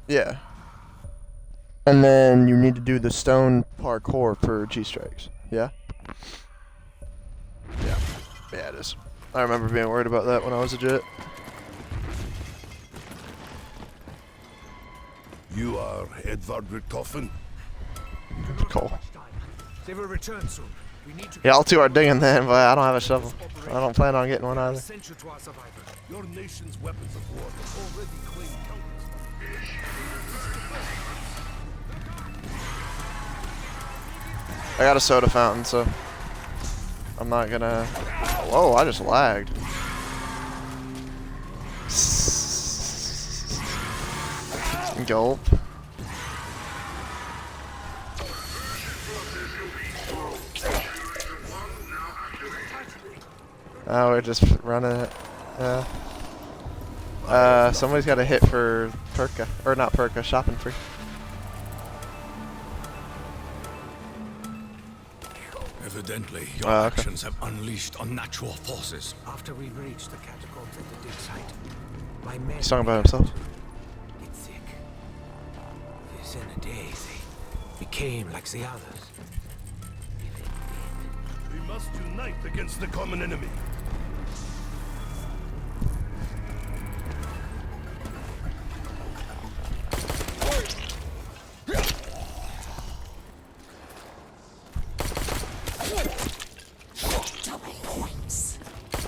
Yeah. And then you need to do the stone parkour for G-strikes. Yeah? Yeah. Yeah, it is. I remember being worried about that when I was a jet. You are Edvard Richtofen? Cool. They will return soon. We need to Y'all two are digging then, but I don't have a shovel. I don't plan on getting one either. essential to our survival. Your nation's weapons of war have already claimed countless. I got a soda fountain, so I'm not gonna... Whoa, I just lagged. Gulp. Oh, we're just running it. Somebody's got a hit for Perka. Or not Perka, shopping free. Evidently, your Okay. actions have unleashed unnatural forces. After we reached the catacombs at the dig site, my men He's talking about himself. get sick. Within a day, they became like the others. We must unite against the common enemy.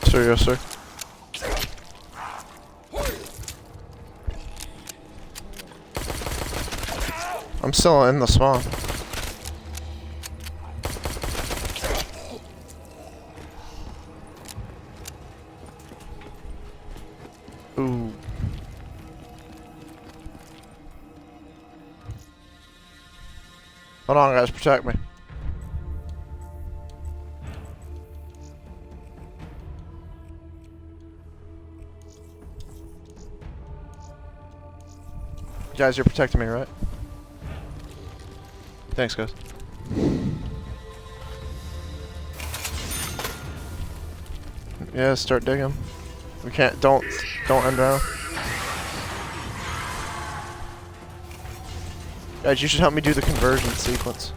Sir, yes, sir. I'm still in the spawn. Ooh. Hold on, guys, protect me. Guys, you're protecting me, right? Thanks, guys. Yeah, start digging. We can't. Don't end down. Guys, you should help me do the conversion sequence.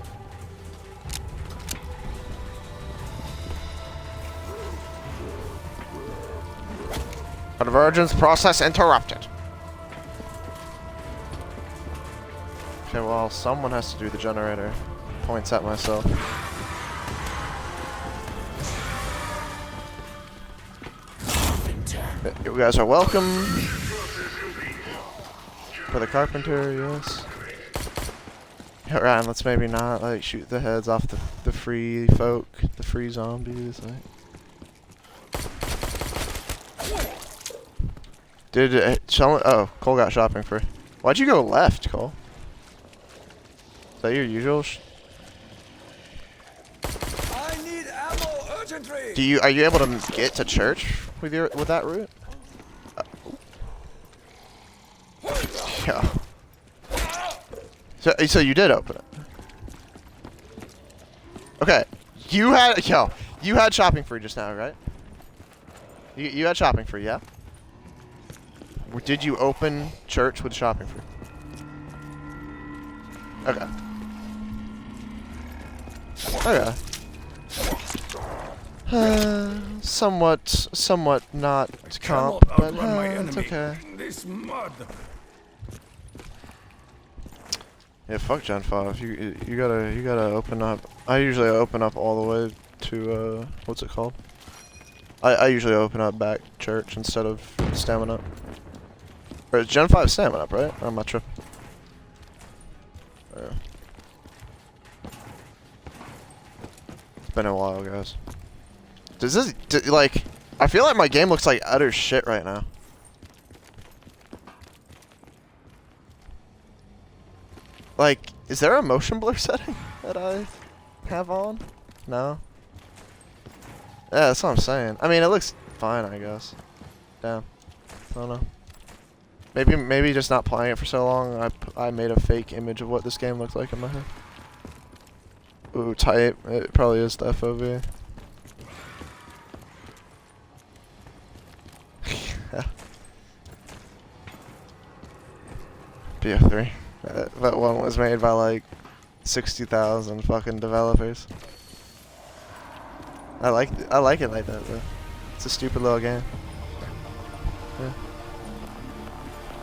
Convergence process interrupted. Okay, well, someone has to do the generator. Points at myself. You guys are welcome. For the carpenter, yes. Yeah, Ryan, let's maybe not like shoot the heads off the free folk, the free zombies. Dude, someone. Oh, Cole got shopping free. Why'd you go left, Cole? Is that your usual? I need ammo urgently. Are you able to get to church with that route? Yeah. So you did open it. Okay. You had shopping free just now, right? You had shopping free, yeah? Or did you open church with shopping free? Okay. Okay. Somewhat not comp, but it's okay. This mud. Yeah, fuck Gen 5. You gotta open up. I usually open up all the way to what's it called? I usually open up back church instead of stamina. Or it's Gen 5 stamina up, right? Or am I tripping? Yeah. It's been a while, guys. Like, I feel like my game looks like utter shit right now. Like, is there a motion blur setting that I have on? No? Yeah, that's what I'm saying. I mean, it looks fine, I guess. Damn. I don't know. Maybe just not playing it for so long, I made a fake image of what this game looked like in my head. Ooh, tight. It probably is the FOV. BO3. That one was made by like 60,000 fucking developers. I like it like that though. It's a stupid little game. Yeah.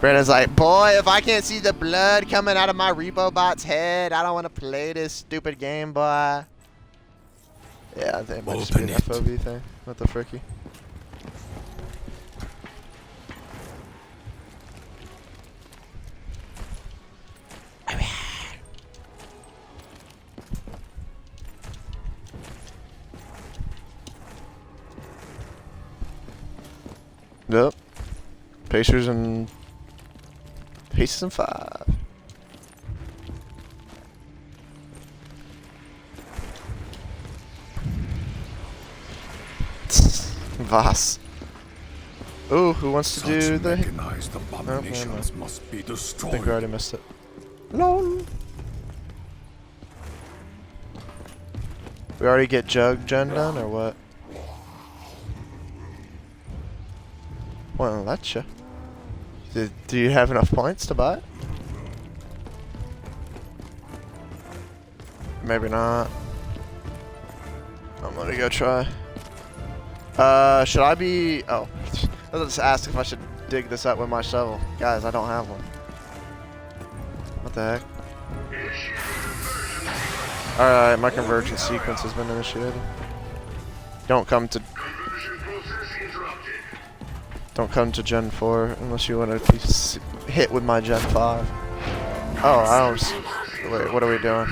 Brandon's like, boy, if I can't see the blood coming out of my repo bot's head, I don't want to play this stupid game, boy. Yeah, I think it might just be an FOV thing. What the fricky? Yep. Pacers and 5. Voss. Ooh, who wants to do the? Mechanized abominations must be I destroyed. think we already missed it. LOL. We already get Jug Gen done or what? Well, that's you. Do you have enough points to buy it? Maybe not. I'm gonna go try. Should I be... Oh. I was just asked if I should dig this up with my shovel. Guys, I don't have one. What the heck? Alright, my conversion sequence has been initiated. Don't come to Gen 4 unless you want to be hit with my Gen 5. Oh, I don't... Wait, what are we doing?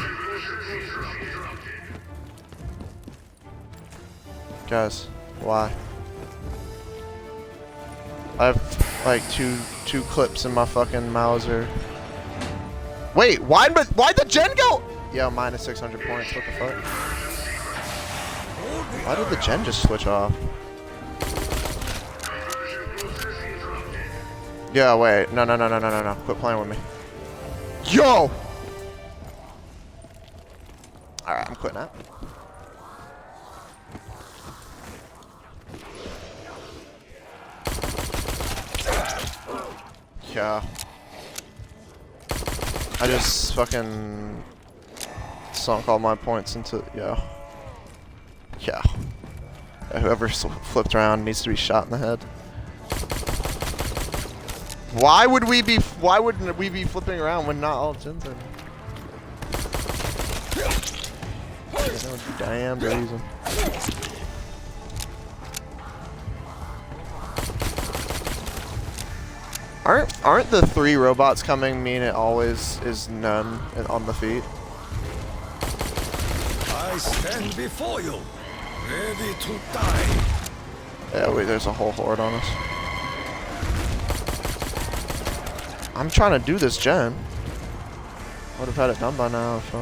Guys, why? I have like two clips in my fucking Mauser. Wait, why'd the Gen go? Yo, minus 600 points, what the fuck? Why did the Gen just switch off? Yeah, wait. No. Quit playing with me. Yo! Alright, I'm quitting that. Yeah. I just fucking sunk all my points into... Yeah. Yeah. Whoever flipped around needs to be shot in the head. Why wouldn't we be flipping around when not all gens are? No damn reason. Aren't the 3 robots coming mean it always is none on the feet? I stand before you, ready to die. Yeah, wait, there's a whole horde on us. I'm trying to do this gen. Would have had it done by now if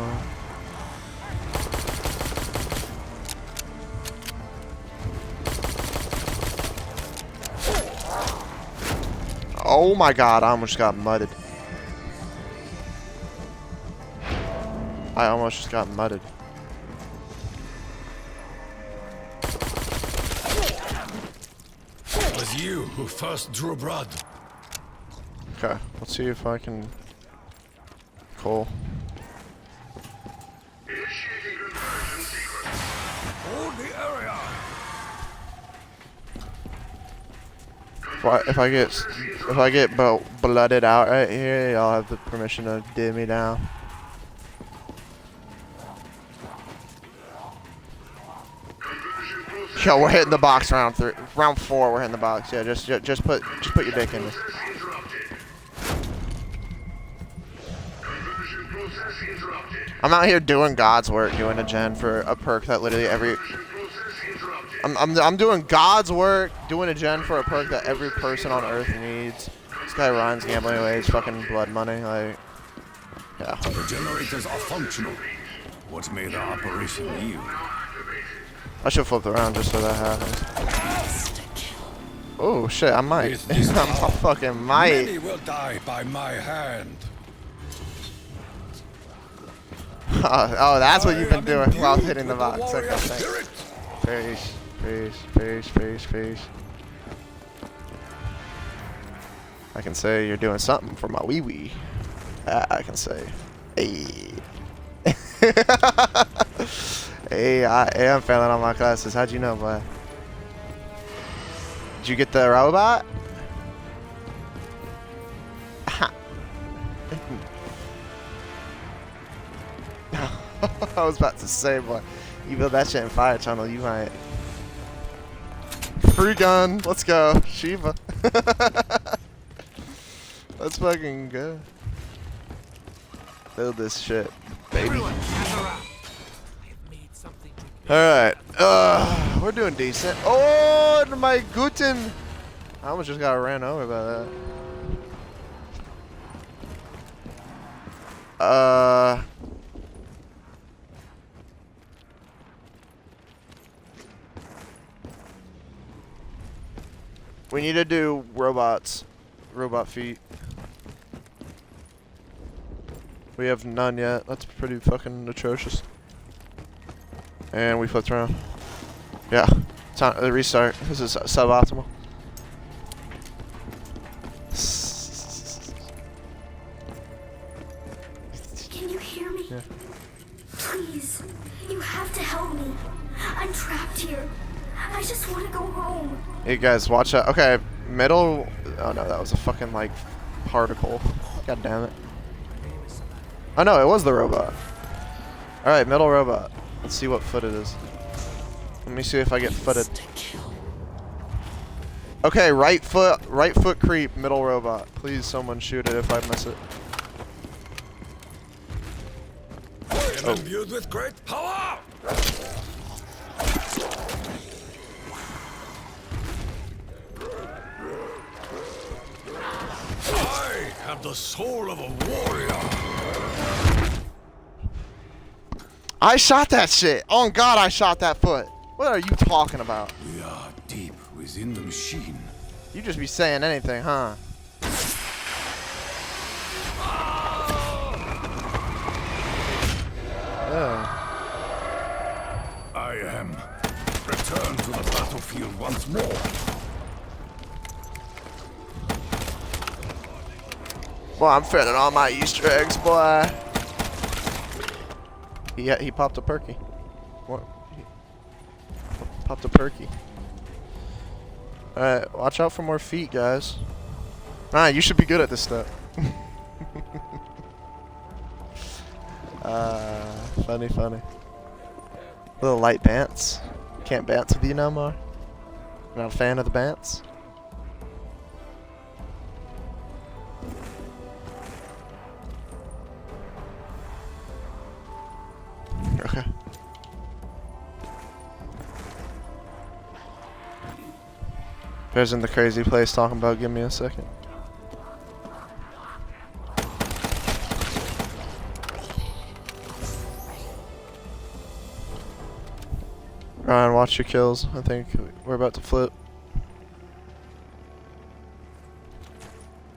Oh my god, I almost got mudded. I almost just got mudded. It was you who first drew blood. Okay, let's see if I can... Cool. Hold the area. If I get blooded out right here, y'all have the permission to dim me down. Yo, we're hitting the box round 4. We're hitting the box. Yeah, just put your dick in this. I'm out here doing God's work, doing a gen for a perk that literally every. I'm doing God's work, doing a gen for a perk that every person on Earth needs. This guy Ryan's gambling away his fucking blood money, like. Yeah. The generators are functional. What may the operation yield? I should flip around just so that happens. Oh shit, I might. I fucking might. Many will die by my hand. Oh, that's what you've been doing while hitting the box. Okay, thanks. Peace. I can say you're doing something for my wee wee. I can say, hey. Hey, I am failing on my classes. How'd you know, boy? Did you get the robot? I was about to say, boy, you build that shit in Fire Tunnel, you might. Free gun, let's go, Shiva. Let's fucking go. Build this shit, baby. Alright, we're doing decent. Oh, my Guten! I almost just got ran over by that. We need to do robots. Robot feet. We have none yet. That's pretty fucking atrocious. And we flipped around. Yeah. Time to restart. This is suboptimal. Can you hear me? Yeah. Please, you have to help me. I'm trapped here. I just want to go home. Hey guys, watch out. Okay, middle. Oh no, that was a fucking like particle. God damn it. Oh no, it was the robot. Alright, middle robot. Let's see what foot it is. Let me see if I get footed. Okay, right foot creep, middle robot. Please someone shoot it if I miss it. I am imbued with great power! I have the soul of a warrior! I shot that shit! Oh god, I shot that foot! What are you talking about? We are deep within the machine. You just be saying anything, huh? Oh. I am. Return to the battlefield once more. Boy, I'm filling all my Easter eggs, boy. He popped a perky. What? He popped a perky. Alright, watch out for more feet, guys. Nah, you should be good at this stuff. Funny, funny. Little light bants. Can't bants with you no more. Not a fan of the bants. Okay. Bear's in the crazy place talking about give me a second. Ryan, watch your kills. I think we're about to flip.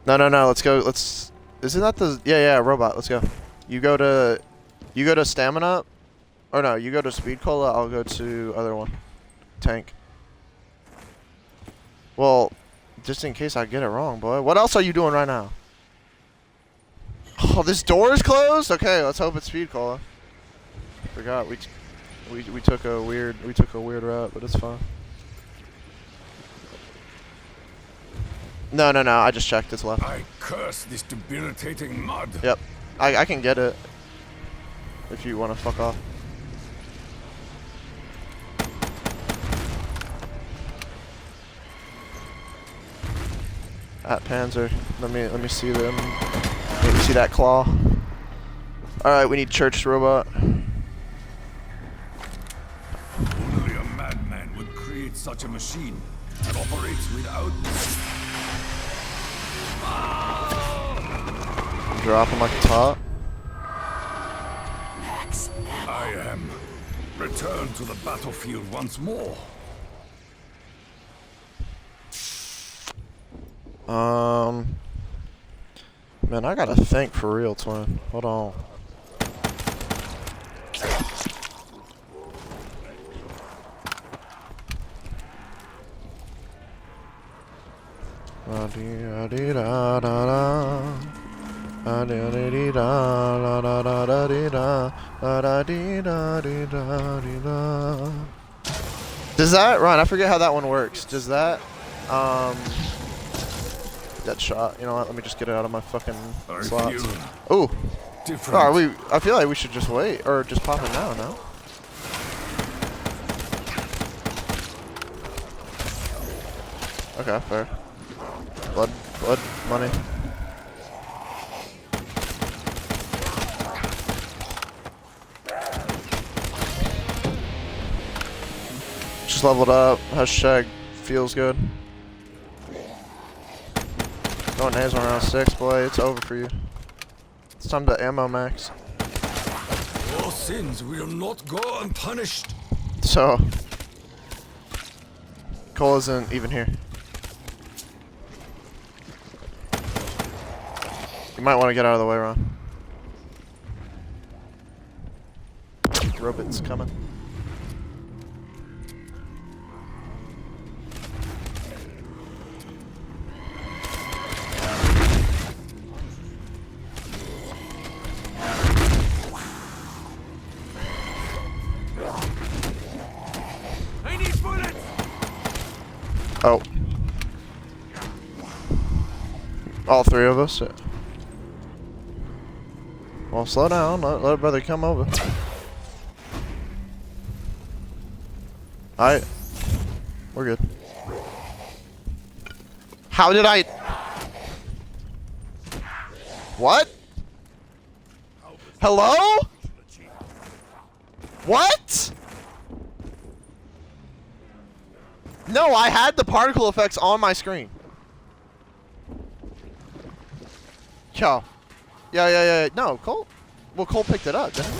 No, let's go. Isn't that the... Yeah, robot. Let's go. You go to stamina. Or no, you go to speed cola. I'll go to other one. Tank. Well, just in case I get it wrong, boy. What else are you doing right now? Oh, this door is closed? Okay, let's hope it's speed cola. Forgot we took a weird route, but it's fine. No, I just checked. It's left. I curse this debilitating mud. Yep. I can get it. If you want to fuck off. At Panzer. Let me see them. Let me see that claw. Alright, we need church robot. Only a madman would create such a machine that operates without... Drop him like a top. I am. Return to the battlefield once more. Man, I gotta think for real, twin. Hold on. Does that Ryan? I forget how that one works. Does that dead shot? You know what? Let me just get it out of my fucking I slots. feel Ooh. different. Are we? I feel like we should just wait or just pop it now. No. Okay, fair. Blood, money. Just leveled up. Hashtag feels good. Going names on round 6, boy. It's over for you. It's time to ammo max. Your sins will not go unpunished. So, Cole isn't even here. You might want to get out of the way, Ron. Robot's coming. I need bullets! Oh. All three of us? Well, slow down. Let a brother come over. Alright. We're good. How did I... What? Hello? What? No, I had the particle effects on my screen. Yo. Yeah. No, Cole. Well, Cole picked it up, didn't he?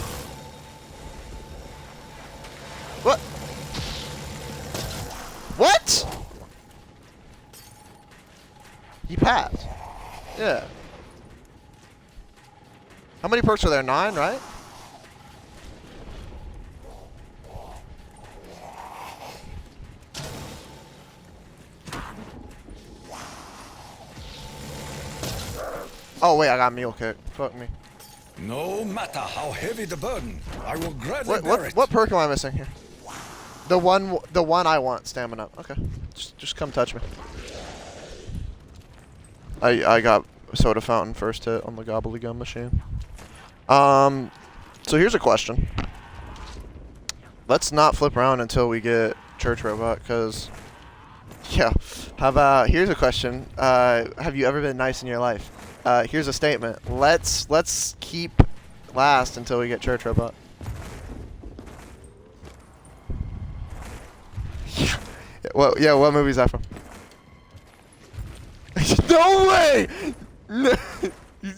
What? What? He passed. Yeah. How many perks are there? 9, right? Oh wait, I got mule kick. Fuck me. No matter how heavy the burden, I will gladly bear What it. what perk am I missing here? The one I want, stamina. Okay, just come touch me. I got soda fountain first hit on the gobblegum machine. So here's a question. Let's not flip around until we get church robot, cause yeah. How about here's a question. Have you ever been nice in your life? Here's a statement. Let's keep last until we get church robot. What movie is that from? No way!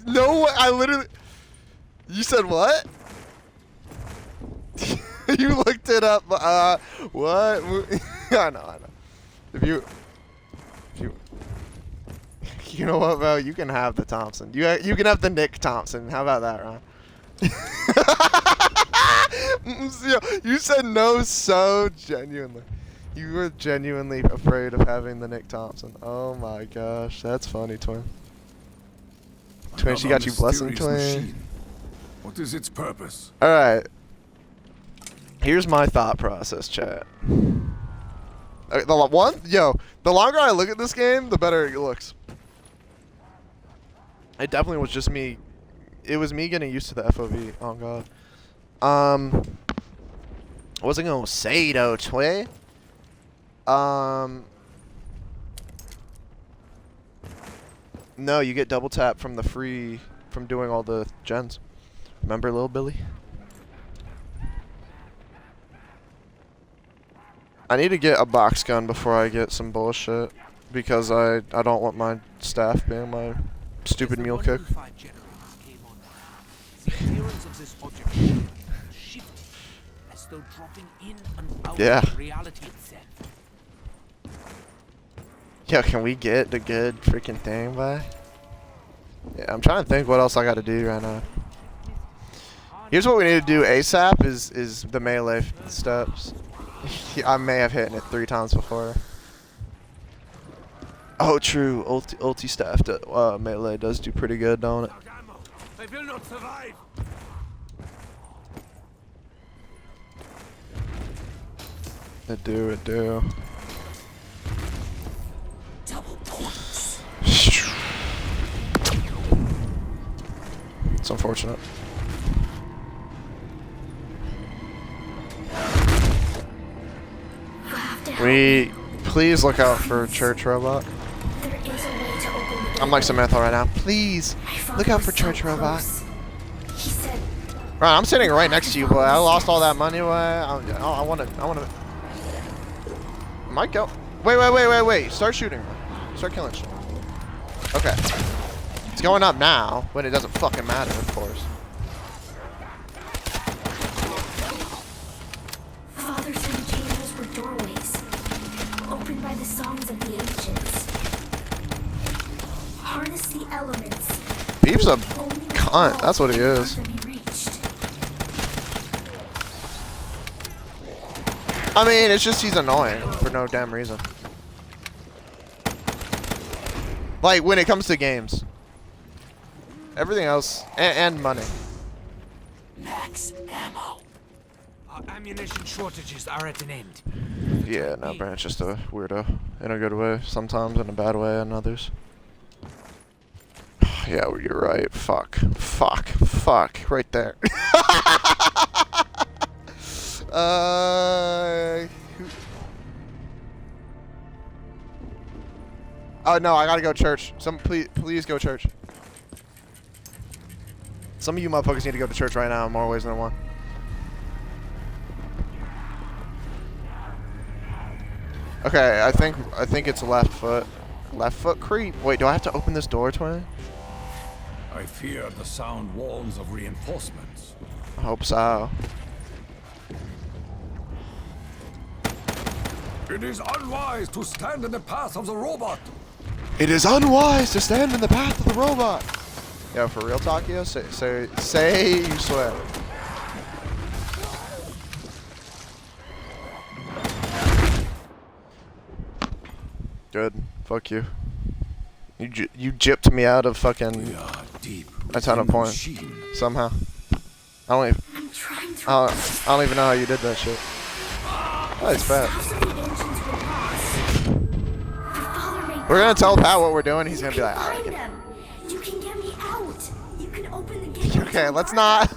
No way! I literally. You said what? You looked it up. What? I know. If you. You know what, bro? You can have the Thompson. You can have the Nick Thompson. How about that, Ron? You said no so genuinely. You were genuinely afraid of having the Nick Thompson. Oh my gosh, that's funny, Twin. Twin, she got you blessing, Twin. Machine. What is its purpose? All right. Here's my thought process, chat. The longer I look at this game, the better it looks. It definitely was just me. It was me getting used to the FOV. Oh god. I wasn't gonna say though, Tway. No, you get double tap from the free from doing all the gens. Remember, Lil Billy? I need to get a box gun before I get some bullshit because I don't want my staff being my stupid mule kick. Yeah. Yo, can we get the good freaking thing, bye? Yeah, I'm trying to think what else I got to do right now. Here's what we need to do ASAP is the melee steps. I may have hit it 3 times before. Oh, true. Ulti staff melee does do pretty good, don't it? I will not survive. It do. Double points. It's unfortunate. You have to help We please look out for church robot. There is a way to open the door. I'm like Samantha right now. Please My father look out was for so church robot. close. He said, Right, I'm sitting right next to you, boy. I lost all that money away. I wanna. Might go. Wait. Start shooting. Start killing shit. Okay. It's going up now, but it doesn't fucking matter, of course. Father said the chambers were doorways, opened by the songs of the ancients. Harness the elements. Beef's a Only the cunt. That's what he walls is. can be reached. I mean, it's just he's annoying for no damn reason. Like, when it comes to games. Everything else, and money. Max ammo. Our ammunition shortages are at an end. Yeah, no, Brand's just a weirdo. In a good way, sometimes, in a bad way in others. Yeah, well, you're right. Fuck. Right there. Oh no, I gotta go church. Please go church. Some of you motherfuckers need to go to church right now in more ways than one. Okay, I think it's left foot. Left foot creep. Wait, do I have to open this door, Twin? I fear the sound warns of reinforcements. I hope so. It is unwise to stand in the path of the robot. It is unwise to stand in the path of the robot. Yo, for real talk, yo, say you swear. Good. Fuck you. You gypped me out of We fucking are deep a ton of within the points machine. somehow. I don't even. I'm trying to. I don't even know how you did that shit. Oh, it's bad. Stops of the engines were lost. Your father made We're gonna tell copies. Pat what we're doing. He's You gonna be can like, find alright. them. You can get me out. You can open the gate. Okay, let's not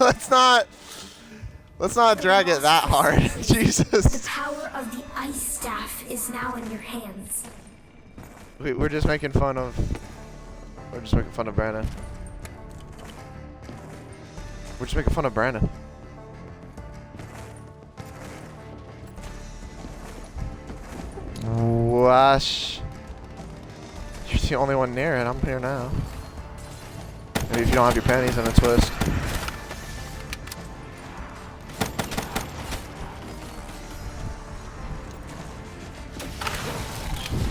drag it that hard. The Jesus. power of the ice staff is now in your hands. We're just making fun of. We're just making fun of Brandon. We're just making fun of Brandon. Wash. You're the only one near it. I'm here now. Maybe if you don't have your panties in a twist.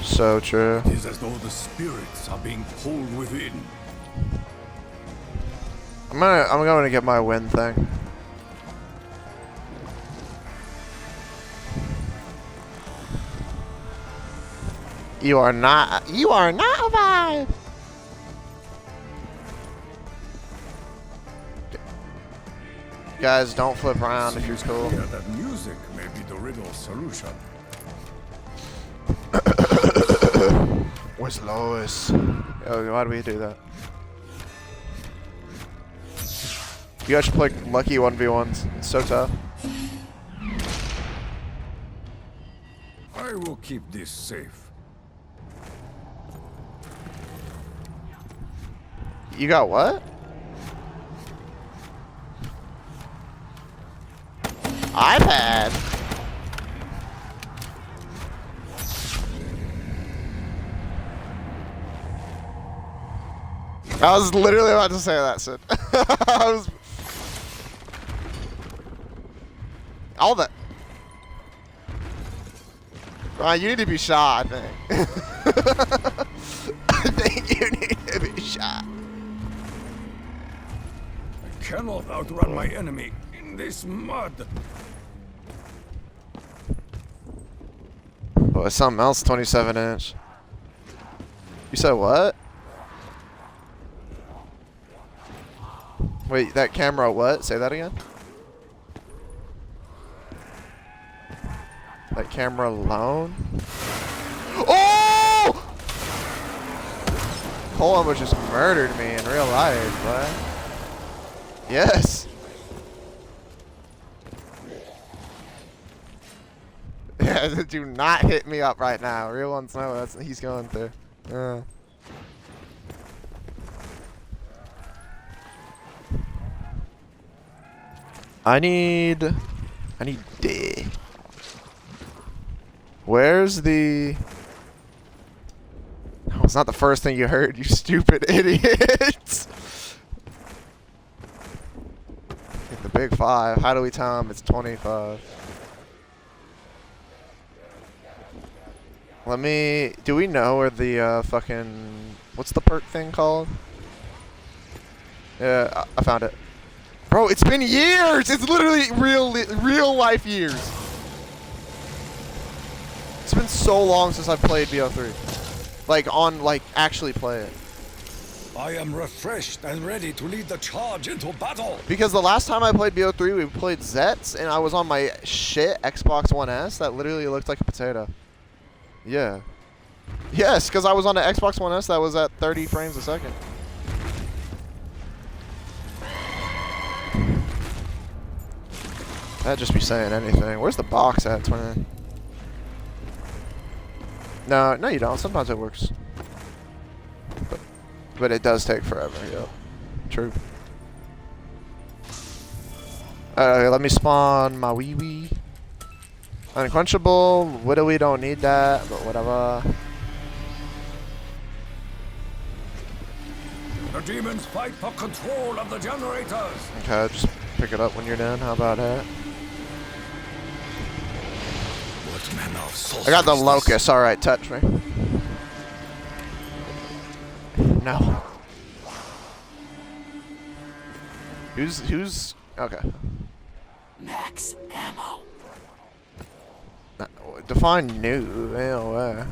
So true. It is as though the spirits are being pulled within. I'm gonna get my win thing. You are not alive. Guys, don't flip around if you're cool. Yeah, that music may be the riddle's solution. Where's Lois? Oh, why do we do that? You guys should play lucky 1v1s. It's so tough. I will keep this safe. You got what? iPad. I was literally about to say that, Sid. I was... All that. You need to be shot, I think. I think you need to be shot. I cannot outrun my enemy in this mud. Oh, it's something else, 27 inch. You said what? Wait, that camera what? Say that again? That camera alone? Oh! Cole almost just murdered me in real life, what? Yes. Yeah, do not hit me up right now. Real ones know that's he's going through. I need D. Where's the? Oh, it's not the first thing you heard, you stupid idiots. Get the big 5. How do we tell him it's 25? Let me. Do we know where the fucking? What's the perk thing called? Yeah, I found it. Bro, it's been years. It's literally real life years. It's been so long since I've played BO3. Like actually play it. I am refreshed and ready to lead the charge into battle. Because the last time I played BO3, we played Zets, and I was on my shit Xbox One S that literally looked like a potato. Yeah. Yes, because I was on the Xbox One S that was at 30 frames a second. That'd just be saying anything. Where's the box at, twin? No, you don't. Sometimes it works. But it does take forever, yep. True. Let me spawn my wee. Unquenchable. We don't need that, but whatever. The demons fight for control of the generators. Okay, just pick it up when you're done. How about that? What manner of sorcery I got the is this? locust. All right, touch me. No. Who's okay? Max ammo. Define new. Anyway.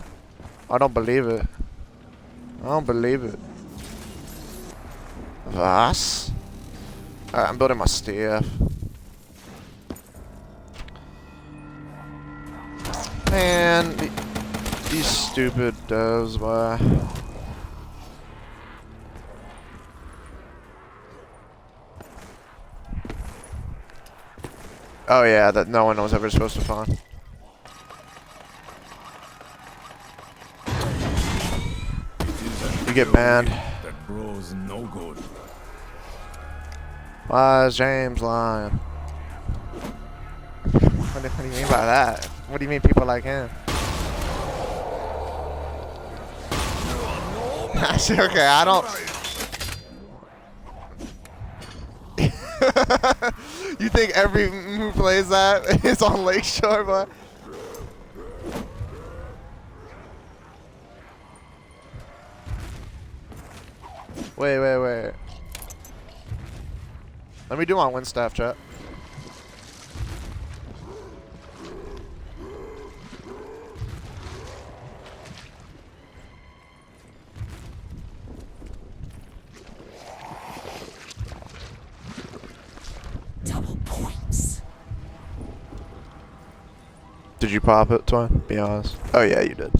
I don't believe it. I don't believe it. Was? Alright, I'm building my stuff. Man, these stupid doves, boy. Oh yeah, that no one was ever supposed to find. You get banned. That bro's no good. Why is James lying? What do you mean by that? What do you mean people like him? Okay, I don't. You think every who plays that is on Lakeshore, but wait. Let me do my win staff chat. Double points. Did you pop it, Twin? Be honest. Oh yeah, you did.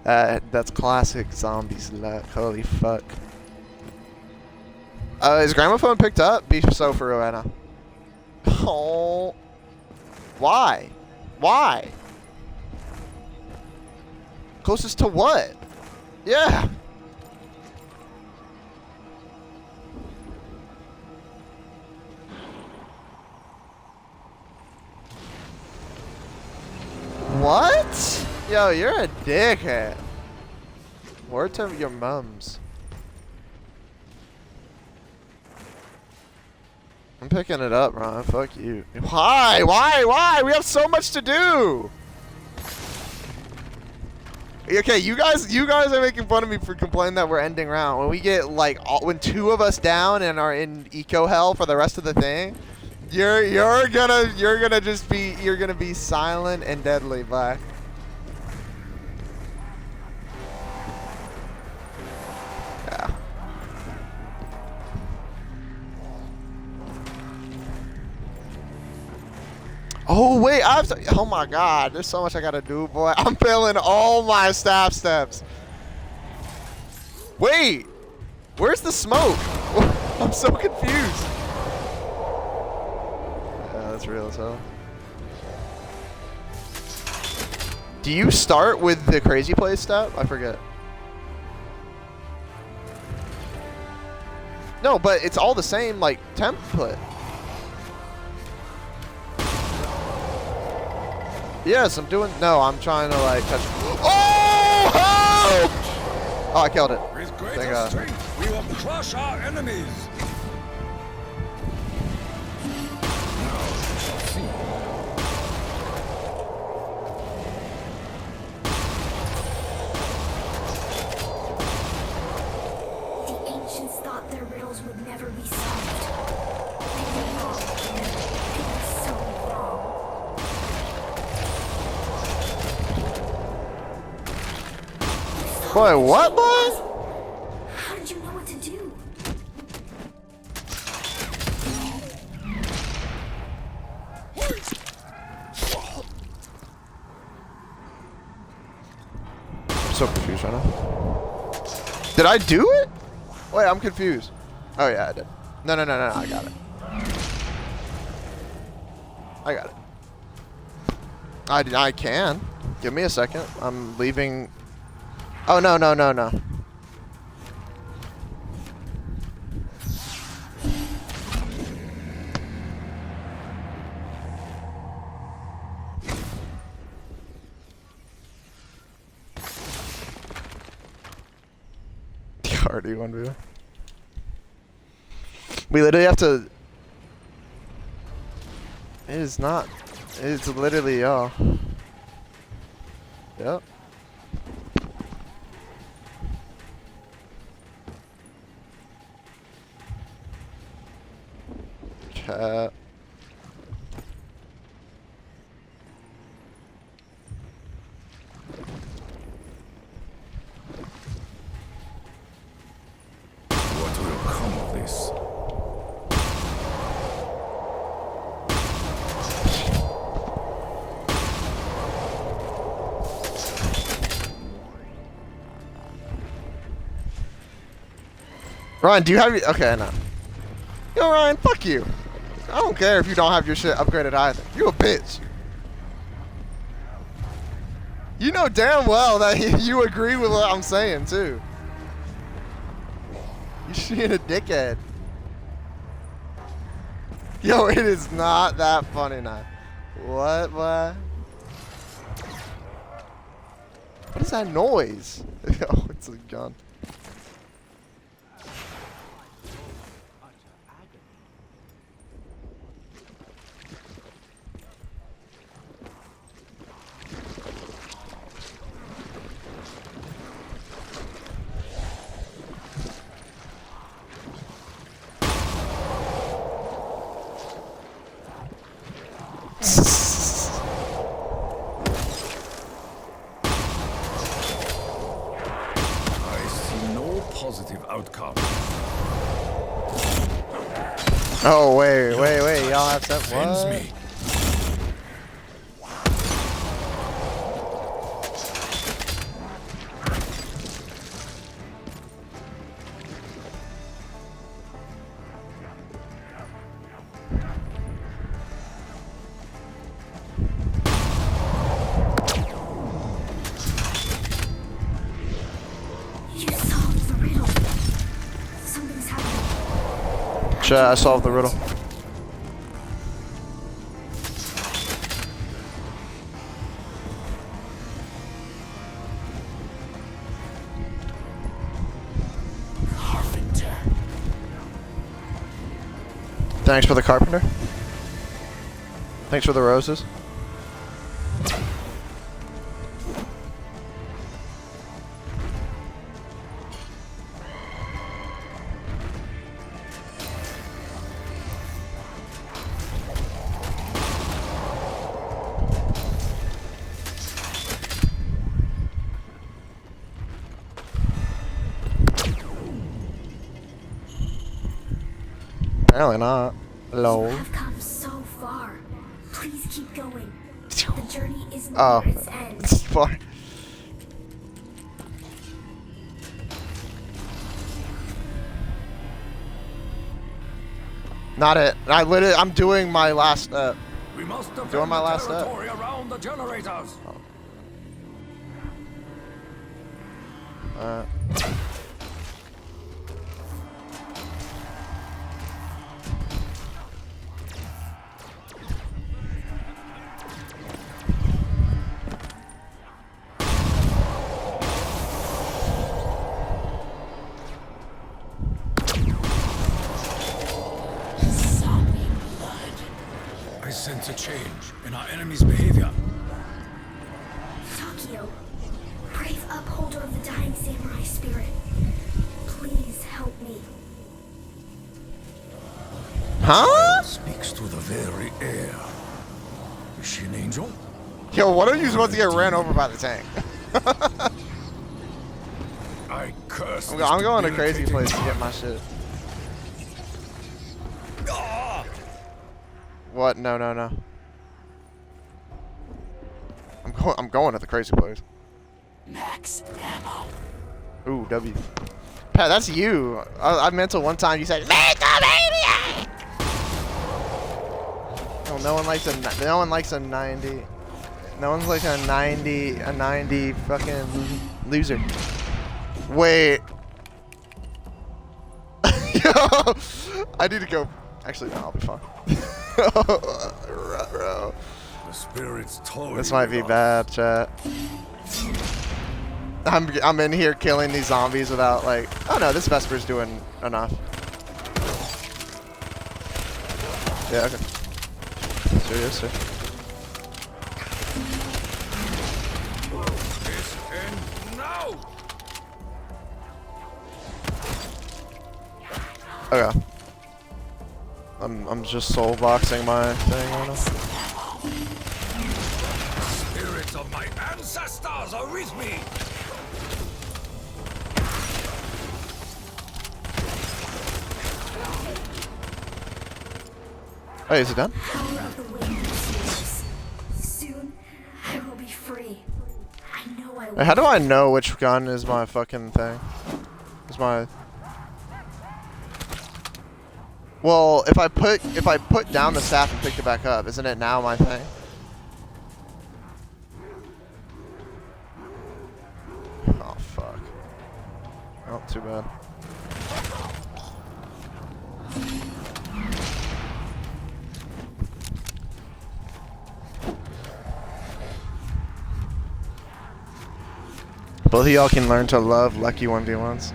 That's classic zombies luck. Holy fuck. Is gramophone picked up? Be so for real right now. Oh. Why? Why? Closest to what? Yeah. What? Yo, you're a dickhead. Word to your mums. I'm picking it up, Ron. Fuck you. Why? Why? We have so much to do. Okay, you guys are making fun of me for complaining that we're ending round. When we get like when 2 of us down and are in eco hell for the rest of the thing, you're gonna be silent and deadly, bye. Yeah. Oh wait, oh my god, there's so much I gotta do, boy. I'm failing all my staff steps. Wait, where's the smoke? I'm so confused. Yeah, that's real as hell. Do you start with the crazy place step? I forget. No, but it's all the same, like, template. Yes, I'm doing. No, I'm trying to like touch. Oh! Help! Oh, I killed it. With Thank greater God. strength, we will crush our enemies. Now we shall see. The ancients thought their riddles would never be solved. They were wrong. They were so wrong. Boy, what, boy? How did you know what to do? I'm so confused right now. Did I do it? Wait, I'm confused. Oh yeah, I did. No, I got it. I got it. I can. Give me a second. I'm leaving. Oh, no. RD1V. We literally have to. It is not. It's literally y'all. Yep. Cat. What will come of this? Ryan, do you have your... Okay, no. Yo, Ryan, fuck you. I don't care if you don't have your shit upgraded either. You a bitch. You know damn well that you agree with what I'm saying, too. You being a dickhead. Yo, it is not that funny now. What, boy? What is that noise? Oh, it's a gun. I see no positive outcome. Oh, wait. Y'all have that. Offends What? me. You solved the riddle. Something's happening. Chat, I solved the riddle. Carpenter. Thanks for the carpenter. Thanks for the roses. Apparently not. Lol. I've come so far. Please keep going. Oh, near its end. it's far. Not it. I'm doing my last step. We must defend Doing my the last step. territory around the generators. Uh, I sense a change in our enemy's behavior. Takio, brave upholder of the dying samurai spirit, please help me. huh? Speaks to the very air. Is she an angel? Yo, what are you supposed to get ran over by the tank? I curse. I'm going to crazy place to get my shit. What? No, no, no. I'm going to the crazy place. Max ammo. Ooh, W. Pat, that's you. I meant to one time you said mental maniac. Oh, no one likes a 90. No one's like a 90 fucking loser. Wait. Yo, I need to go. Actually, no, I'll be fine. Bro. The spirit's toy. This might be bad, chat. I'm in here killing these zombies without like. Oh no, this Vesper's doing enough. Yeah. Okay. Yes, sir. This end now. Okay. I'm just soul boxing my thing right now. Spirits of my ancestors are with me. Hey, is it done? Power of the wind pursues. Soon, I will be free. I know I will. Hey, how do I know which gun is my fucking thing? Is my... Well, if I put down the staff and picked it back up, isn't it now my thing? Oh fuck. Oh, too bad. Both of y'all can learn to love lucky 1v1s.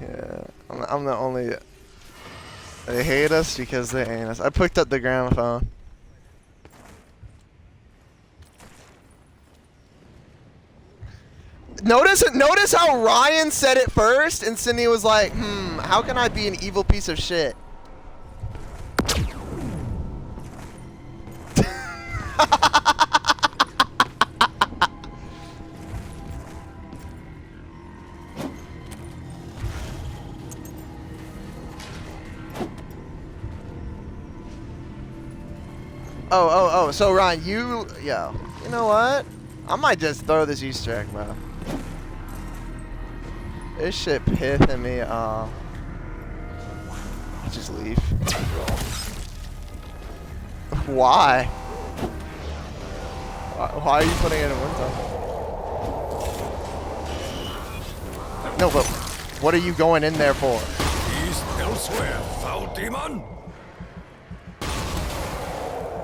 Yeah, I'm the only. They hate us because they ain't us. I picked up the gramophone. Notice how Ryan said it first, and Cindy was like, how can I be an evil piece of shit? Oh, so Ryan, you know what? I might just throw this Easter egg, bro. This shit pissing me off. Just leave. Why? Why are you putting it in winter? No, but what are you going in there for? He's elsewhere, foul demon.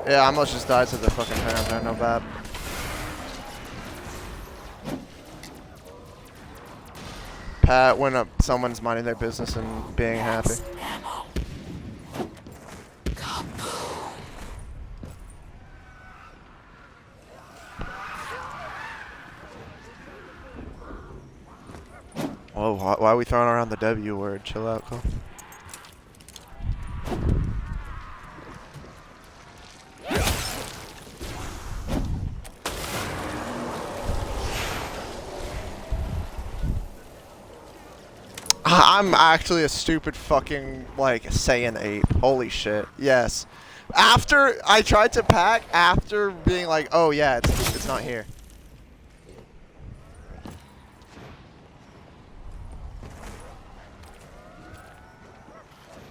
Yeah, I almost just died to the fucking parent, no bad. Pat, when someone's minding their business and being happy. Whoa, why are we throwing around the W word? Chill out, Cole. I'm actually a stupid fucking, like, Saiyan ape. Holy shit. Yes. After I tried to pack, after being like, oh yeah, it's not here.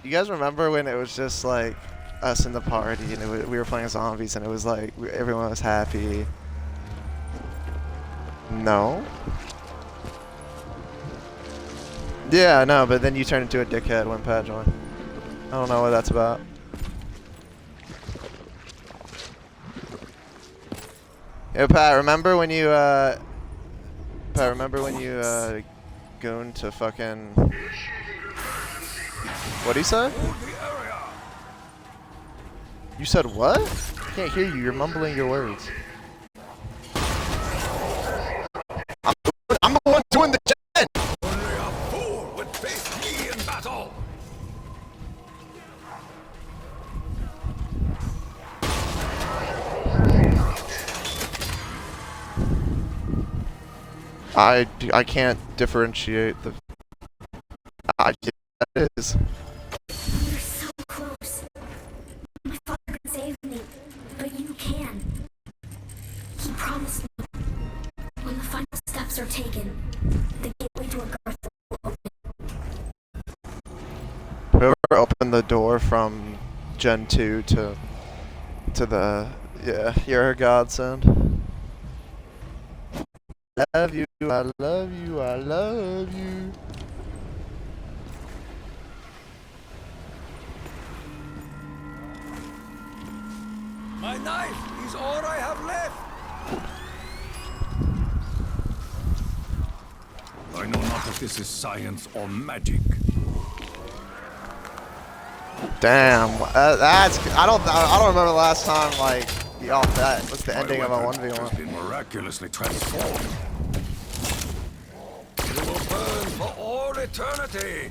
You guys remember when it was just like us in the party and we were playing zombies and it was like everyone was happy? No? Yeah, no, but then you turned into a dickhead when Pat joined. I don't know what that's about. Yo, Pat, remember when you, gooned to fucking... What'd he say? You said what? I can't hear you, you're mumbling your words. I'm the one doing the gen! Only a fool would face me in battle. I can't differentiate the... it is. You're so close. My father can save me, but you can. He promised me. When the final steps are taken, the gateway to Agartha will open. Whoever opened the door from Gen 2 to the... Yeah, you're a godsend. I love you, I love you, I love you. My knife is all I have left. I know not if this is science or magic. Damn, that's... I don't remember the last time, like, that was the ending of a My weapon 1v1. has been miraculously transformed. You will burn for all eternity.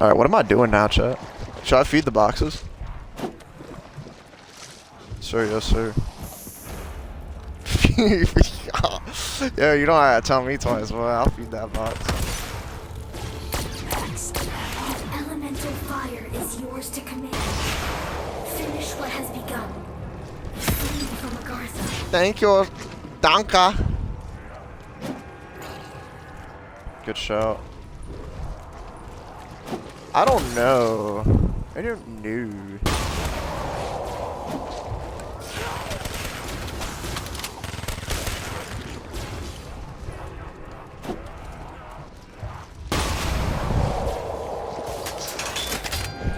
Alright, what am I doing now, chat? Should I feed the boxes? Sir, yes, sir. Yo, you don't have to tell me twice, boy. I'll feed that box. Elemental fire is yours to command. Finish what has begun. Flee from Agartha. Thank you, Danka. Good shout. I don't know. I don't know.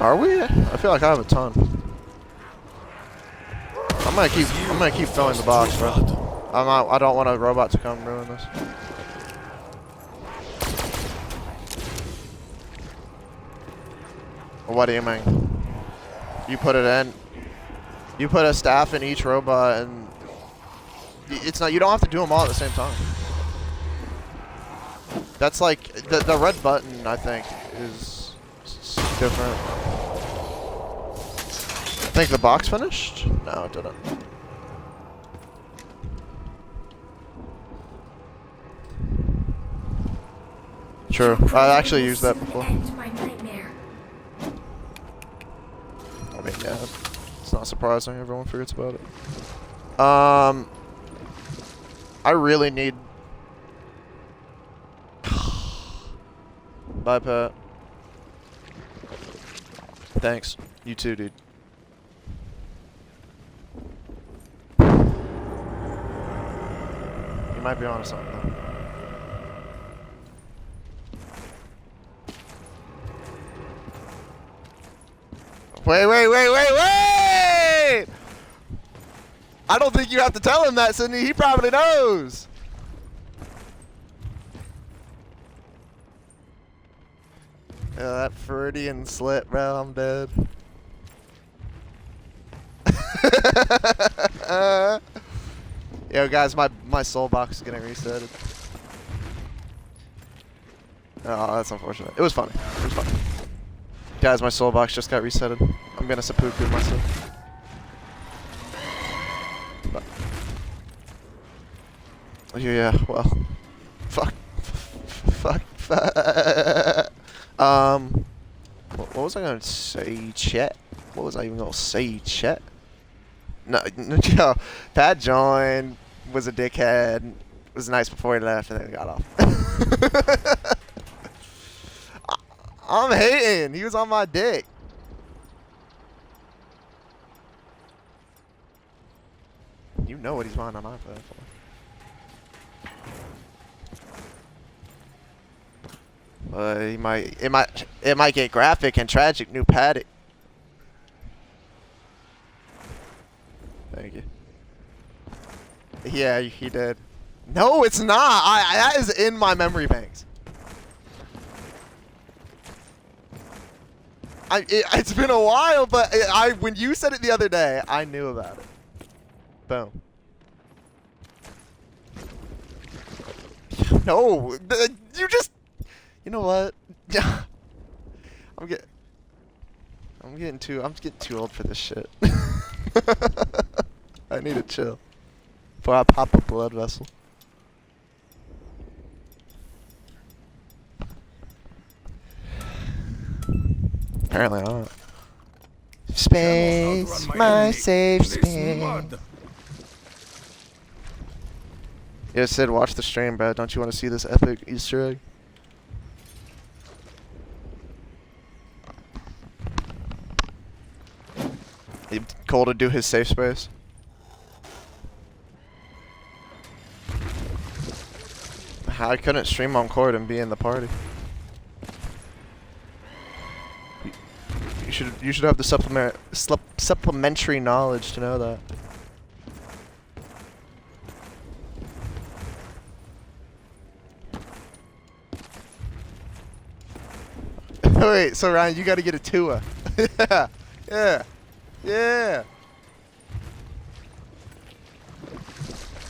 Are we? I feel like I have a ton. I'm gonna keep filling the box, bro. I don't want a robot to come ruin this. What do you mean? You put it in. You put a staff in each robot, and it's not. You don't have to do them all at the same time. That's like the red button. I think is different. I think the box finished. No, it didn't. True. I actually used that before. End my nightmare. I mean, yeah, it's not surprising. Everyone forgets about it. I really need... Bye, Pat. Thanks. You too, dude. You might be onto something, though. Wait! I don't think you have to tell him that, Sydney. He probably knows. Yeah, that Freudian slip, bro. I'm dead. Yo, guys, my soul box is getting resetted. Oh, that's unfortunate. It was funny. It was funny. Guys, my soul box just got resetted. I'm gonna seppuku myself. Bye. Yeah, well, fuck, fuck. What was I gonna say, Chet? What was I even gonna say, Chet? No, no, Pat joined, was a dickhead, was nice before he left, and then got off. I'm hating. He was on my dick. You know what he's buying on iPad for. It might get graphic and tragic. New paddock. Thank you. Yeah, he did. No, it's not. That is in my memory banks. It's been a while, but when you said it the other day, I knew about it. Boom. No, you just. You know what? I'm getting too old for this shit. I need to chill before I pop a blood vessel. Apparently not. Space, my safe space. Yeah, Sid, watch the stream, bro. Don't you want to see this epic Easter egg? Cole to do his safe space. I couldn't stream on court and be in the party. You should have the supplementary knowledge to know that. Wait, so Ryan, you got to get a Tua. Yeah, yeah, yeah.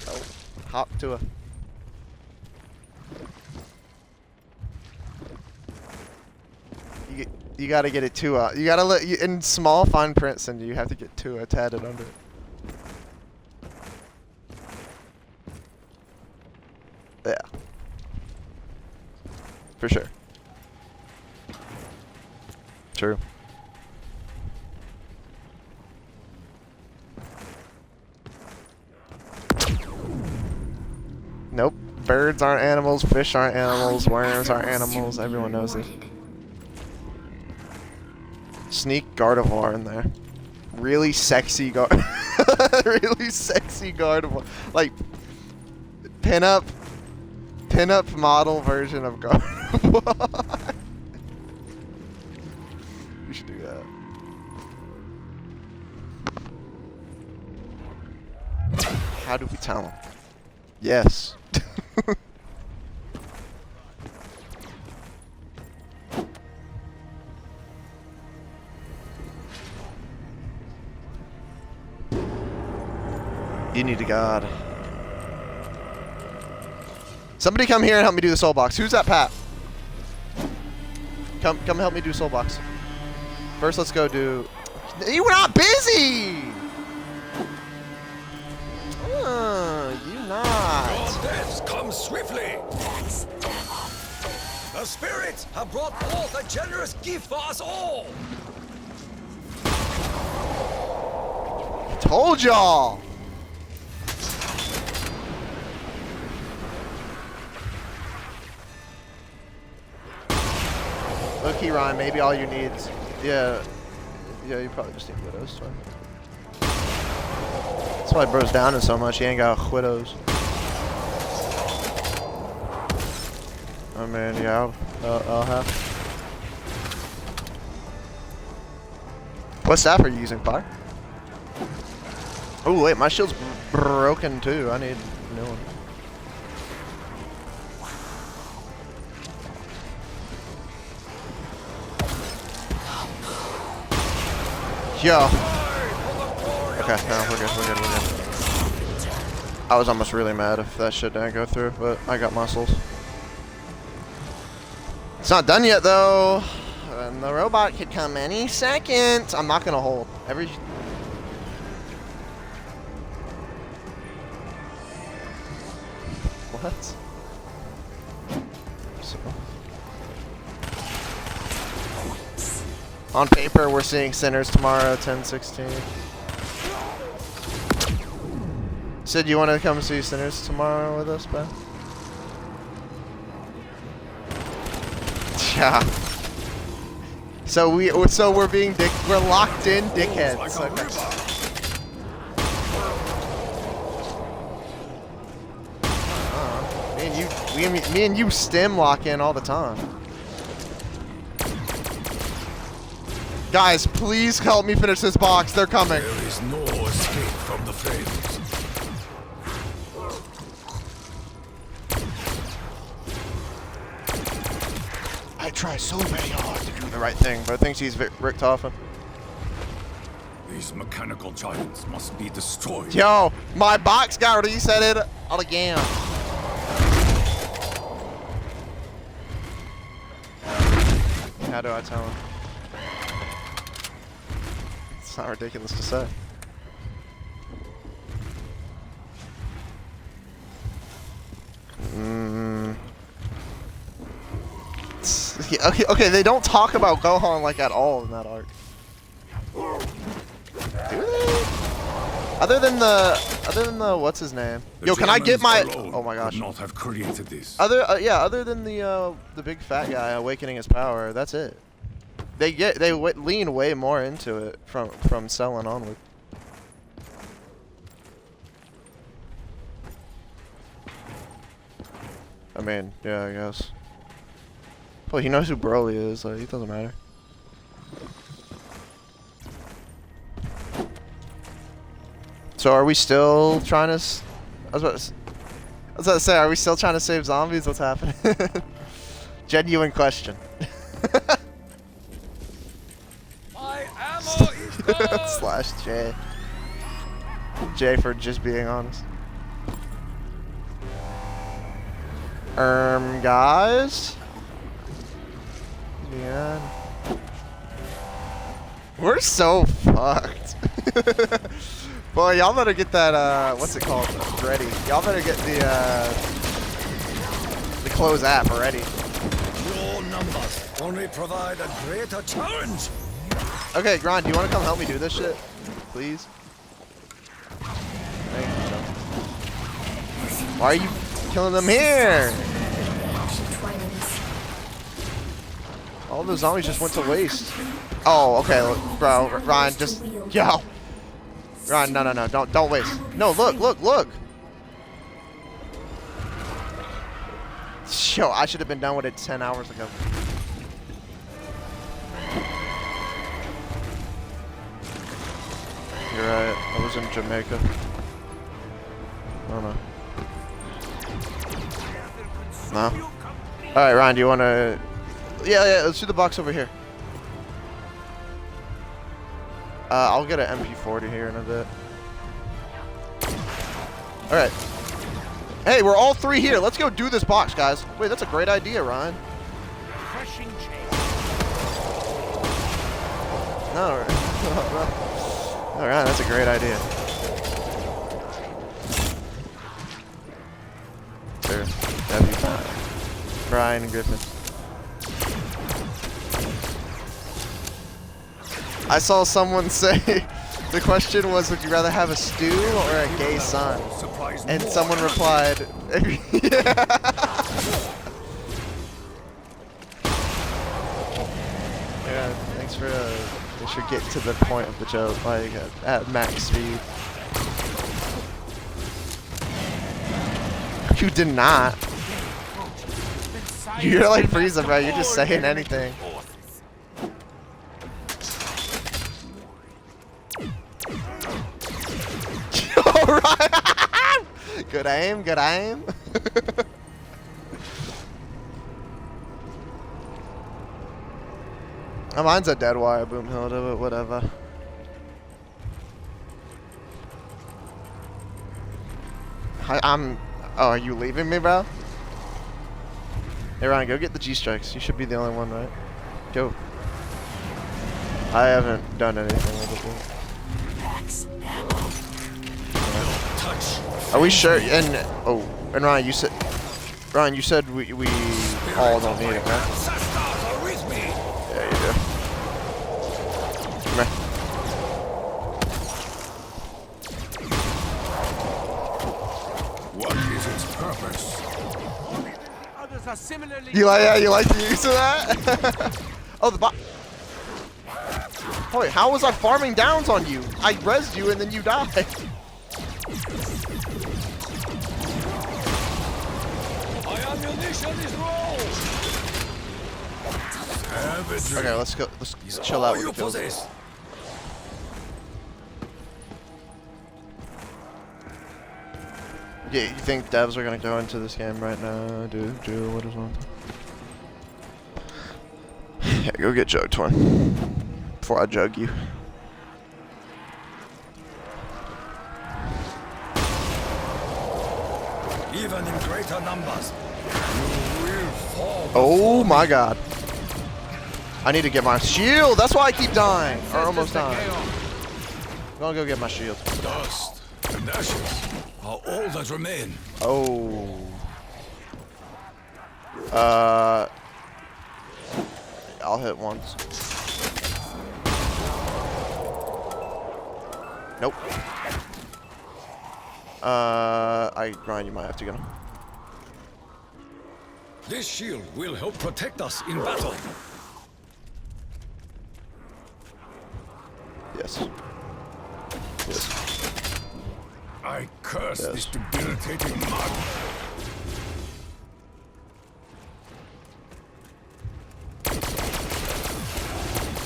Oh, hop Tua. You gotta get it Tua. You gotta let in small fine print, and you have to get Tua tatted under it. Yeah, for sure. True. Nope. Birds aren't animals. Fish aren't animals. Worms aren't animals. Everyone knows it. Sneak Gardevoir in there. Really sexy really sexy Gardevoir. Like pin-up model version of Gardevoir. We should do that. How do we tell him? Yes. You need a god. Somebody come here and help me do the soul box. Who's that, Pat? Come help me do soul box. First, let's go do. You were not busy. You not. Your deaths come swiftly. The spirits have brought forth a generous gift for us all. Told y'all. Low-key, Ryan, maybe all you need is... Yeah, you probably just need widows. So. That's why bro's down so much. He ain't got widows. I mean, yeah, I'll have. What staff are you using, Fire? Oh, wait, my shield's broken too. I need a new one. Yo. Okay, no, we're good. I was almost really mad if that shit didn't go through, but I got muscles. It's not done yet, though. And the robot could come any second. I'm not gonna hold. What? So. On paper, we're seeing Sinners tomorrow, 10/16. Sid, you want to come see Sinners tomorrow with us, Ben? Yeah. So we're being we're locked in dickheads. Okay. Me and you stem lock in all the time. Guys, please help me finish this box. They're coming. There is no escape from the flames. I try so very hard to do the right thing, but I think she's Rick Toffin. These mechanical giants must be destroyed. Yo, my box got reset it again. How do I tell him? It's not ridiculous to say. Okay, they don't talk about Gohan like at all in that arc. Do they? Other than the what's his name? Yo, can I get my? Oh my gosh. Not have created this. Other than the big fat guy awakening his power, that's it. They lean way more into it from Cell onward. I mean, yeah, I guess. Well, he knows who Broly is. Like, it doesn't matter. So are we still trying to? I was about to say, are we still trying to save zombies? What's happening? Genuine question. My ammo is gone. Slash J. J for just being honest. Guys. Yeah. We're so fucked. Boy, y'all better get that, what's it called? Ready. Y'all better get the close app ready. Your numbers only provide a greater challenge. Okay, Grind, do you want to come help me do this shit? Please? Thank you, Chuck. Why are you killing them here? All those zombies just went to waste. Oh, okay, bro, Ryan, just, yo. Ryan, no, don't waste. No, look. Yo, I should have been done with it 10 hours ago. You're right, I was in Jamaica. I don't know. No? Alright, Ryan, do you want to... Yeah, let's do the box over here. I'll get an MP40 here in a bit. Alright. Hey, we're all three here. Let's go do this box, guys. Wait, that's a great idea, Ryan. No. Alright, that's a great idea. Sure. That'd be fine. Brian Griffin. I saw someone say the question was, would you rather have a stew or a gay son? And someone replied, yeah. Yeah, thanks for getting to the point of the joke, like at max speed. You did not. You're like Frieza, bro. You're just saying anything. Alright! Good aim. Mine's a dead wire boom Hilda, but whatever. Oh, are you leaving me, bro? Hey, Ryan, go get the G-Strikes. You should be the only one, right? Go. I haven't done anything with it. Are we sure? And Ryan, you said Ryan, you said we all don't need it, right? Ancestors are with me. Yeah, you do. Come here. What is its purpose? Others are similarly. You like the use of that? Oh, the bot. Wait, how was I farming downs on you? I rezzed you and then you died. My ammunition is low. Okay, let's go. Let's chill out with the kills. Yeah, you think devs are gonna go into this game right now? Do what is on? Yeah, go get jugged, twin. Before I jug you. Even in greater numbers, you will fall. Oh my god. I need to get my shield. That's why I keep dying. Or almost dying. I'm gonna go get my shield. Dust and ashes are all that remain. Oh. I'll hit once. Nope. Ryan, you might have to get him. This shield will help protect us in battle. Yes. Yes. I curse Yes. this debilitating mud.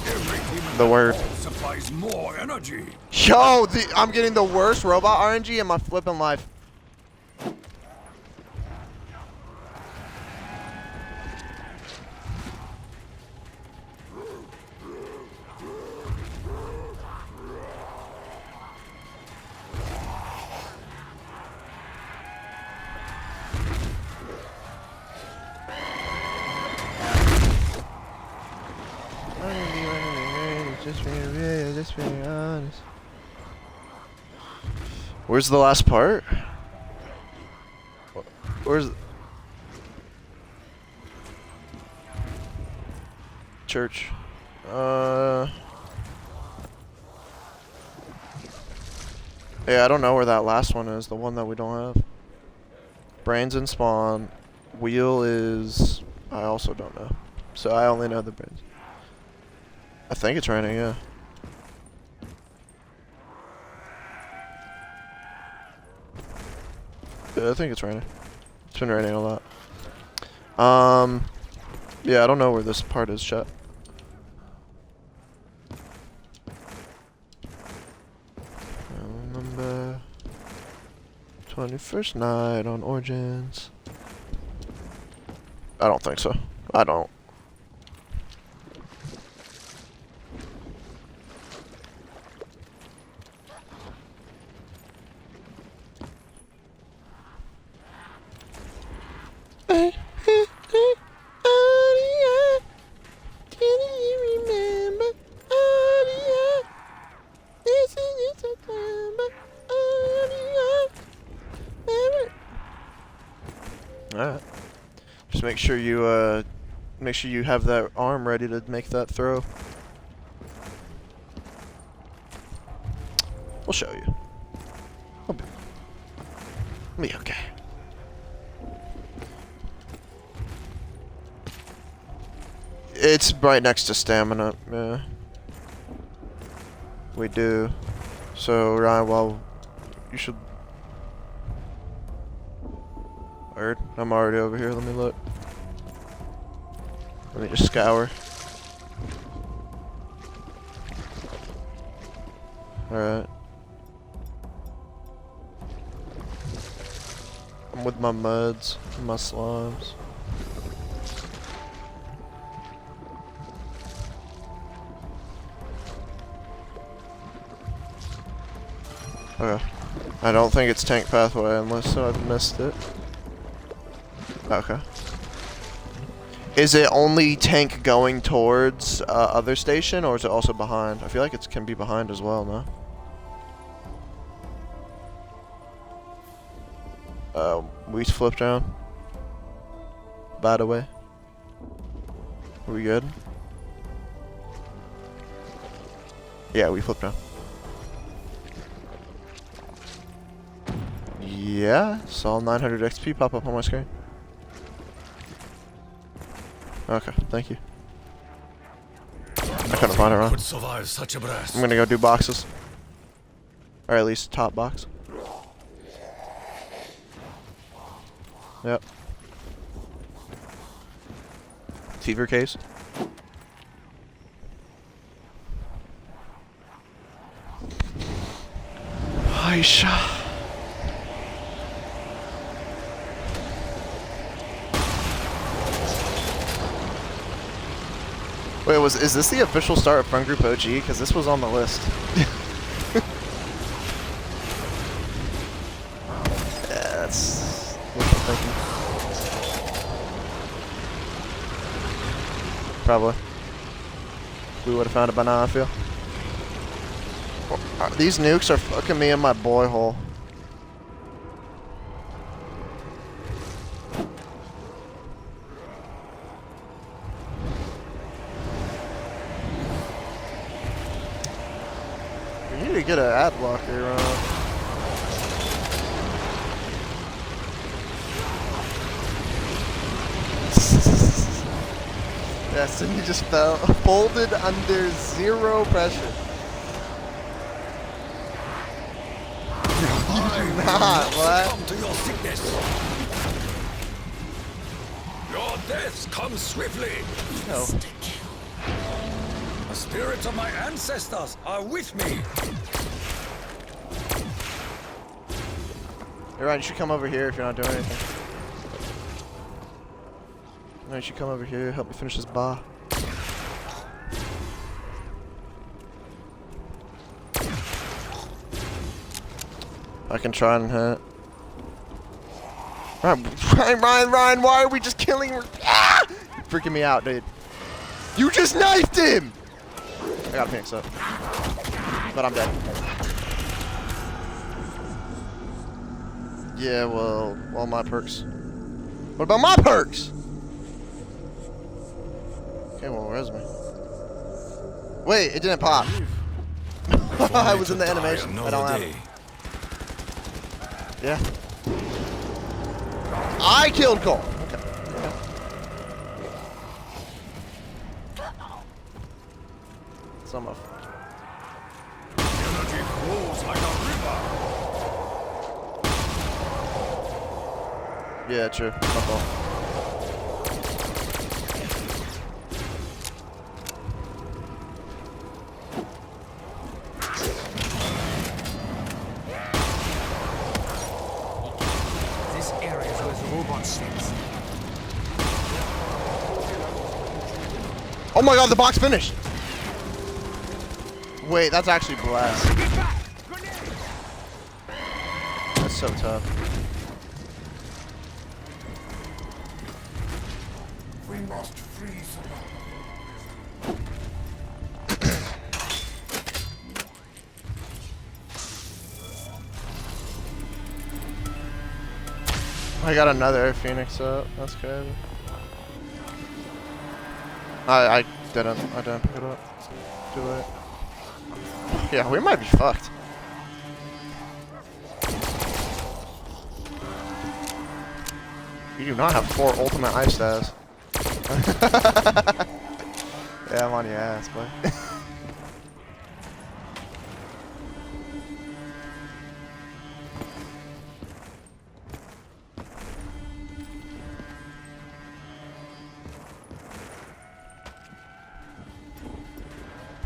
Every demon The word. supplies more energy. Yo, I'm getting the worst robot RNG in my flipping life. Just being honest. Where's the last part? Where's church? Yeah, I don't know where that last one is. The one that we don't have. Brains and spawn. Wheel is. I also don't know. So I only know the brains. I think it's raining, yeah. Yeah, I think it's raining. It's been raining a lot. Yeah, I don't know where this part is, chat. I remember 21st night on Origins. I don't think so. I don't. Alright. Just make sure you have that arm ready to make that throw. We'll show you. We'll be okay. It's right next to stamina, yeah. We do. So Ryan, well, you should. Word. I'm already over here. Let me look. Let me just scour. Alright. I'm with my muds and my slimes. Okay. I don't think it's tank pathway unless I've missed it. Okay. Is it only tank going towards other station, or is it also behind? I feel like it can be behind as well, no? We flip down. by the way. Are we good? Yeah, we flipped around. Yeah, saw 900 XP pop up on my screen. Okay, thank you. I couldn't find it wrong. Could survive such a blast. I'm gonna go do boxes. Or at least top box. Yep. Fever case. Aisha. Wait, is this the official start of Fun Group OG? Because this was on the list. Yeah, that's what I'm thinking. Probably. We would have found it by now, I feel. These nukes are fucking me in my boy hole. We need to get an ad blocker on. Yes, and you just fell folded under zero pressure. What? Come to your sickness. Your death comes swiftly. No. The spirits of my ancestors are with me. You're right, you should come over here if you're not doing anything. No, you should come over here, help me finish this bar. I can try and hit. Ryan, why are we just killing? Ah! You're freaking me out, dude. You just knifed him! I gotta Phoenix up. But I'm dead. Yeah, well, all my perks. What about my perks? Okay, well, where's me? Wait, it didn't pop. I was in the animation. I don't have it. Yeah. I killed Cole. Okay. Some of. Energy flows like a river. Yeah, true. My fault. This area is where the robot sits. Oh my god, the box finished! Wait, that's actually blast. That's so tough. We must freeze. I got another Phoenix up. That's good. I didn't pick it up. Too late. Yeah, we might be fucked. You do not have 4 ultimate ice stats. Yeah, I'm on your ass, boy.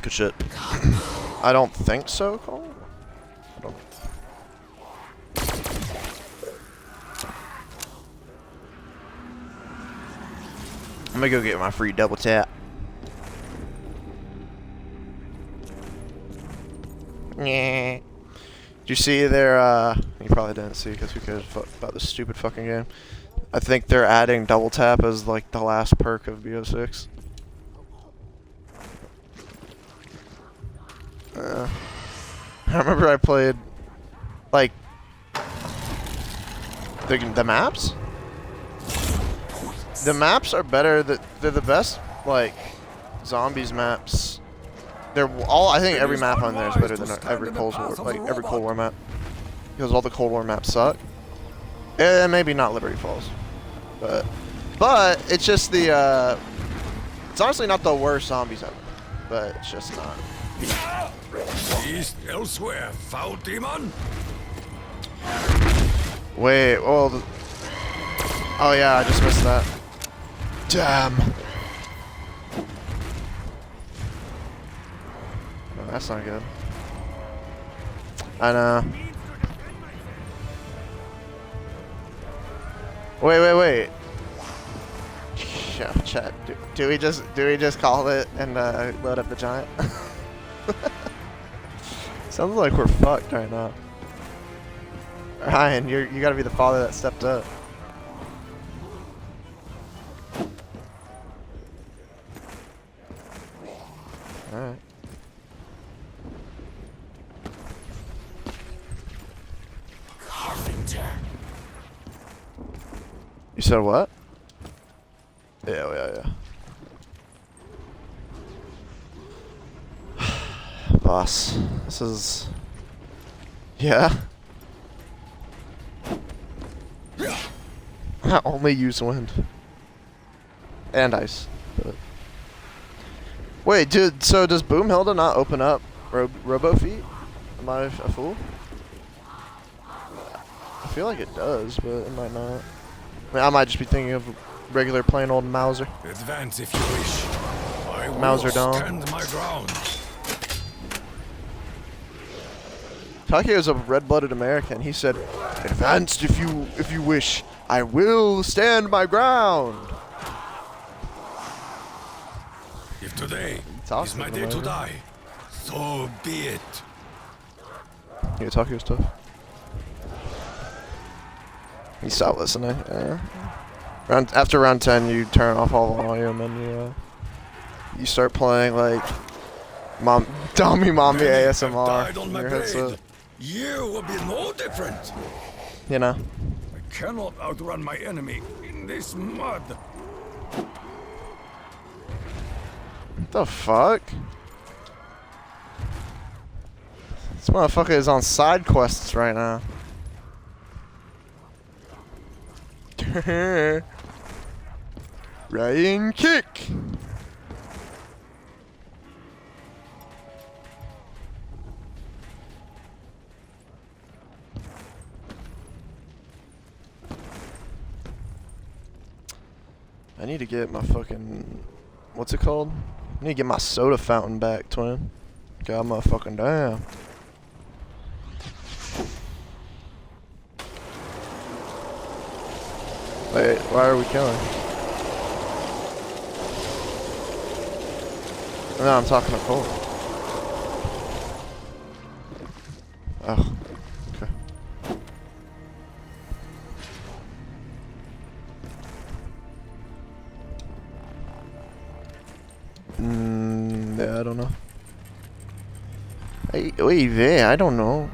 Good shit. I don't think so, Cole. I don't. I'm gonna go get my free double tap. Yeah. Did you see their, you probably didn't see because who cares about this stupid fucking game. I think they're adding double tap as like the last perk of BO6. I remember I played like the maps. The maps are better. They're the best, like, zombies maps. They're all. I think every map on there is better than every Cold War, like every Cold War map, because all the Cold War maps suck. Maybe not Liberty Falls, but it's just the. It's honestly not the worst zombies ever, but it's just not. East elsewhere, foul demon. Wait, well. Oh yeah, I just missed that. Damn. Oh, that's not good. I know. Wait. Chat. Do we just call it and load up the giant? Sounds like we're fucked right now. Ryan, you gotta be the father that stepped up. Alright. Carpenter. You said what? Yeah. Boss, this is... Yeah? I only use wind. And ice. But... Wait, dude, so does Boomhilda not open up Robo Feet? Am I a fool? I feel like it does, but it might not. I mean, I might just be thinking of regular plain old Mauser. Advance if you wish. I will Mauser down. stand my ground. Takeo is a red-blooded American. He said, "Advanced if you wish. I will stand my ground." If today awesome, is my day to die, so be it. Yeah, Takeo's tough. You stop listening. After round 10, you turn off all volume and you start playing like Mommy Many have ASMR died on in my your blade. headset. You will be no different. You know. I cannot outrun my enemy in this mud. What the fuck? This motherfucker is on side quests right now. Ryan kick. I need to get my fucking, what's it called? I need to get my soda fountain back, twin. God motherfucking damn. Wait, why are we killing? No, I'm talking to Cole. Oh, okay. Yeah, I don't know. Wait, there, I don't know.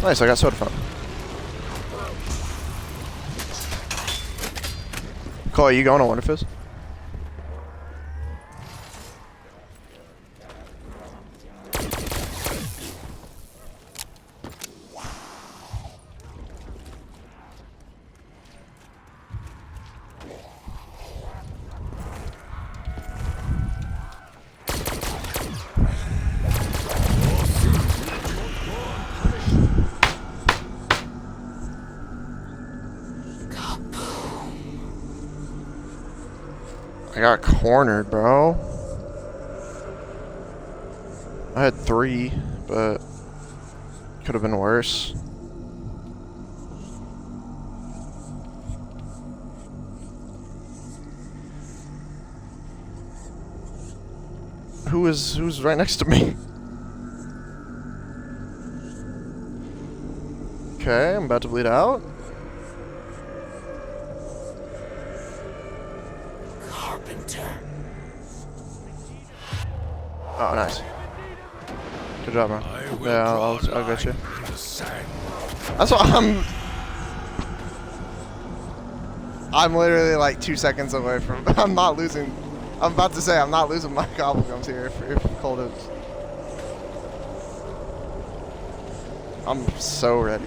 Nice, I got soda fountain. Cole, are you going to Wonder Fizz? I got cornered, bro. I had 3, but could have been worse. Who's right next to me? Okay, I'm about to bleed out. Carpenter. Oh, nice. Good job, bro. I will Yeah, draw a I'll get you. line in the sand. That's what I'm literally like 2 seconds away from. I'm not losing. I'm about to say I'm not losing my gobblegums here if cold is. I'm so ready.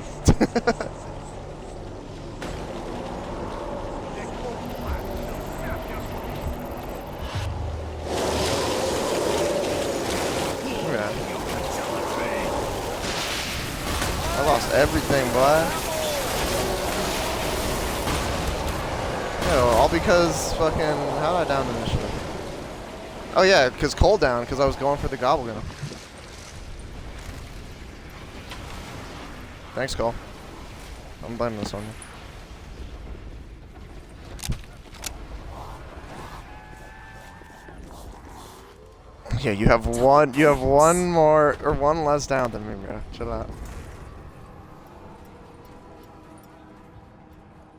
Yeah. I lost everything, boy. Yo, all because fucking how did I down initially? Oh yeah, because Cole down because I was going for the gobblegum. Thanks, Cole. I'm blaming this on you. Yeah, you have one more or one less down than me, bro. Chill out.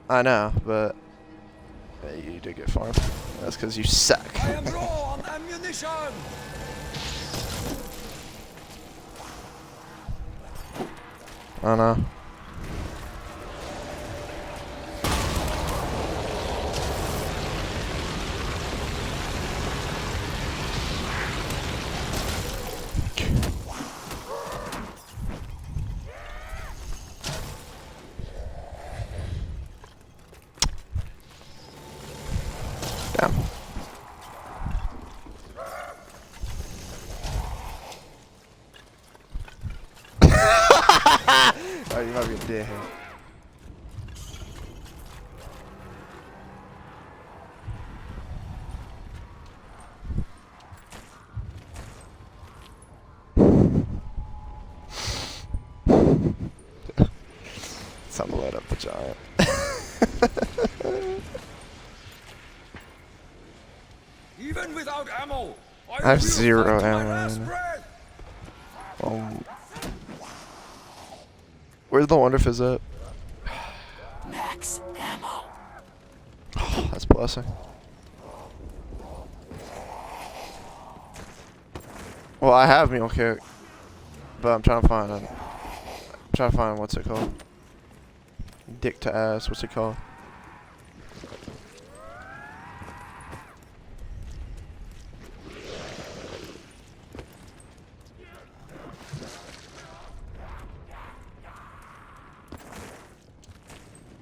I know, but yeah, you did get farmed. That's because you suck. I am low on ammunition. I know. Damn. Oh, you might be a dickhead. Time to light up the giant. Even without ammo, I have will 0 fight to my ammo last right now. breath. Where's the Wonder Fizz at? Max ammo. Oh, that's a blessing. Well, I have meal kick, but I'm trying to find it. I'm trying to find what's it called? Dick to ass. What's it called?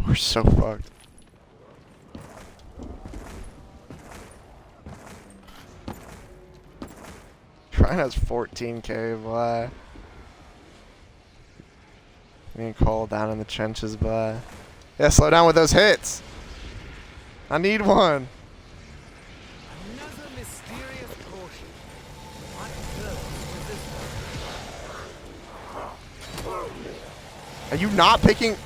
We're so fucked. Ryan has 14k, boy. Me and Cole down in the trenches, boy. Yeah, slow down with those hits. I need one. Another mysterious potion. What good is this? Are you not picking?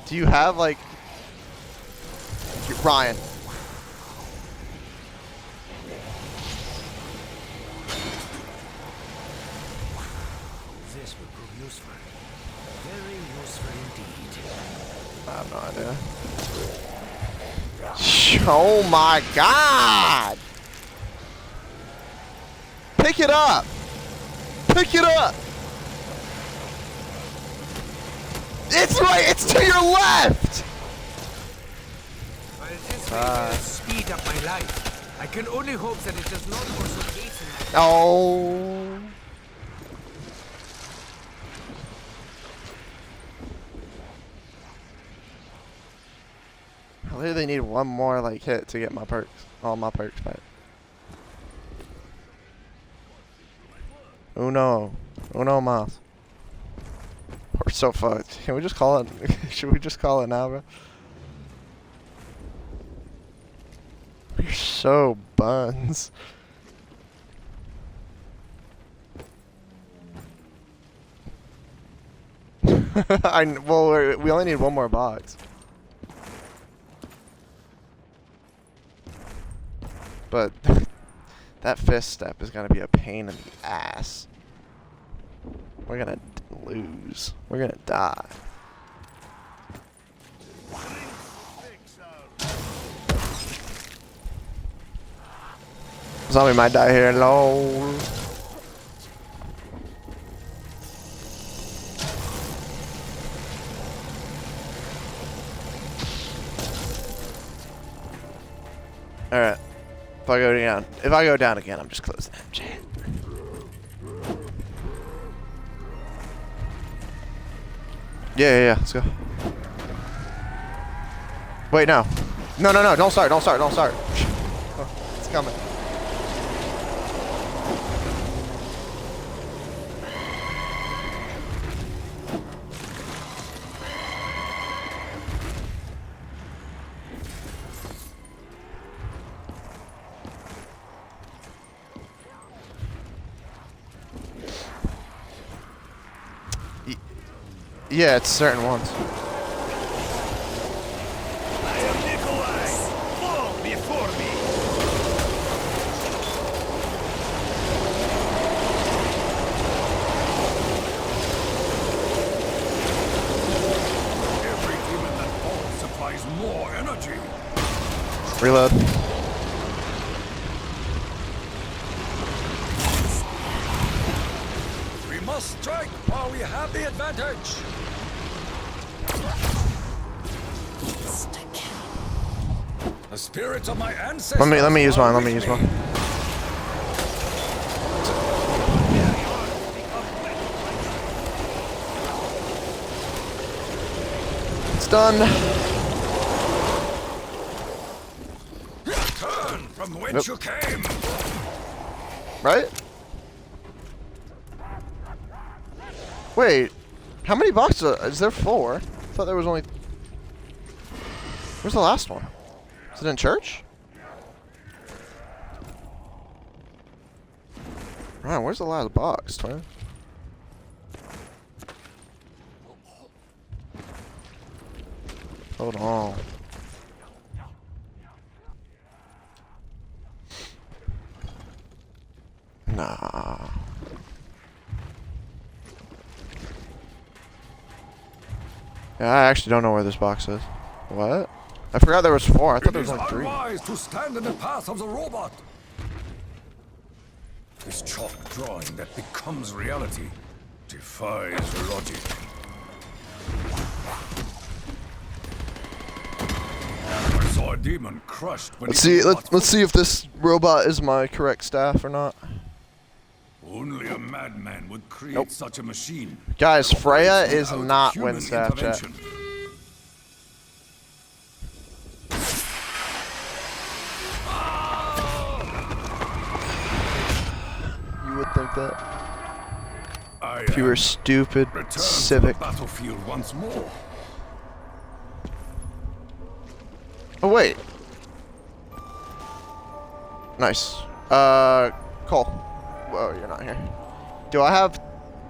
Do you have like Ryan? This will prove useful. Very useful indeed. I have no idea. Oh my god! Pick it up! Pick it up! It's right! It's to your left! While this will speed up my life, I can only hope that it does not also hasten my Oh. I literally need one more like hit to get my perks, all my perks back. Uno más. We're so fucked. Can we just call it? Should we just call it now, bro? We're so buns. Well, we only need one more box. But that fifth step is gonna be a pain in the ass. We're gonna lose. We're gonna die. Zombie might die here. Lol. Alright. If I go down again, I'm just closing that chat. Yeah, let's go. Wait, no. No, don't start. Oh, it's coming. Yeah, it's certain ones. I am Nikolai. Fall before me. Every demon that falls supplies more energy. Reload. We must strike while we have the advantage. The spirits of my ancestors. Let me use are mine. with me. It's done. Return from whence you came. Right? Wait. How many boxes is there? 4? I thought there was only... Where's the last one? Is it in church? Ryan, where's the last box, twin? Hold on. Nah. Yeah, I actually don't know where this box is. What? I forgot there was 4. I thought there was only 3. It is unwise to stand in the path of the robot. This chalk drawing that becomes reality defies logic. I saw a demon crushed when Let's see. Let's see if this robot is my correct staff or not. Only a madman would create such a machine. Guys, Freya Operates is without not human win staff chat. intervention. You would think that. I If you were am stupid, returned civic. to the battlefield once more. Oh wait. Nice. Cole. Whoa, you're not here. Do I have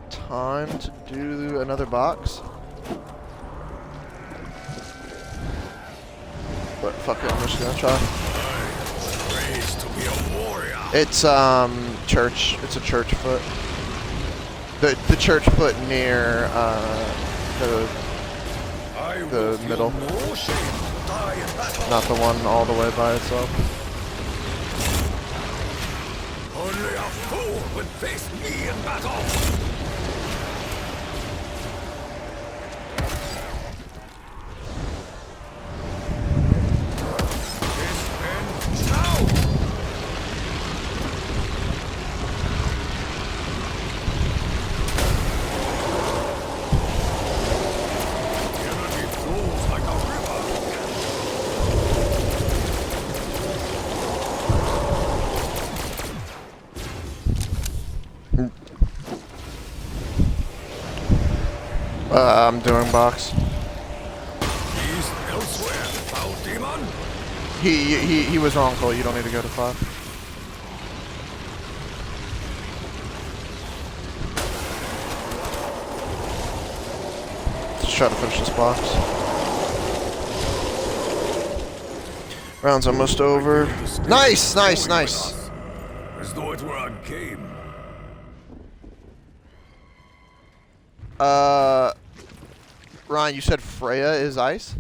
time to do another box? But fuck it, I'm just gonna try. Raised to be a warrior. It's church. It's a church foot. The church foot near the middle. No shame to die in battle. Not the one all the way by itself. Only a fool would face me in battle. This ends now. The energy flows like a river. I'm doing box. He's elsewhere, foul demon. He was wrong, Cole. You don't need to go to 5. Let's try to finish this box. Round's almost over. Nice. As though it were a game. Ryan, you said Freya is ice?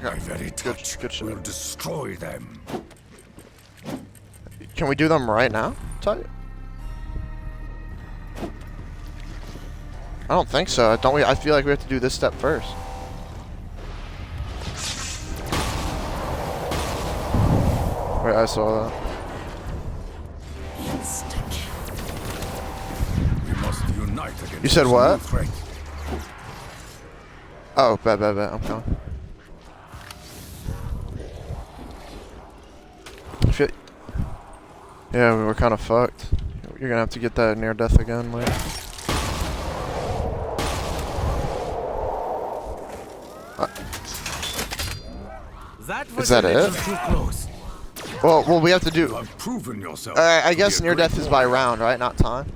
Okay. My very touch good shit. will destroy them. Can we do them right now? Tight. I don't think so. Don't we? I feel like we have to do this step first. Wait, I saw that. We must unite against You said this what? new threat. Oh, bet. I'm coming. Yeah, we were kind of fucked. You're gonna have to get that near death again later. That was Is that a little it? too close. Well, we have to You do. have proven yourself. I to guess be a near great death is by warrior. round, right? Not time.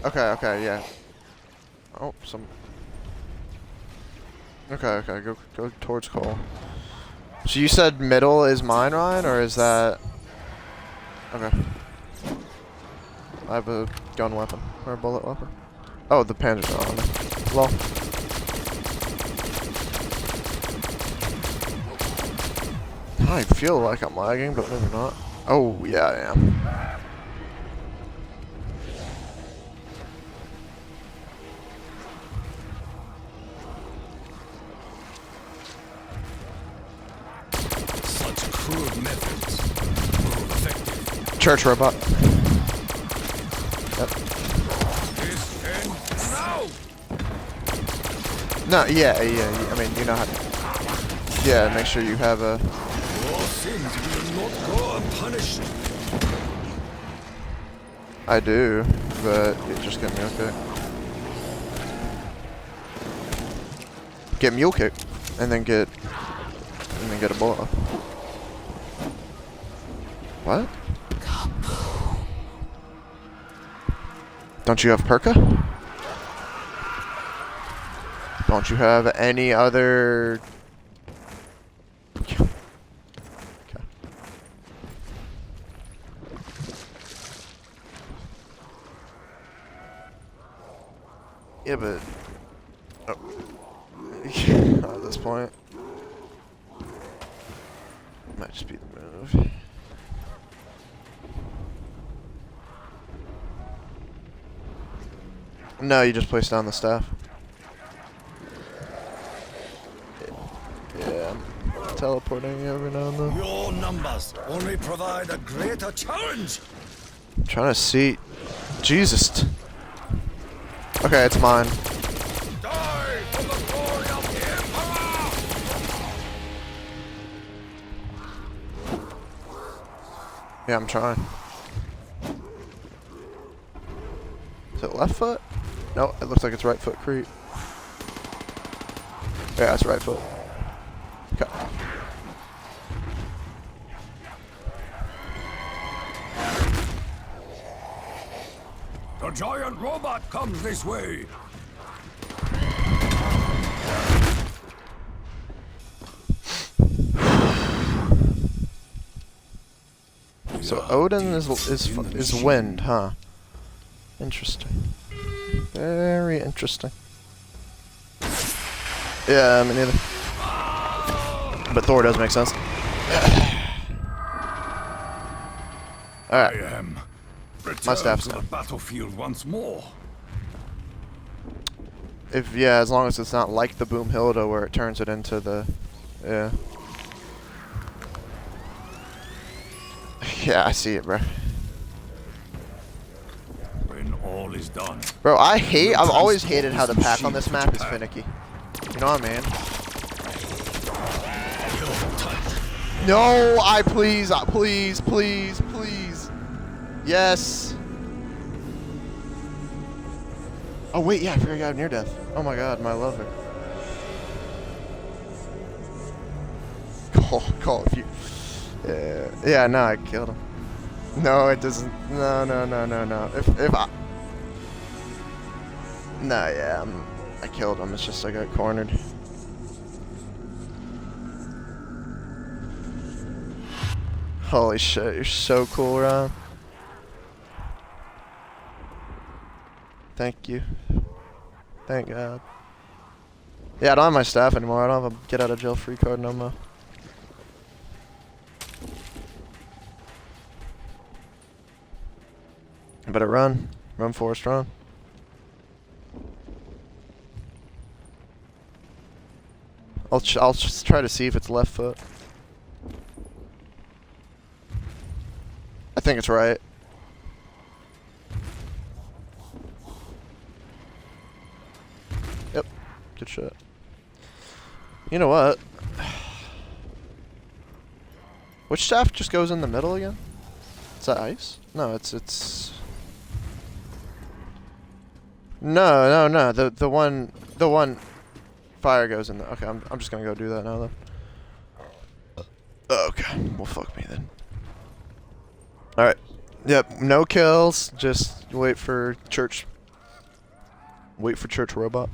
Okay, yeah. Oh, some. Okay, go towards Cole. So you said middle is mine, Ryan, or is that? Okay. I have a gun weapon or a bullet weapon. Oh, the panzer's not on me. Lol. I feel like I'm lagging, but maybe not. Oh yeah, I am. Such crude methods prove effective. Church robot. Yep. This ends now. No, yeah. I mean, you know how to. Yeah, make sure you have a. Your sins will not go unpunished. I do, but it just get mule kick. Get mule kick, and then get a bullet. What? Don't you have Perka? Don't you have any other? Okay. Yeah, but at this point, might just be the move. No, you just place down the staff. Yeah, I'm teleporting every now and then. Your numbers only provide a greater challenge. I'm trying to see. Jesus. Okay, it's mine. Die for the glory of the Emperor! Yeah, I'm trying. Is it left foot? No, it looks like it's right foot creep. Yeah, it's right foot. Okay. The giant robot comes this way. So Odin is wind, huh? Interesting. Very interesting. Yeah, me neither. But Thor does make sense. I Alright. am returned My staff's to the down. battlefield once more. Yeah, as long as it's not like the Boom Hilda where it turns it into the yeah. Yeah, I see it, bro. When all is done, Bro, I've always hated how the pack on this map is finicky. You know what I mean? No, please. Yes. Oh wait, yeah, I forgot I got near death. Oh my god, my lover. Call if you. Yeah, no, I killed him. No, it doesn't. No. If I. No, yeah, I killed him. It's just I got cornered. Holy shit, you're so cool, Ron. Thank you. Thank God. Yeah, I don't have my staff anymore. I don't have a get out of jail free card no more. I better run. Run, Forrest, run. I'll just try to see if it's left foot. I think it's right. Yep. Good shit. You know what? Which staff just goes in the middle again? Is that ice? No, it's... No. The one fire goes in the... Okay, I'm just gonna go do that now then. Okay, well fuck me then. Alright. Yep, no kills, just wait for church. Wait for church robot.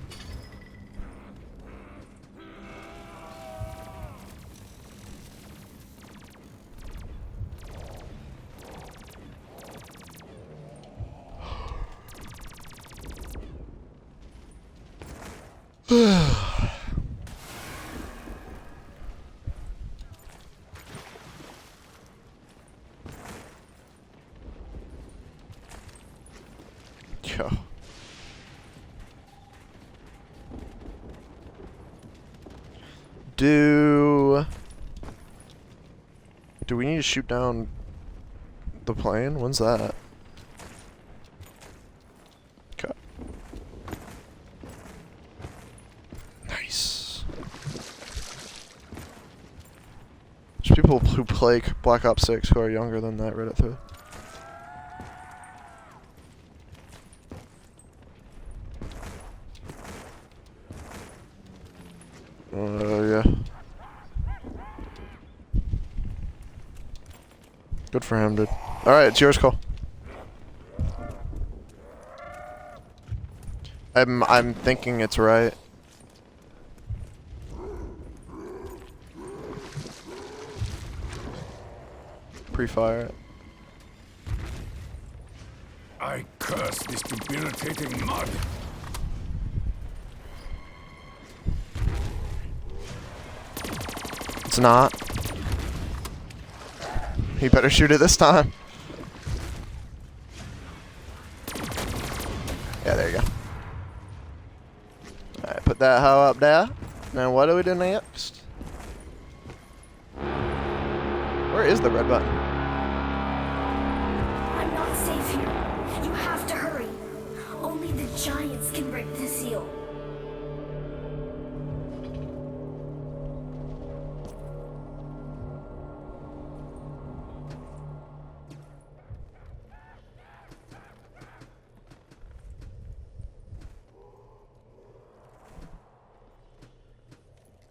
Yo. Do we need to shoot down the plane? When's that? Okay. Nice. There's people who play Black Ops 6 who are younger than that Reddit thread. Yeah. Good for him, dude. Alright, it's yours, Cole. I'm thinking it's right. Pre-fire it. I curse this debilitating mud. It's not. He better shoot it this time. Yeah, there you go. Alright, put that hoe up there. Now what do we do next? Where is the red button? I'm not safe here. You have to hurry. Only the giants can break the seal.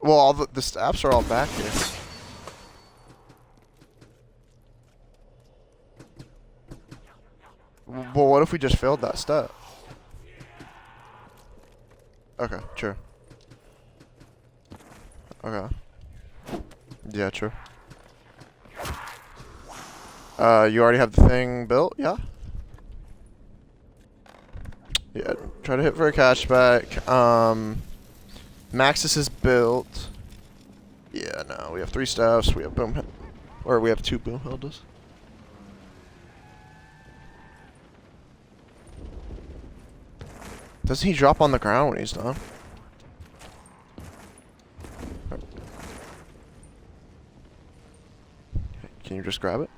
Well, all the staffs are all back here. Well, what if we just failed that step? Okay, true. Okay. Yeah, true. You already have the thing built? Yeah? Yeah, try to hit for a cashback. Maxis is built. Yeah, no, we have 3 staffs. We have boom, or we have 2 boom hildas. Doesn't he drop on the ground when he's done? Can you just grab it?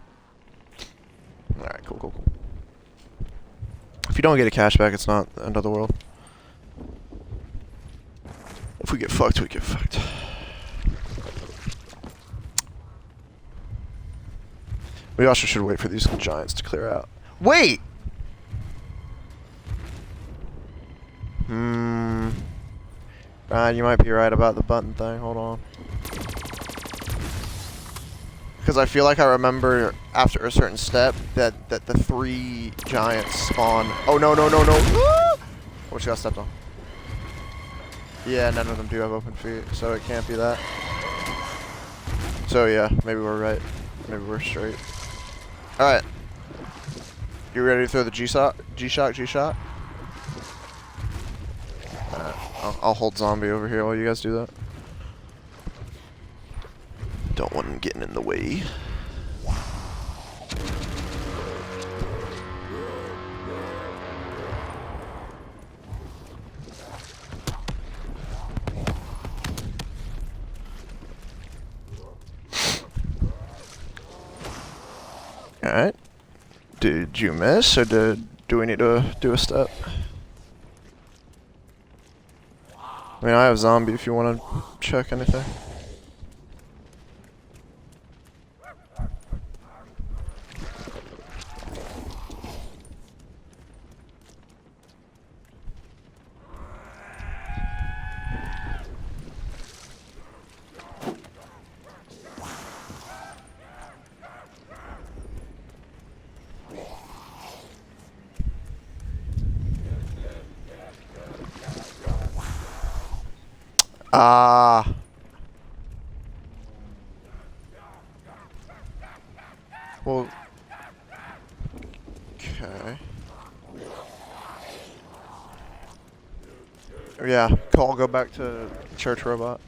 Alright, cool. If you don't get a cashback, it's not the end of the world. If we get fucked, we get fucked. We also should wait for these giants to clear out. Wait! Ryan, you might be right about the button thing. Hold on. Because I feel like I remember after a certain step that the 3 giants spawn. Oh, no. Oh, we just got stepped on. Yeah, none of them do have open feet, so it can't be that. So yeah, maybe we're right. Maybe we're straight. Alright. You ready to throw the G-Shock? Alright. I'll hold zombie over here while you guys do that. Don't want him getting in the way. Alright. Did you miss, or do we need to do a step? I mean, I have zombie if you want to check anything. Ah. Well. Okay. Yeah, Cole, go back to church robot.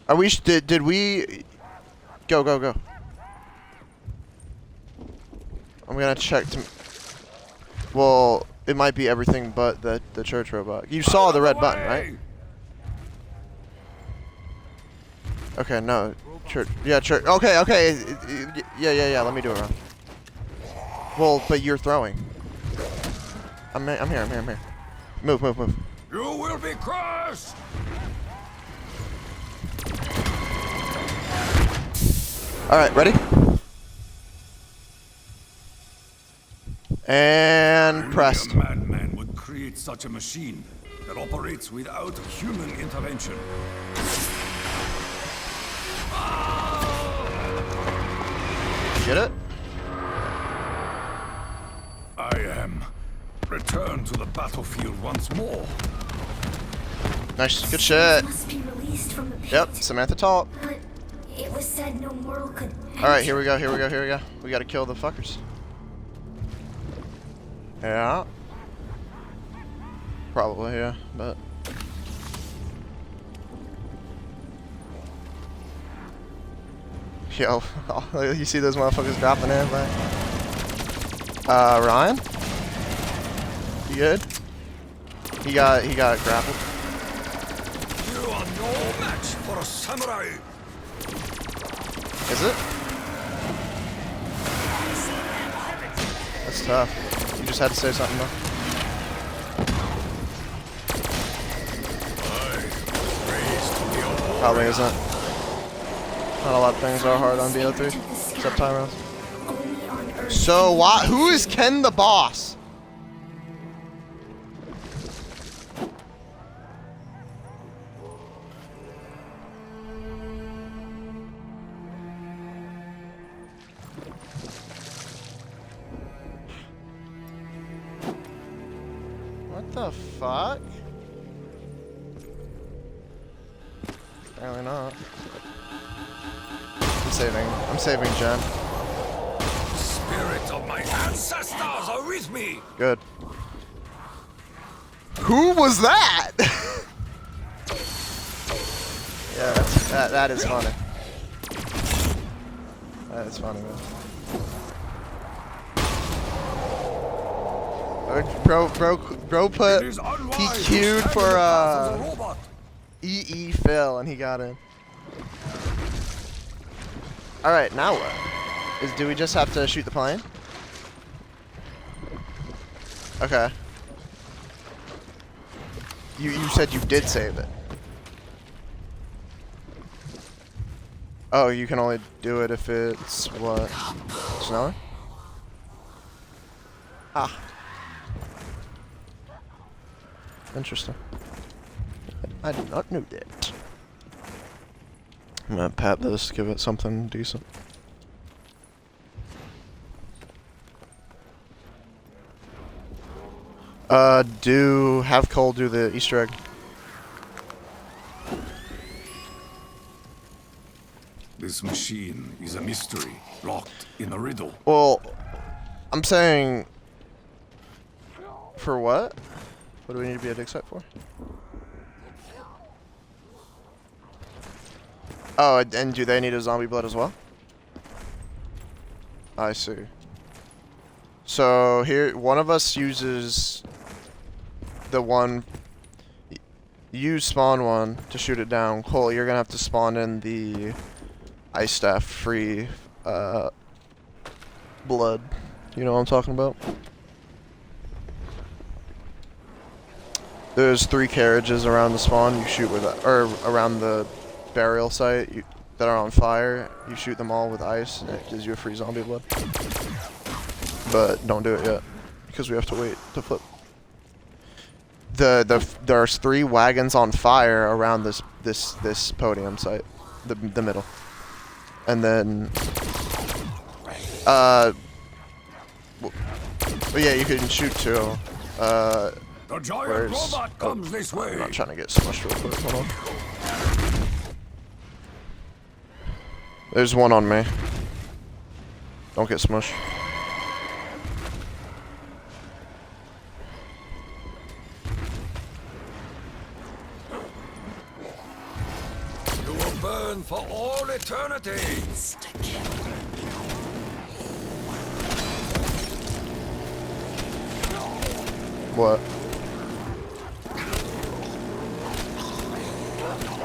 Are we? Did we? Go. I'm gonna check to. Well, it might be everything but the church robot. You saw the red button, right? Okay, no. Church. Yeah, church. Okay. Yeah. Let me do it wrong. Well, but you're throwing. I'm here. Move. You will be crushed! Alright, ready? And pressed. Only a madman would create such a machine that operates without human intervention. Get it? I am returned to the battlefield once more. Nice, good shit. Must be released from the pit. Yep, Samantha talk. But it was said no mortal could. Alright, here we go. We gotta kill the fuckers. Yeah. Probably, yeah, but. Yo, you see those motherfuckers dropping in, man? Ryan? You good? He got grappled. You are no match for a samurai. Is it? That's tough. You just had to say something though. Probably isn't. Not a lot of things are hard on BO3, except time rounds. So why? Who is Ken the boss? What the fuck? Apparently not. I'm saving Jen. Spirit of my ancestors are with me. Good. Who was that? Yeah, that is funny. That is funny, man. Bro put he queued for EE Phil and he got in. Alright, now what? Do we just have to shoot the plane? Okay. You said you did save it. Oh, you can only do it if it's what? Snowing? Ah. Interesting. I did not know that. I'm gonna pat this, give it something decent. Have Cole do the Easter egg. This machine is a mystery, locked in a riddle. Well, I'm saying... For what? What do we need to be a dig site for? Oh, and do they need a zombie blood as well? I see. So here, one of us uses the one. You spawn one to shoot it down. Cole, you're gonna have to spawn in the ice staff free blood. You know what I'm talking about? There's 3 carriages around the spawn. You shoot with, or around the burial site that are on fire. You shoot them all with ice, and it gives you a free zombie blood. But don't do it yet, because we have to wait to flip. There's 3 wagons on fire around this podium site, the middle, and then but yeah, you can shoot 2. The giant robot comes this way. I'm not trying to get smushed real quick. Hold on. There's one on me. Don't get smushed. You will burn for all eternity. What?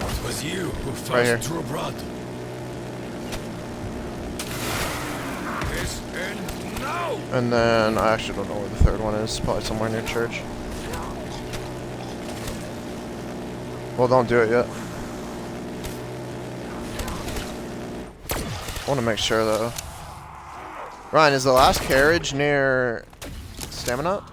It was you who Right here. first drew blood. This ends now. And then I actually don't know where the 3rd one is. Probably somewhere near church. Well, don't do it yet. I want to make sure though. Ryan, is the last carriage near Stamina?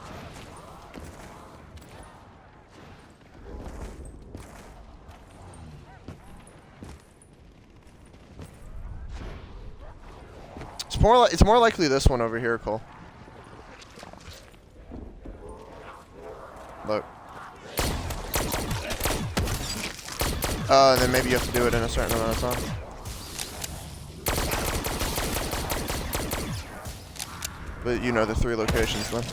It's more likely this one over here, Cole. Look. And then maybe you have to do it in a certain amount of time. But you know the 3 locations then.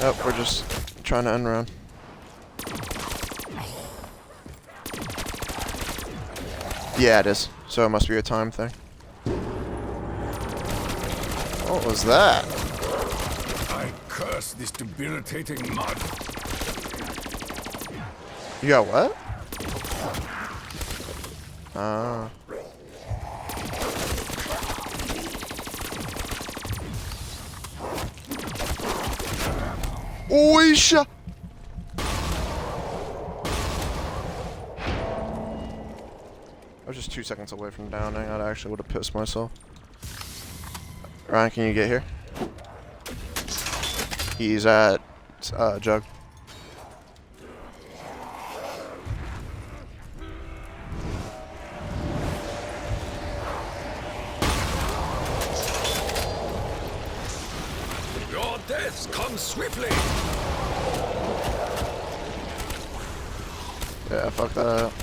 Oh, we're just trying to end round. Yeah, it is. So it must be a time thing. What was that? I curse this debilitating mud. You got what? Ah. Oisha! I was just 2 seconds away from downing. I actually would have pissed myself. Ryan, can you get here? He's at Jug. Your death comes swiftly. Yeah, fuck that up.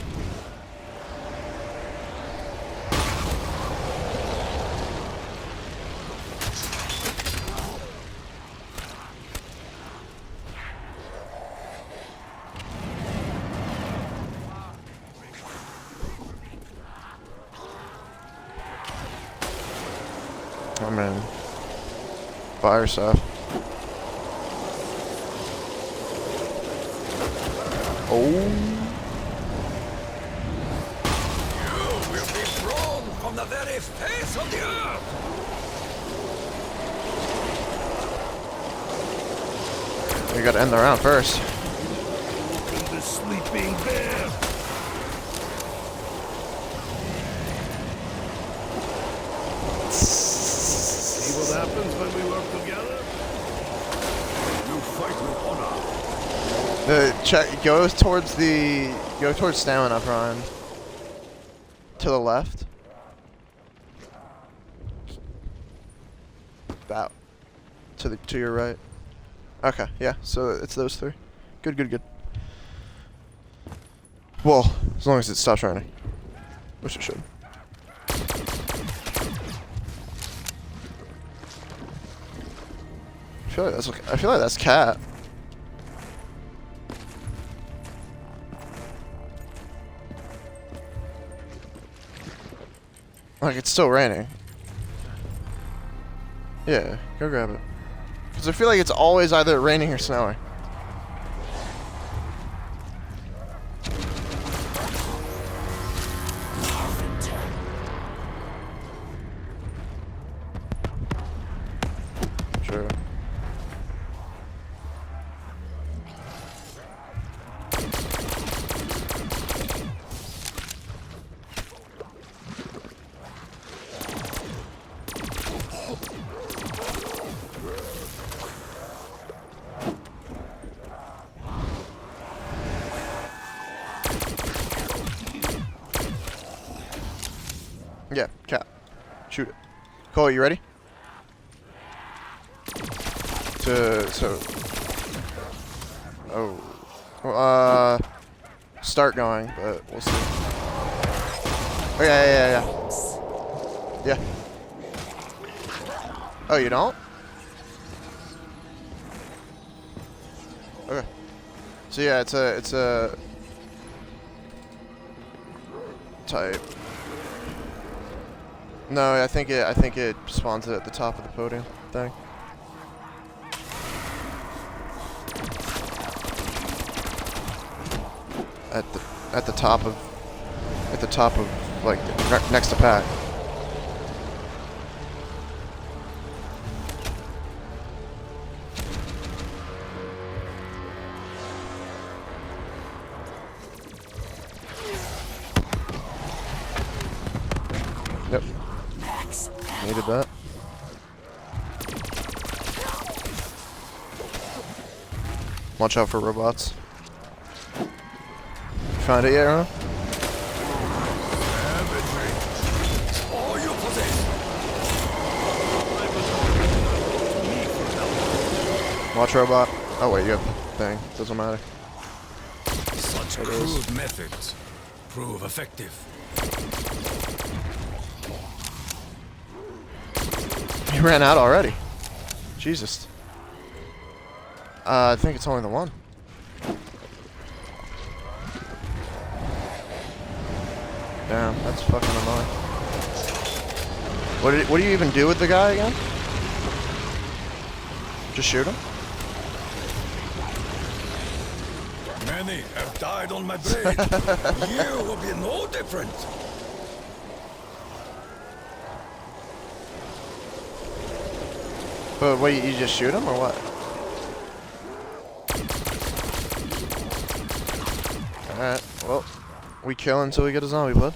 I'm in fire stuff. Oh. You will be thrown from the very face of the earth. We gotta end the round first. Open the sleeping bear. See what happens when we work together? You fight with honor. Go towards stamina, Brian. To the left. About to your right. Okay, yeah. So it's those 3. Good. Well, as long as it stops raining, which it should. I feel like that's cat. Like, it's still raining. Yeah, go grab it. Because I feel like it's always either raining or snowing. Sure. Yeah, cat. Shoot it. Cole, you ready? Start going, but we'll see. Oh, yeah. Yeah. Oh, you don't? Okay. So yeah, it's a type. No, I think it spawns it at the top of the podium thing. At the top of like next to Pat. Yep. Needed that. Watch out for robots. Found it yet, huh? All you possess. Watch robot. Oh wait, you have the thing. Doesn't matter. Such crude methods prove effective. He ran out already. Jesus. I think it's only the one. Damn, that's fucking annoying. What do you even do with the guy again? Just shoot him? Many have died on my blade. You will be no different. But wait, you just shoot him or what? Alright, well, we kill until we get a zombie blood.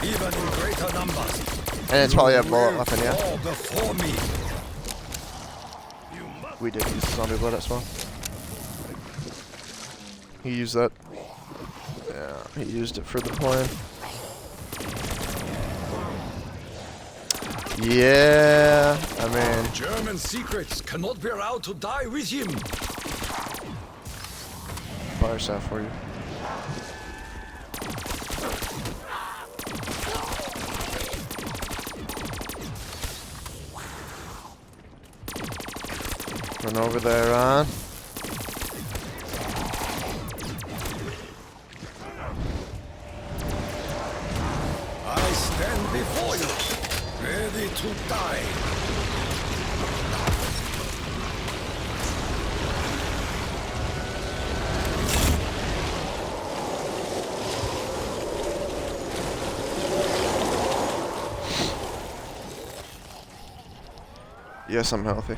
Even in greater numbers. And it's probably a bullet weapon, yeah? Fall before me. We did use the zombie blood as well. He used that. Yeah, he used it for the plan. Yeah, I mean... German secrets cannot be allowed to die with him. Fire staff for you. Run over there, Ron. I stand before you, ready to die. Yes, I'm healthy.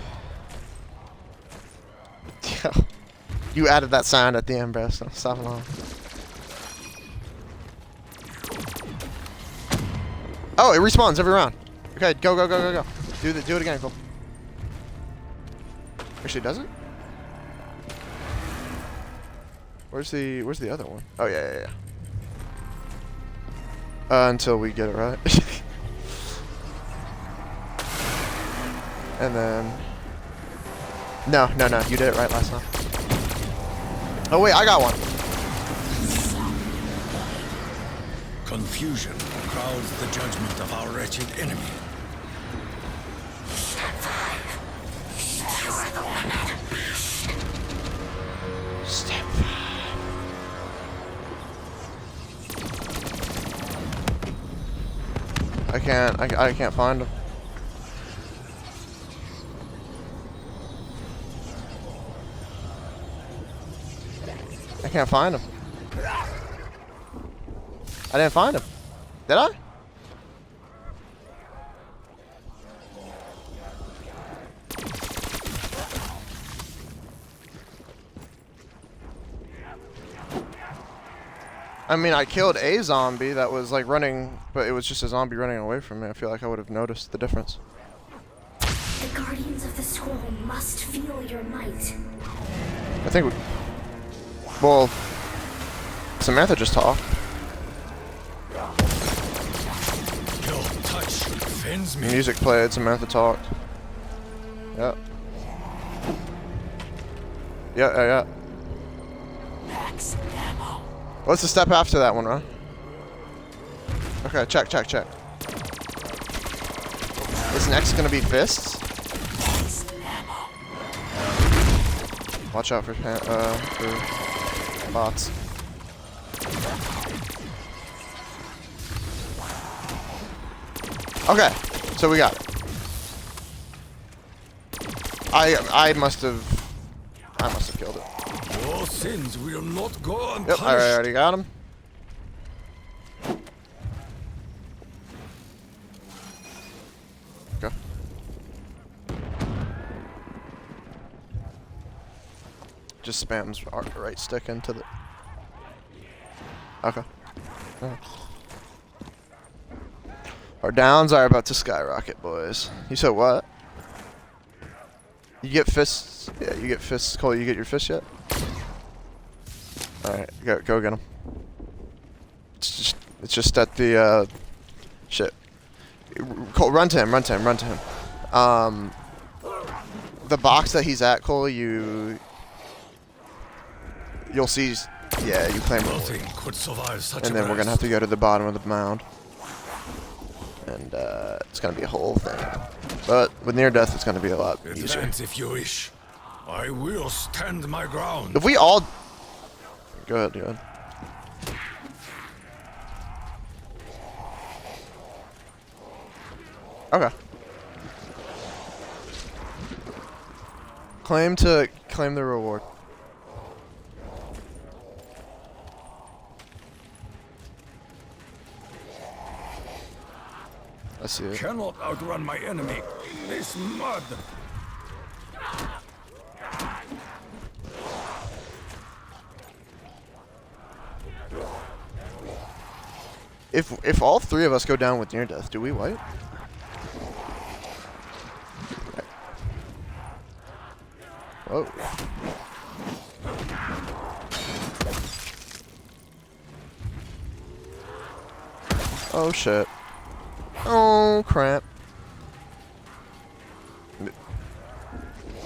You added that sound at the end, bro, so stop along. Oh, it respawns every round. Okay, go. Do it again, Cole. Actually, does it? Where's the other one? Oh yeah. Until we get it right. And then... No, you did it right last time. Oh wait, I got one. Confusion crowds the judgment of our wretched enemy. I can't find him. I can't find him. I didn't find him. Did I? I mean, I killed a zombie that was like running, but it was just a zombie running away from me. I feel like I would have noticed the difference. The guardians of the scroll must feel your might. I think we... Well, Samantha just talked. Your touch offends me. Music played, Samantha talked. Yep. Yeah. Max ammo. What's the step after that one, right? Okay, check. Is next gonna be fists? Max ammo. Watch out for bots. Okay, so we got it. I must have killed it. Your sins will not go Yep, unpunished. I already got him. Okay. Just spams right stick into the... Okay. Alright. Our downs are about to skyrocket, boys. You said what? You get fists? Yeah, you get fists. Cole, you get your fists yet? Alright, go get him. It's just at the, shit. Cole, run to him. The box that he's at, Cole, you'll see, yeah, you claim reward. Nothing could survive such And a then we're gonna have to go to the bottom of the mound. And, it's gonna be a whole thing. But with near death, it's gonna be a lot easier. Advance if you wish. I will stand my ground. If we all... Go ahead. Okay. Claim the reward. I see it. Cannot outrun my enemy in this mud. If all three of us go down with near death, do we wipe? Whoa. Oh shit. Oh crap.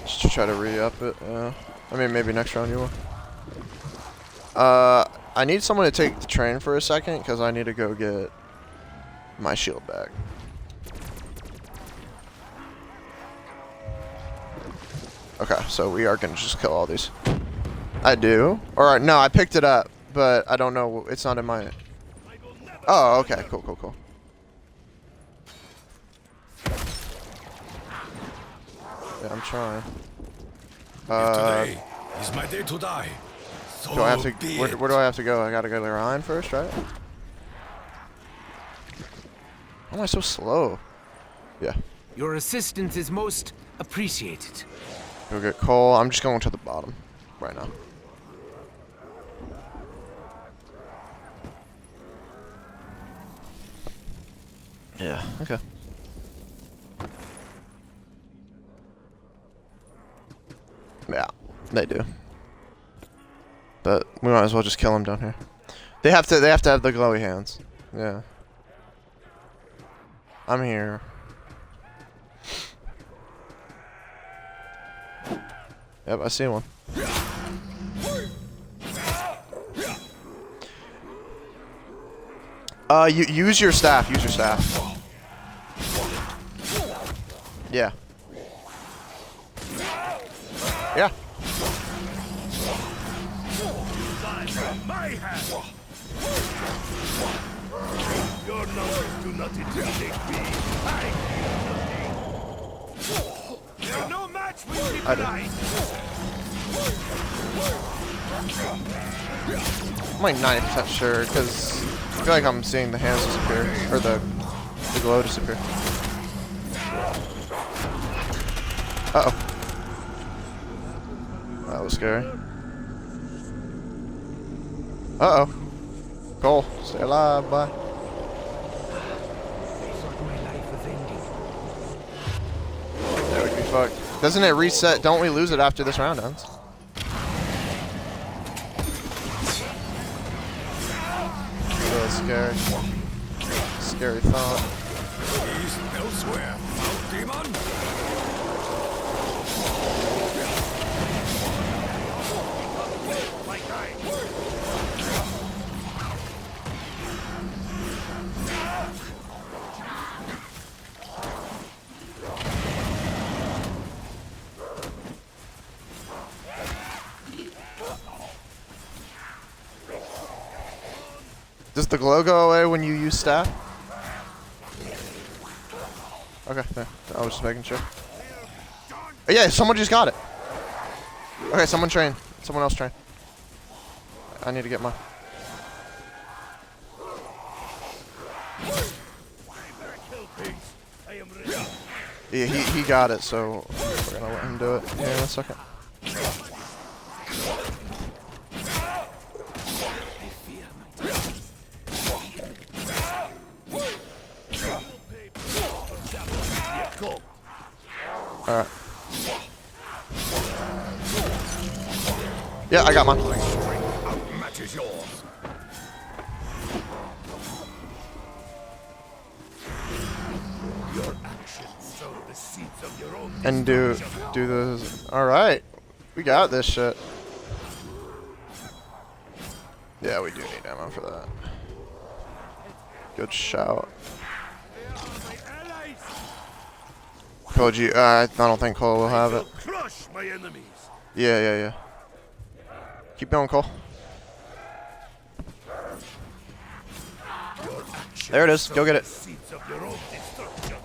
Just to try to re-up it, yeah. I mean, maybe next round you will. I need someone to take the train for a second, because I need to go get my shield back. Okay, so we are going to just kill all these. I do. Or, no, I picked it up, but I don't know. It's not in my... Oh, okay. Cool. Yeah, I'm trying. Today is my day to die. So Do I have to... be Where it. do I have to go? I gotta go to Ryan first, right? Why am I so slow? Yeah. Your assistance is most appreciated. Go get Cole. I'm just going to the bottom right now. Yeah, okay. Yeah, they do. But we might as well just kill them down here. They have to have the glowy hands. Yeah. I'm here. Yep, I see one. You use your staff. Use your staff. Yeah. Yeah. Your numbers do not intimidate me. They're no match for you tonight. I'm like 90% sure, because I feel like I'm seeing the hands disappear, or the glow disappear. Uh-oh. That was scary. Uh-oh. Cole, stay alive, bye. I thought my life was ending. That would be fucked. Doesn't it reset? Don't we lose it after this round ends? Really scary. Scary thought. He's elsewhere, foul demon. Does the glow go away when you use staff? Okay, yeah, I was just making sure. Oh, yeah, someone just got it. Okay, someone train. Someone else train. I need to get mine. Yeah, he got it, so we're gonna let him do it here in a second. Alright. Yeah, I got mine. Matches yours. Your actions sow the seeds of your own And do this. Alright. We got this shit. Yeah, we do need ammo for that. Good shout. Koji, I don't think Cole will have it. Crush my enemies. Yeah. Keep going, Cole. There it is. Go get it. Seeds of your own destruction.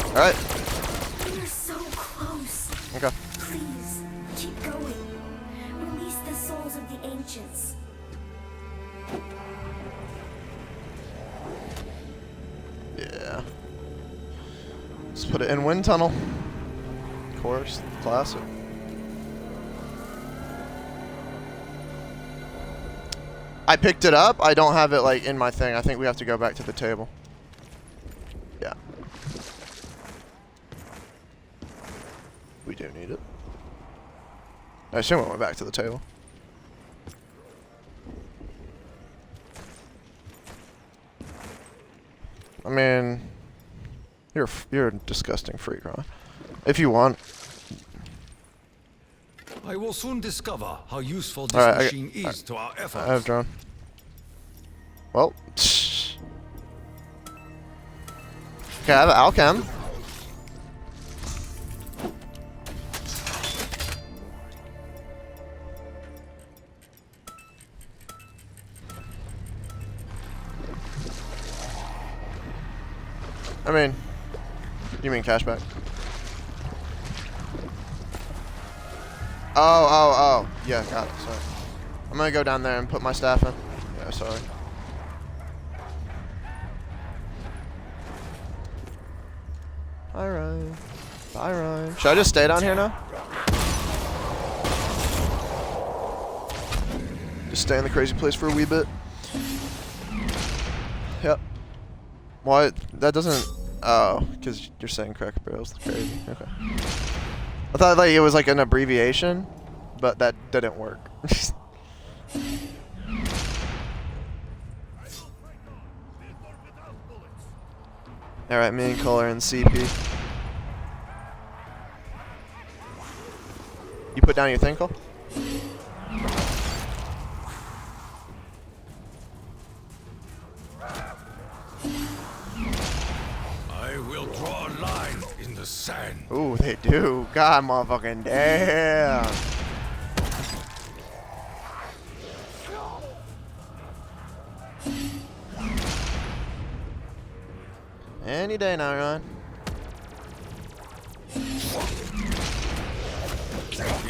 Alright. You're so close. Okay. Please, keep going. Release the souls of the ancients. Yeah. Let's put it in wind tunnel. Of course, classic. I picked it up. I don't have it like in my thing. I think we have to go back to the table. Yeah. We do need it. I assume we went back to the table. I mean, you're a disgusting freak, Ron. If you want. I will soon discover how useful this Alright, machine is to our efforts. I have drone. Well, okay, I have Alchem. I mean, you mean cashback? Oh. Yeah, got it. Sorry. I'm gonna go down there and put my staff in. Yeah, sorry. Bye, Ryan. Bye, Ryan. Should I just stay down here now? Just stay in the crazy place for a wee bit. Yep. Why? That doesn't... Oh, because you're saying Cracker Barrel's crazy. Okay. I thought like it was like an abbreviation, but that didn't work. Alright, me and Cole are in CP. You put down your thing, Cole? I will draw a line in the sand. Ooh, they do. God motherfucking damn. Any day now, Ryan.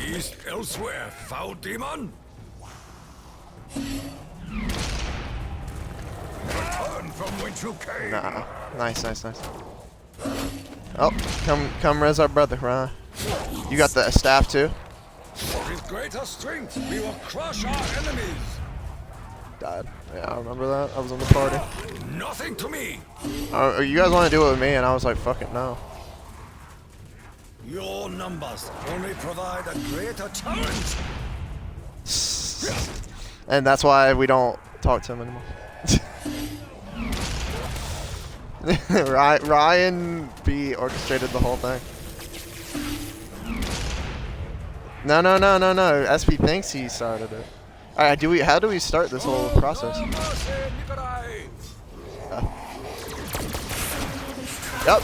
East elsewhere, foul demon. Return from whence you came. Nah. Nice, nice, nice. Oh, come res our brother, Ryan. You got the staff too? With greater strength, we will crush our enemies. Died. Yeah, I remember that. I was on the party. Nothing to me. You guys want to do it with me? And I was like, fuck it, no. Your numbers only provide a greater challenge. And that's why we don't talk to him anymore. Ryan B orchestrated the whole thing. No. SP thinks he started it. All right, how do we start this whole process? Yep.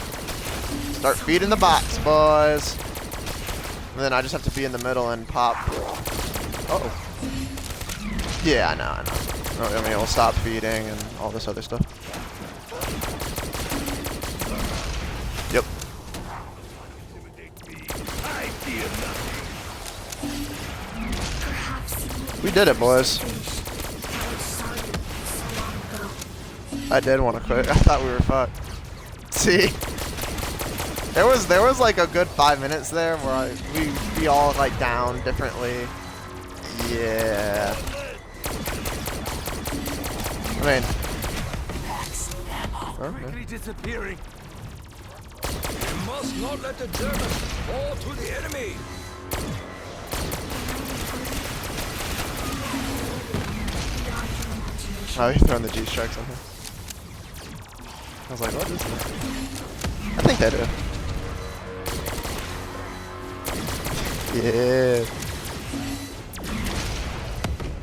Start feeding the bots, boys. And then I just have to be in the middle and pop. Uh-oh. Yeah, I know. I mean, we'll stop feeding and all this other stuff. Yep. We did it, boys. I did want to quit. I thought we were fucked. See, there was like a good 5 minutes there where we all like down differently. Yeah. I mean, Quickly disappearing. You must not let the Germans fall to the enemy. oh, he's throwing the G strikes on him. I was like, what is that? I think they do. Yeah.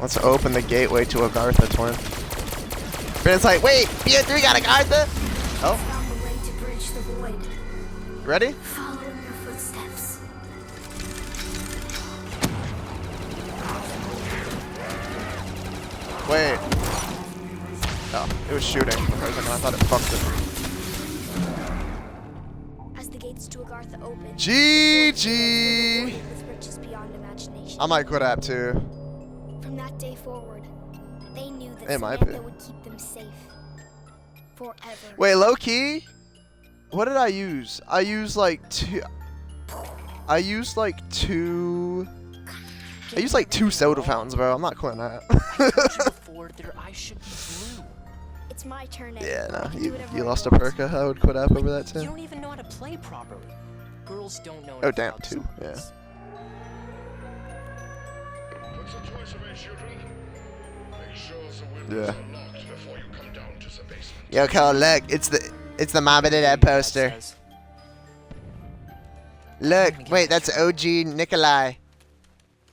Let's open the gateway to Agartha, twin. Brandon's like, wait, BO3 got Agartha? Oh. Found the way to bridge the void. Ready? Following your footsteps. Wait. Oh, it was shooting for a second. I thought it fucked it. As the gates to Agartha open, GG! with riches beyond imagination. I might quit app too. From that day forward, they knew that It might Samantha be. would keep them safe. Forever. Wait, low key? What did I use? I used like two. I used like two soda fountains, bro. I'm not quitting that. Before their eyes should be blue. It's my turn. Yeah, Eddie. I no. can do whatever You I lost a want. perka. I would quit app over that You too. don't even know how to play properly. Girls don't know. Oh, enough damn, about too. Yeah. zombies. What's the choice of it, children? Make sure the windows Yeah. are locked before you come down to the basement. Yo, Cole, look. It's the Mob of the Dead poster. Says, Look, wait, that's OG Nikolai.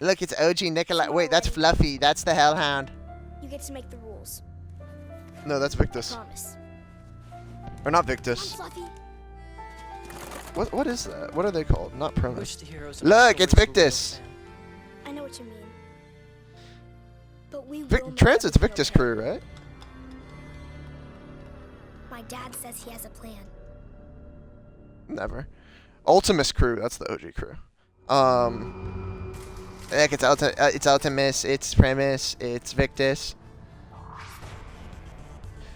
Look, it's OG Nikolai. Wait, that's Fluffy. That's the Hellhound. You get to make the rules. No, that's Victus. Promise. Or not Come, Victus. Fluffy. What is that? What are they called? Not wish Primus. the heroes Look, it's were real Victus. fan. I know what you mean. But we will make Transit's everything Victus okay. crew, right? My dad says he has a plan. Never. Ultimus crew. That's the OG crew. Like it's Ultimus. It's Primus. It's Victus.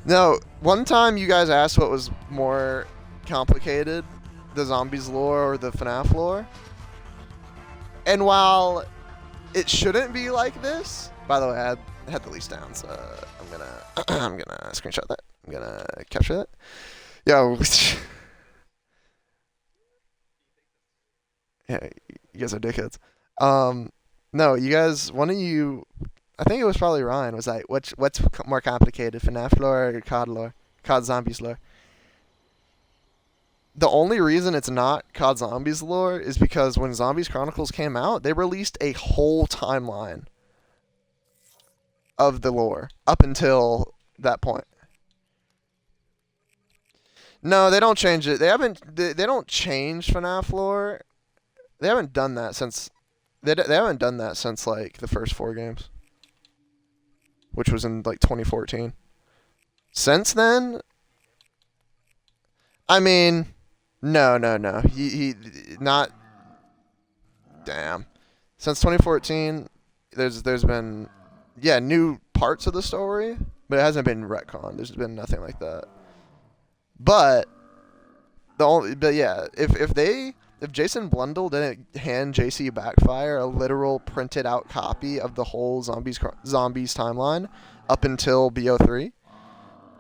No, one time you guys asked what was more complicated, the zombies lore or the FNAF lore. And while it shouldn't be like this, by the way, I had the least down, so I'm gonna screenshot that. I'm gonna capture that. Yo, yeah, you guys are dickheads. No, you guys, one of you, I think it was probably Ryan, was like, what's more complicated, FNAF lore or COD lore? COD Zombies lore. The only reason it's not COD Zombies lore is because when Zombies Chronicles came out, they released a whole timeline of the lore up until that point. No, they don't change it. They don't change FNAF lore. They haven't done that since they haven't done that since like the first 4 games, which was in like 2014. Since then, I mean, no, no, no. He not. Damn. Since 2014, there's been, yeah, new parts of the story, but it hasn't been retconned. There's been nothing like that. But but yeah, if Jason Blundell didn't hand JC Backfire a literal printed out copy of the whole zombies timeline up until BO3,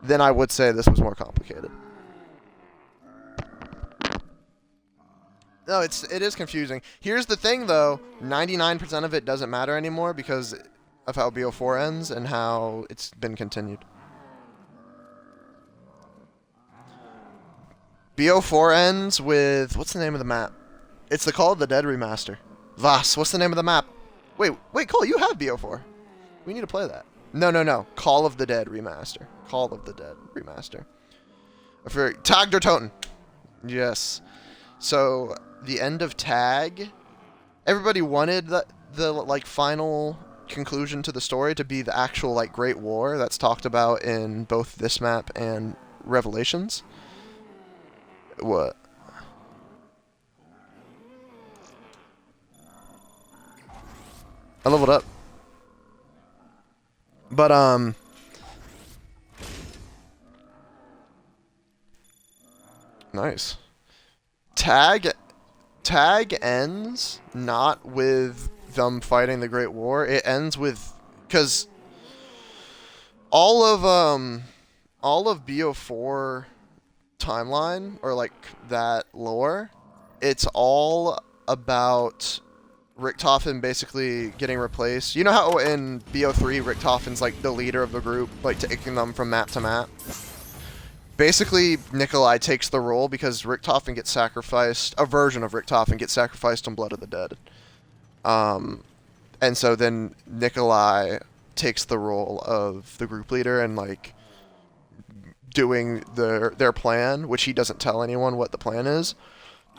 then I would say this was more complicated. No, it is confusing. Here's the thing though, 99% of it doesn't matter anymore because of how BO4 ends and how it's been continued. BO4 ends with, what's the name of the map? It's the Call of the Dead remaster. Vas, what's the name of the map? Wait, Cole, you have BO4. We need to play that. No. Call of the Dead remaster. Call of the Dead remaster. For Tag der Toten. Yes. So the end of Tag, everybody wanted the like final conclusion to the story to be the actual like Great War that's talked about in both this map and Revelations. What? I leveled up. But nice. Tag ends not with them fighting the Great War. It ends with, because all of BO4 timeline, or like that lore, it's all about Richtofen basically getting replaced. You know how in BO3 Richtofen's like the leader of the group, like taking them from map to map? Basically, Nikolai takes the role because Richtofen gets sacrificed, a version of Richtofen gets sacrificed on Blood of the Dead. And so then Nikolai takes the role of the group leader and like doing their plan, which he doesn't tell anyone what the plan is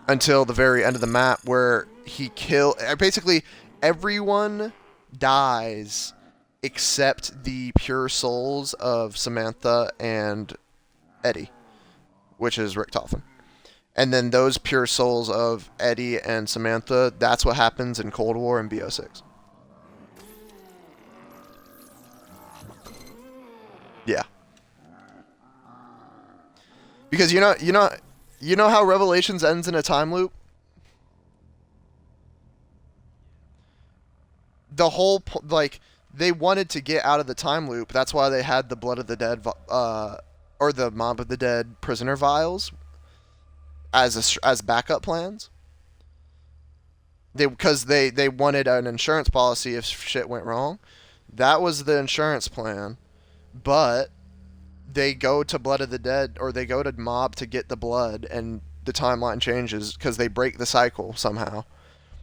until the very end of the map, where he basically everyone dies except the pure souls of Samantha and Eddie, which is Richtofen. And then those pure souls of Eddie and Samantha, that's what happens in Cold War and BO6. Yeah. Because you know how Revelations ends in a time loop? The whole like they wanted to get out of the time loop. That's why they had the Blood of the Dead or the Mob of the Dead prisoner vials as backup plans. Because they wanted an insurance policy if shit went wrong. That was the insurance plan. But they go to Blood of the Dead, or they go to Mob to get the blood, and the timeline changes because they break the cycle somehow.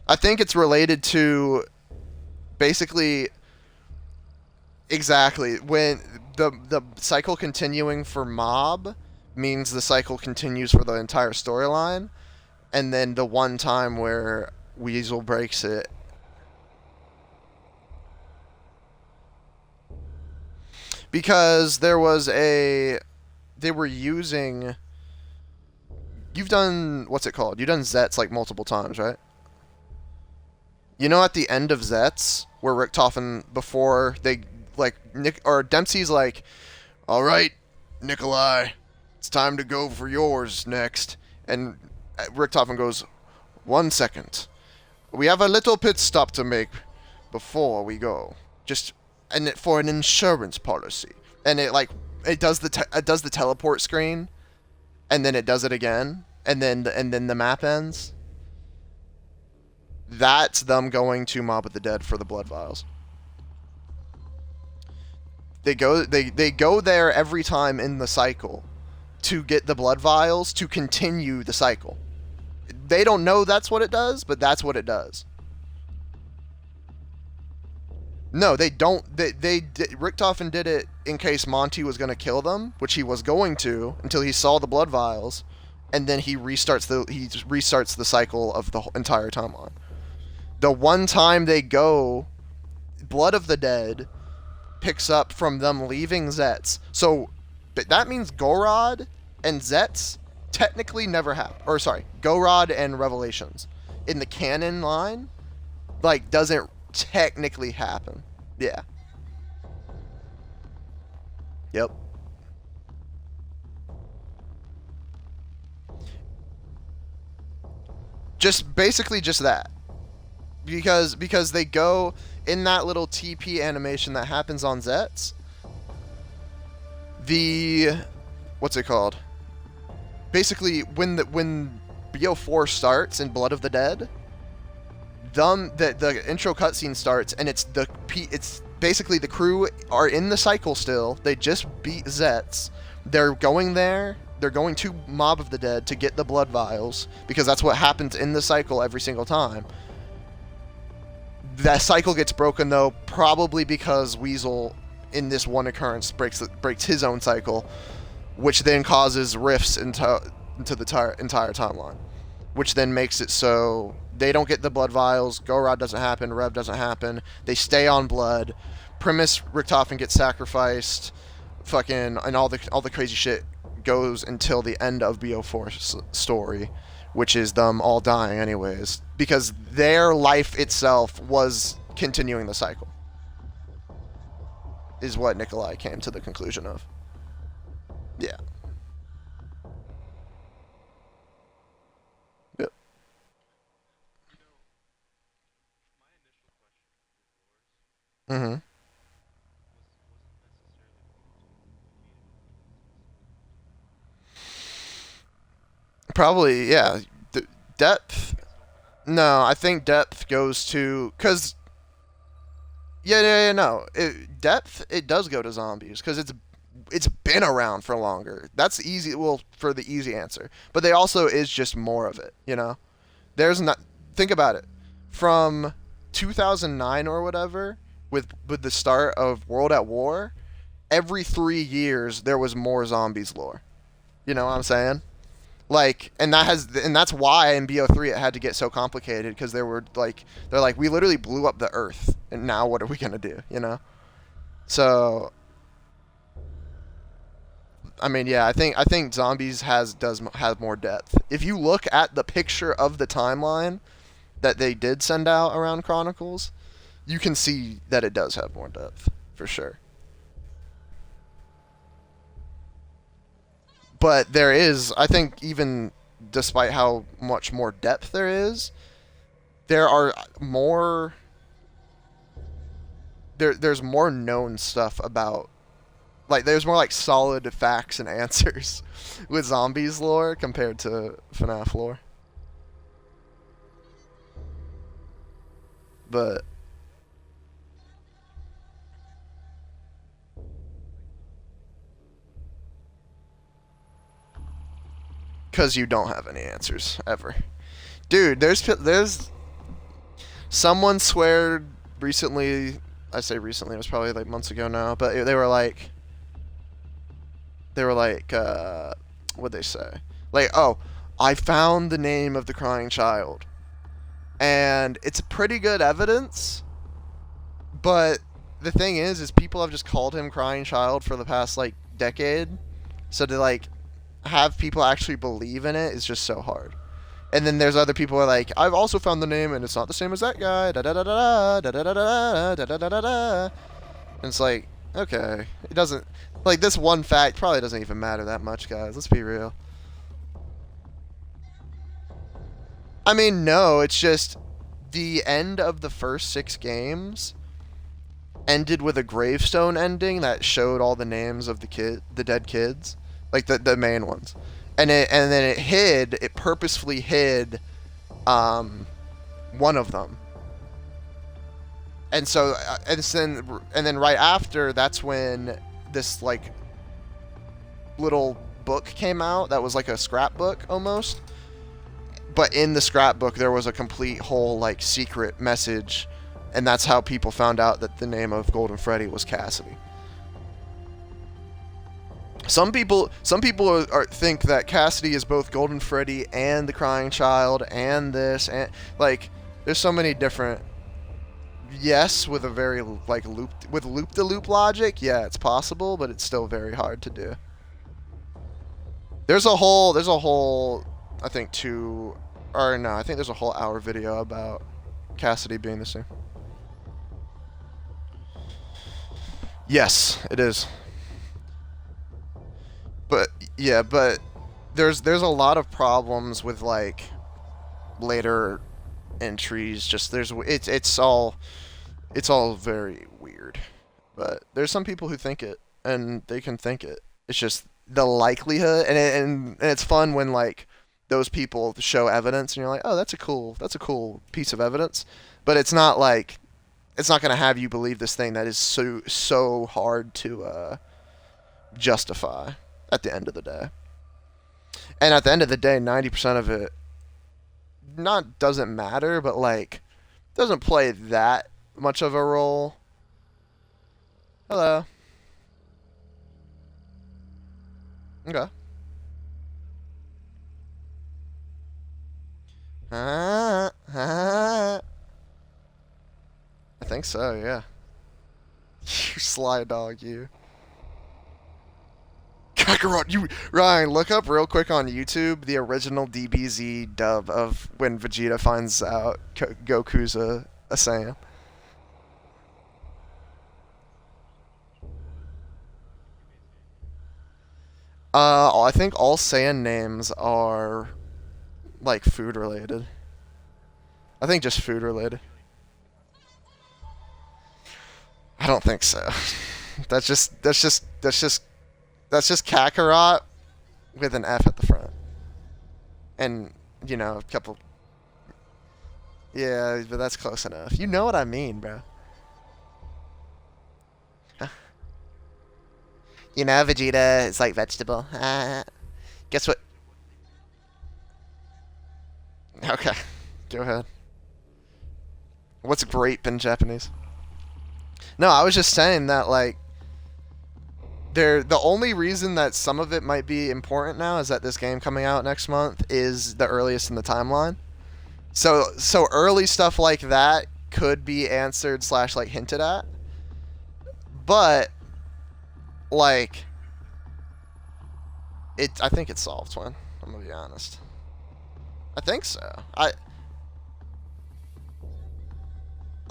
I think it's related to basically exactly when the cycle continuing for Mob means the cycle continues for the entire storyline, and then the one time where Weasel breaks it. Because they were using, you've done, what's it called? You've done Zets like multiple times, right? You know at the end of Zets, where Richtofen, before they, like, Dempsey's like, alright, Nikolai, it's time to go for yours next. And Richtofen goes, 1 second. We have a little pit stop to make before we go. And for an insurance policy, and it does the teleport screen, and then it does it again, and then the map ends. That's them going to Mob of the Dead for the blood vials. They go there every time in the cycle to get the blood vials to continue the cycle. They don't know that's what it does, but that's what it does. No, they don't. Richtofen did it in case Monty was going to kill them, which he was going to until he saw the blood vials, and then he restarts the cycle of the entire timeline. The one time they go, Blood of the Dead picks up from them leaving Zets. So that means Gorod and Zets technically never happened. Or sorry, Gorod and Revelations in the canon line, like, doesn't technically happen. Yeah. Yep. Just basically just that. Because they go in that little TP animation that happens on Zets. What's it called? Basically, when BO4 starts in Blood of the Dead, the intro cutscene starts, and it's basically the crew are in the cycle still. They just beat Zets. They're going there. They're going to Mob of the Dead to get the blood vials, because that's what happens in the cycle every single time. That cycle gets broken, though, probably because Weasel, in this one occurrence, breaks his own cycle, which then causes rifts into the entire timeline, which then makes it so they don't get the blood vials, Gorod doesn't happen, Rev doesn't happen, they stay on blood, Primus Richtofen gets sacrificed, fucking, and all the crazy shit goes until the end of BO4's story, which is them all dying anyways, because their life itself was continuing the cycle, is what Nikolai came to the conclusion of. Yeah. Yep. Mm-hmm. Probably, yeah. Depth? No, I think depth goes to... Because... Yeah, no. Depth, it does go to zombies, because it's been around for longer. That's easy, well, for the easy answer. But they also is just more of it, you know? There's not... Think about it. From 2009 or whatever, with the start of World at War, every 3 years there was more zombies lore. You know what I'm saying? Like, and that's why in BO3 it had to get so complicated, because they're like, we literally blew up the Earth, and now what are we gonna do? You know? So, I mean, yeah, I think zombies has more depth. If you look at the picture of the timeline that they did send out around Chronicles, you can see that it does have more depth for sure. But there is, I think, even despite how much more depth there is, there are more... There's more known stuff about... Like, there's more, like, solid facts and answers with zombies lore compared to FNAF lore. But... Because you don't have any answers, ever. Dude, there's... Someone sweared recently... I say recently, it was probably like months ago now, but they were like... what'd they say? Like, oh, I found the name of the crying child. And it's pretty good evidence, but the thing is people have just called him crying child for the past, like, decade. So to, like... have people actually believe in it is just so hard. And then there's other people who are like, I've also found the name and it's not the same as that guy. Da da da da da da da da da da da da da. And it's like, okay, it doesn't, like, this one fact probably doesn't even matter that much, guys. Let's be real. I mean, no, it's just the end of the first 6 games ended with a gravestone ending that showed all the names of the dead kids. Like, the main ones. And then it purposefully hid one of them. And so, and then right after, that's when this, like, little book came out that was like a scrapbook almost. But in the scrapbook, there was a complete whole, like, secret message. And that's how people found out that the name of Golden Freddy was Cassidy. Some people think that Cassidy is both Golden Freddy and the Crying Child and this, and, like, there's so many different... Yes, with a very, like, loop-de-loop logic, yeah, it's possible, but it's still very hard to do. There's a whole, I think I think there's a whole hour video about Cassidy being the same. Yes, it is. But yeah, but there's a lot of problems with like later entries. Just it's all very weird. But there's some people who think it, and they can think it. It's just the likelihood, and it's fun when like those people show evidence, and you're like, oh, that's a cool piece of evidence. But it's not like it's not gonna have you believe this thing that is so hard to justify at the end of the day. And at the end of the day, 90% of it not doesn't matter, but like doesn't play that much of a role. Hello. Okay. I think so, yeah. You sly dog, you. Kakarot, Ryan, look up real quick on YouTube the original DBZ dub of when Vegeta finds out Goku's a Saiyan. I think all Saiyan names are like food related. I think just food related. I don't think so. That's just Kakarot with an F at the front. And, you know, a couple... Yeah, but that's close enough. You know what I mean, bro. You know, Vegeta is like vegetable. Guess what? Okay, go ahead. What's grape in Japanese? No, I was just saying that, like, the only reason that some of it might be important now is that this game coming out next month is the earliest in the timeline. So early stuff like that could be answered / like hinted at. But like I think it's solved, Twin. I'm gonna be honest. I think so.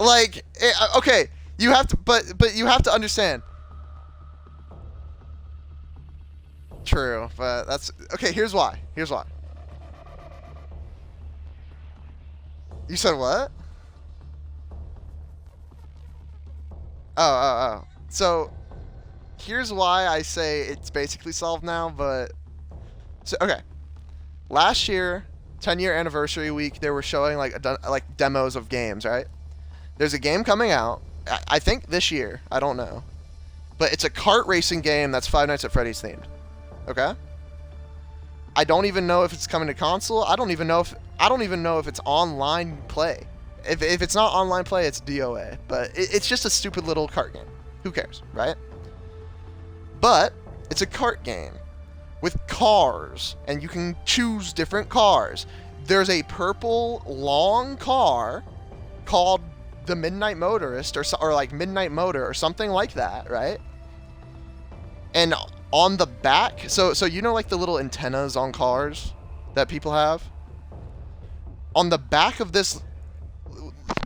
Okay, you have to, but you have to understand. True, but that's okay. Here's why. You said what? Oh. So here's why I say it's basically solved now. But so okay, last year, 10-year anniversary week, they were showing like demos of games, right? There's a game coming out. I think this year. I don't know, but it's a kart racing game that's Five Nights at Freddy's themed. Okay. I don't even know if it's coming to console. I don't even know if it's online play. If it's not online play, it's DOA. But it's just a stupid little kart game. Who cares, right? But it's a kart game with cars, and you can choose different cars. There's a purple long car called the Midnight Motorist, or like Midnight Motor, or something like that, right? And on the back, so you know like the little antennas on cars that people have? On the back of this,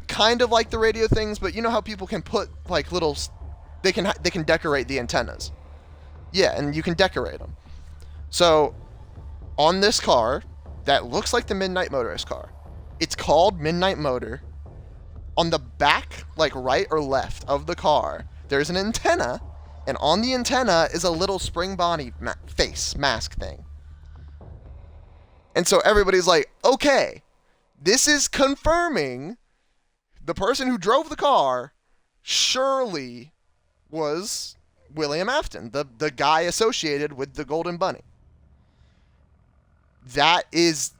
kind of like the radio things, but you know how people can put like little, they can decorate the antennas. Yeah, and you can decorate them. So on this car that looks like the Midnight Motorist car, it's called Midnight Motor. On the back, like right or left of the car, there's an antenna. And on the antenna is a little spring body face mask thing. And so everybody's like, okay, this is confirming the person who drove the car surely was William Afton, the guy associated with the Golden Bunny. That is,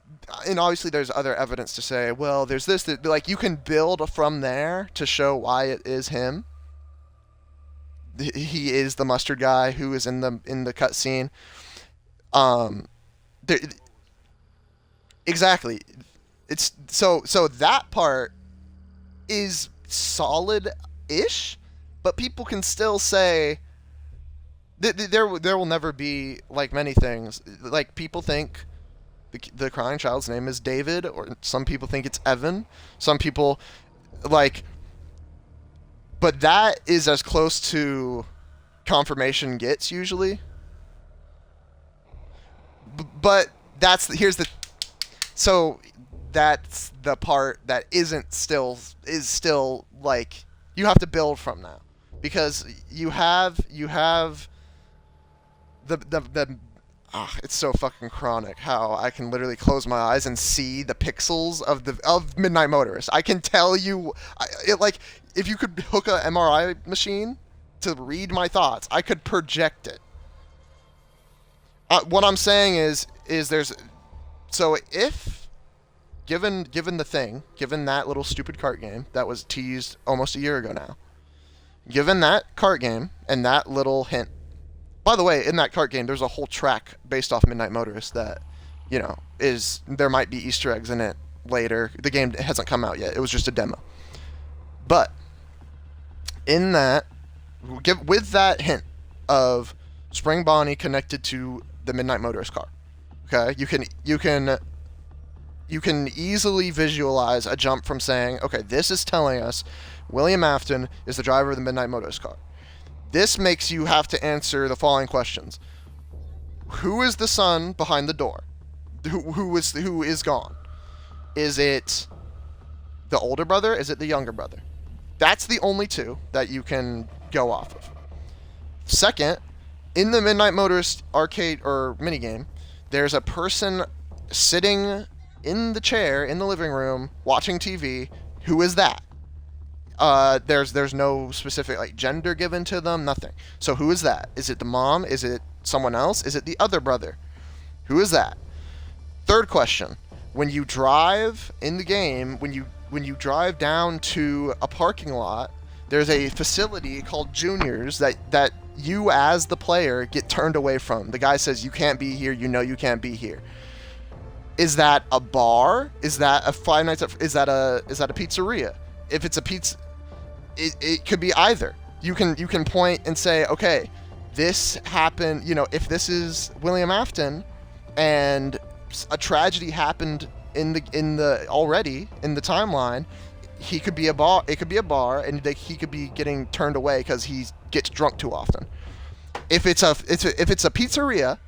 and obviously there's other evidence to say, well, there's this, that, like you can build from there to show why it is him. He is the mustard guy who is in the cutscene. Exactly. It's so that part is solid-ish, but people can still say, There will never be, like many things. Like, people think the crying child's name is David, or some people think it's Evan. Some people, like, but that is as close to confirmation gets usually. But here's the so that's the part that is still like, you have to build from now, because you have the it's so fucking chronic how I can literally close my eyes and see the pixels of Midnight Motorist. I can tell you, like, if you could hook a MRI machine to read my thoughts, I could project it. What I'm saying is there's, so if given that little stupid cart game that was teased almost a year ago now, given that cart game and that little hint. By the way, in that cart game, there's a whole track based off Midnight Motorist that, there might be Easter eggs in it later. The game hasn't come out yet. It was just a demo. But in that, with that hint of Spring Bonnie connected to the Midnight Motorist car, okay, you can easily visualize a jump from saying, okay, this is telling us William Afton is the driver of the Midnight Motorist car. This makes you have to answer the following questions. Who is the son behind the door? Who is gone? Is it the older brother? Is it the younger brother? That's the only two that you can go off of. Second, in the Midnight Motorist arcade or minigame, there's a person sitting in the chair in the living room watching TV. Who is that? There's no specific, like, gender given to them, nothing. So who is that? Is it the mom? Is it someone else? Is it the other brother? Who is that? Third question: when you drive in the game, when you drive down to a parking lot, there's a facility called Juniors that you as the player get turned away from. The guy says, you can't be here. You can't be here. Is that a bar? Is that a Five Nights at? Is that a pizzeria? If it's a pizza, it could be either. You can point and say, okay, this happened. If this is William Afton, and a tragedy happened in the already in the timeline, he could be a bar. It could be a bar, and he could be getting turned away because he gets drunk too often. If it's a pizzeria,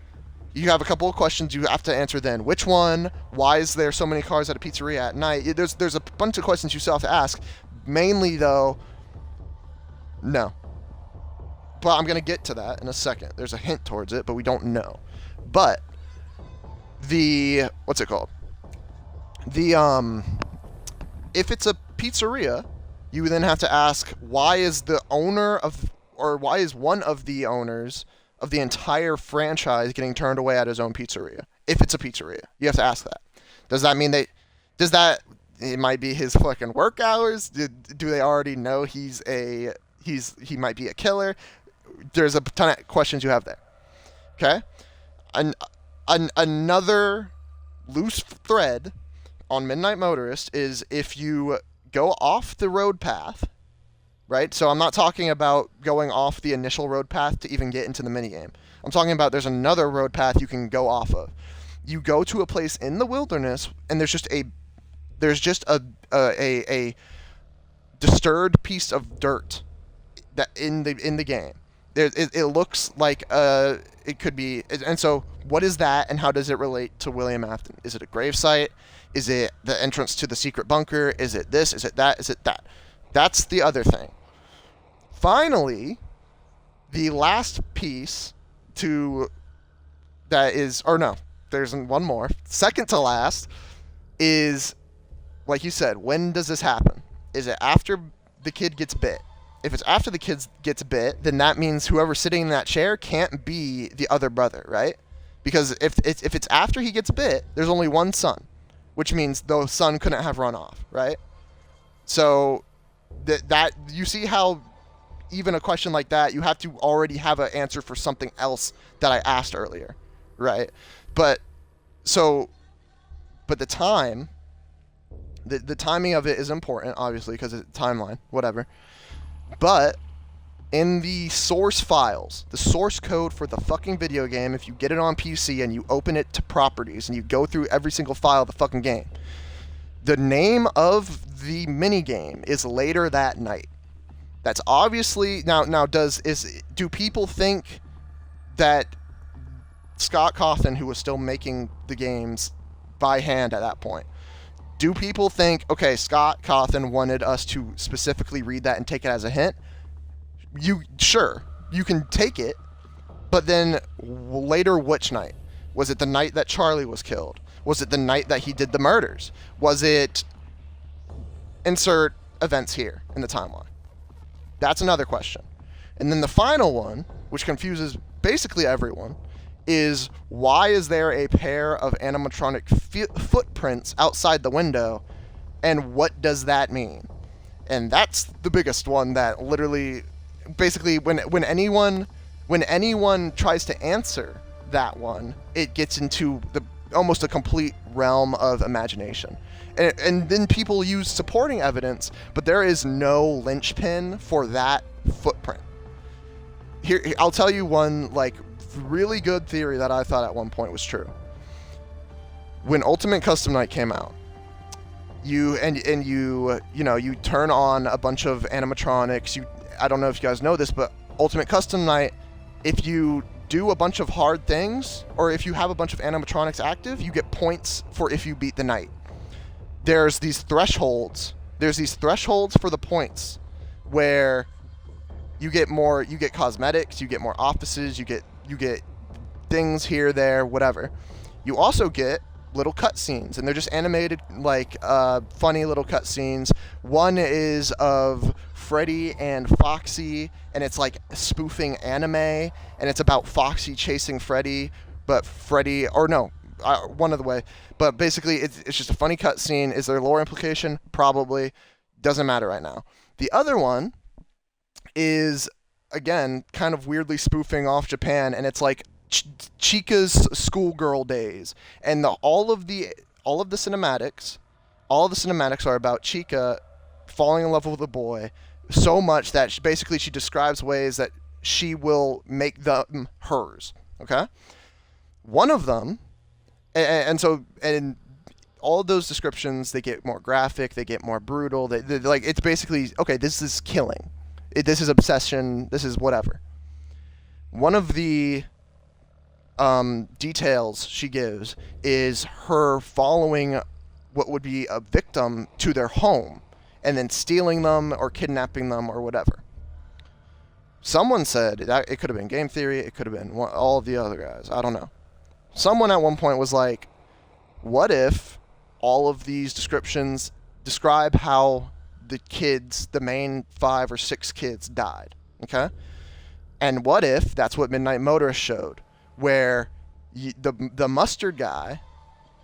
you have a couple of questions you have to answer then. Which one? Why is there so many cars at a pizzeria at night? There's a bunch of questions you still have to ask. Mainly, though, no. But I'm going to get to that in a second. There's a hint towards it, but we don't know. But what's it called? If it's a pizzeria, you then have to ask, why is why is one of the owners of the entire franchise getting turned away at his own pizzeria? If it's a pizzeria, you have to ask that. Does that mean it might be his fucking work hours? Do they already know he might be a killer? There's a ton of questions you have there. Okay? Another loose thread on Midnight Motorist is if you go off the road path, right? So I'm not talking about going off the initial road path to even get into the minigame. I'm talking about there's another road path you can go off of. You go to a place in the wilderness, and there's just a disturbed piece of dirt that in the game. It looks like it could be. And so what is that, and how does it relate to William Afton? Is it a gravesite? Is it the entrance to the secret bunker? Is it this? Is it that? Is it that? That's the other thing. Finally, the last piece there's one more. Second to last is, like you said, when does this happen? Is it after the kid gets bit? If it's after the kid gets bit, then that means whoever's sitting in that chair can't be the other brother, right? Because if it's after he gets bit, there's only one son, which means the son couldn't have run off, right? So that you see how even a question like that, you have to already have an answer for something else that I asked earlier, right? But the time, the timing of it is important, obviously, because it's timeline, whatever. But in the source files, the source code for the fucking video game, if you get it on PC and you open it to properties and you go through every single file of the fucking game, the name of the minigame is Later That Night. That's obviously do people think that Scott Cawthon, who was still making the games by hand at that point, do people think, okay, Scott Cawthon wanted us to specifically read that and take it as a hint? Sure, you can take it, but then later which night? Was it the night that Charlie was killed? Was it the night that he did the murders? Was it insert events here in the timeline? That's another question. And then the final one, which confuses basically everyone, is why is there a pair of animatronic footprints outside the window, and what does that mean? And that's the biggest one that literally, basically, when anyone tries to answer that one, it gets into almost a complete realm of imagination. And then people use supporting evidence, but there is no linchpin for that footprint. Here, I'll tell you one really good theory that I thought at one point was true. When Ultimate Custom Night came out, you turn on a bunch of animatronics. I don't know if you guys know this, but Ultimate Custom Night, if you do a bunch of hard things, or if you have a bunch of animatronics active, you get points for if you beat the night. There's these thresholds for the points where you get cosmetics, you get more offices, you get things here, there, whatever. You also get little cutscenes, and they're just animated, funny little cutscenes. One is of Freddy and Foxy, and it's like spoofing anime, and it's about Foxy chasing Freddy, but one other way. But basically, it's just a funny cutscene. Is there lore implication? Probably. Doesn't matter right now. The other one is, again, kind of weirdly spoofing off Japan, and it's like Chica's schoolgirl days, and all of the cinematics are about Chica falling in love with a boy so much that she describes ways that she will make them hers. Okay, one of them, and all of those descriptions, they get more graphic, they get more brutal. It's basically, okay, this is killing. This is obsession. This is whatever. One of the details she gives is her following what would be a victim to their home and then stealing them or kidnapping them or whatever. Someone said that it could have been Game Theory, it could have been all of the other guys. I don't know. Someone at one point was like, what if all of these descriptions describe how the main 5 or 6 kids died? Okay? And what if that's what Midnight Motorist showed, where the mustard guy,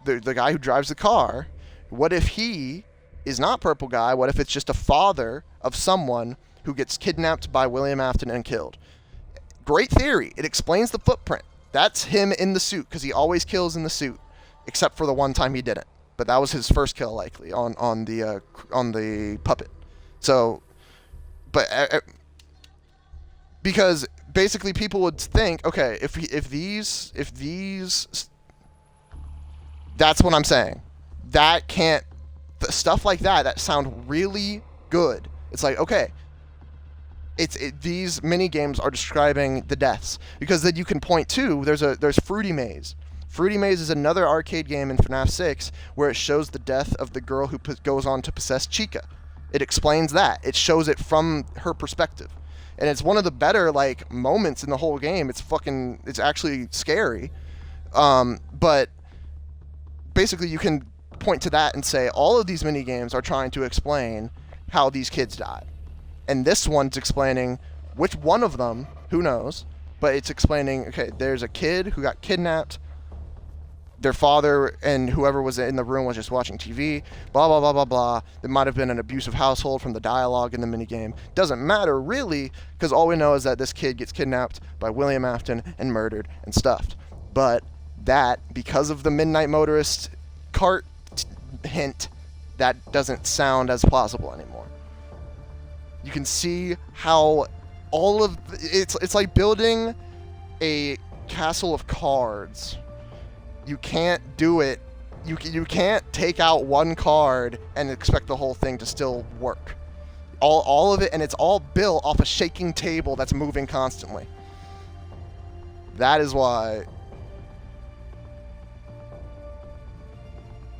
the guy who drives the car, what if he is not Purple Guy? What if it's just a father of someone who gets kidnapped by William Afton and killed? Great theory. It explains the footprint. That's him in the suit, because he always kills in the suit, except for the one time he didn't. But that was his first kill, likely, on the puppet. So, because basically people would think, okay, if these, that's what I'm saying. That can't, stuff like that sound really good. It's like, okay, these mini games are describing the deaths, because then you can point to, there's Fruity Maze. Fruity Maze is another arcade game in FNAF 6 where it shows the death of the girl who goes on to possess Chica. It explains that. It shows it from her perspective. And it's one of the better moments in the whole game. It's actually scary. But basically you can point to that and say all of these mini games are trying to explain how these kids died. And this one's explaining which one of them, who knows, but it's explaining, okay, there's a kid who got kidnapped, their father and whoever was in the room was just watching TV, blah, blah, blah, blah, blah. There might have been an abusive household from the dialogue in the minigame. Doesn't matter, really, because all we know is that this kid gets kidnapped by William Afton and murdered and stuffed. But that, because of the Midnight Motorist cart hint, that doesn't sound as plausible anymore. You can see how it's like building a castle of cards. You can't do it. You can't take out one card and expect the whole thing to still work. All of it, and it's all built off a shaking table that's moving constantly. That is why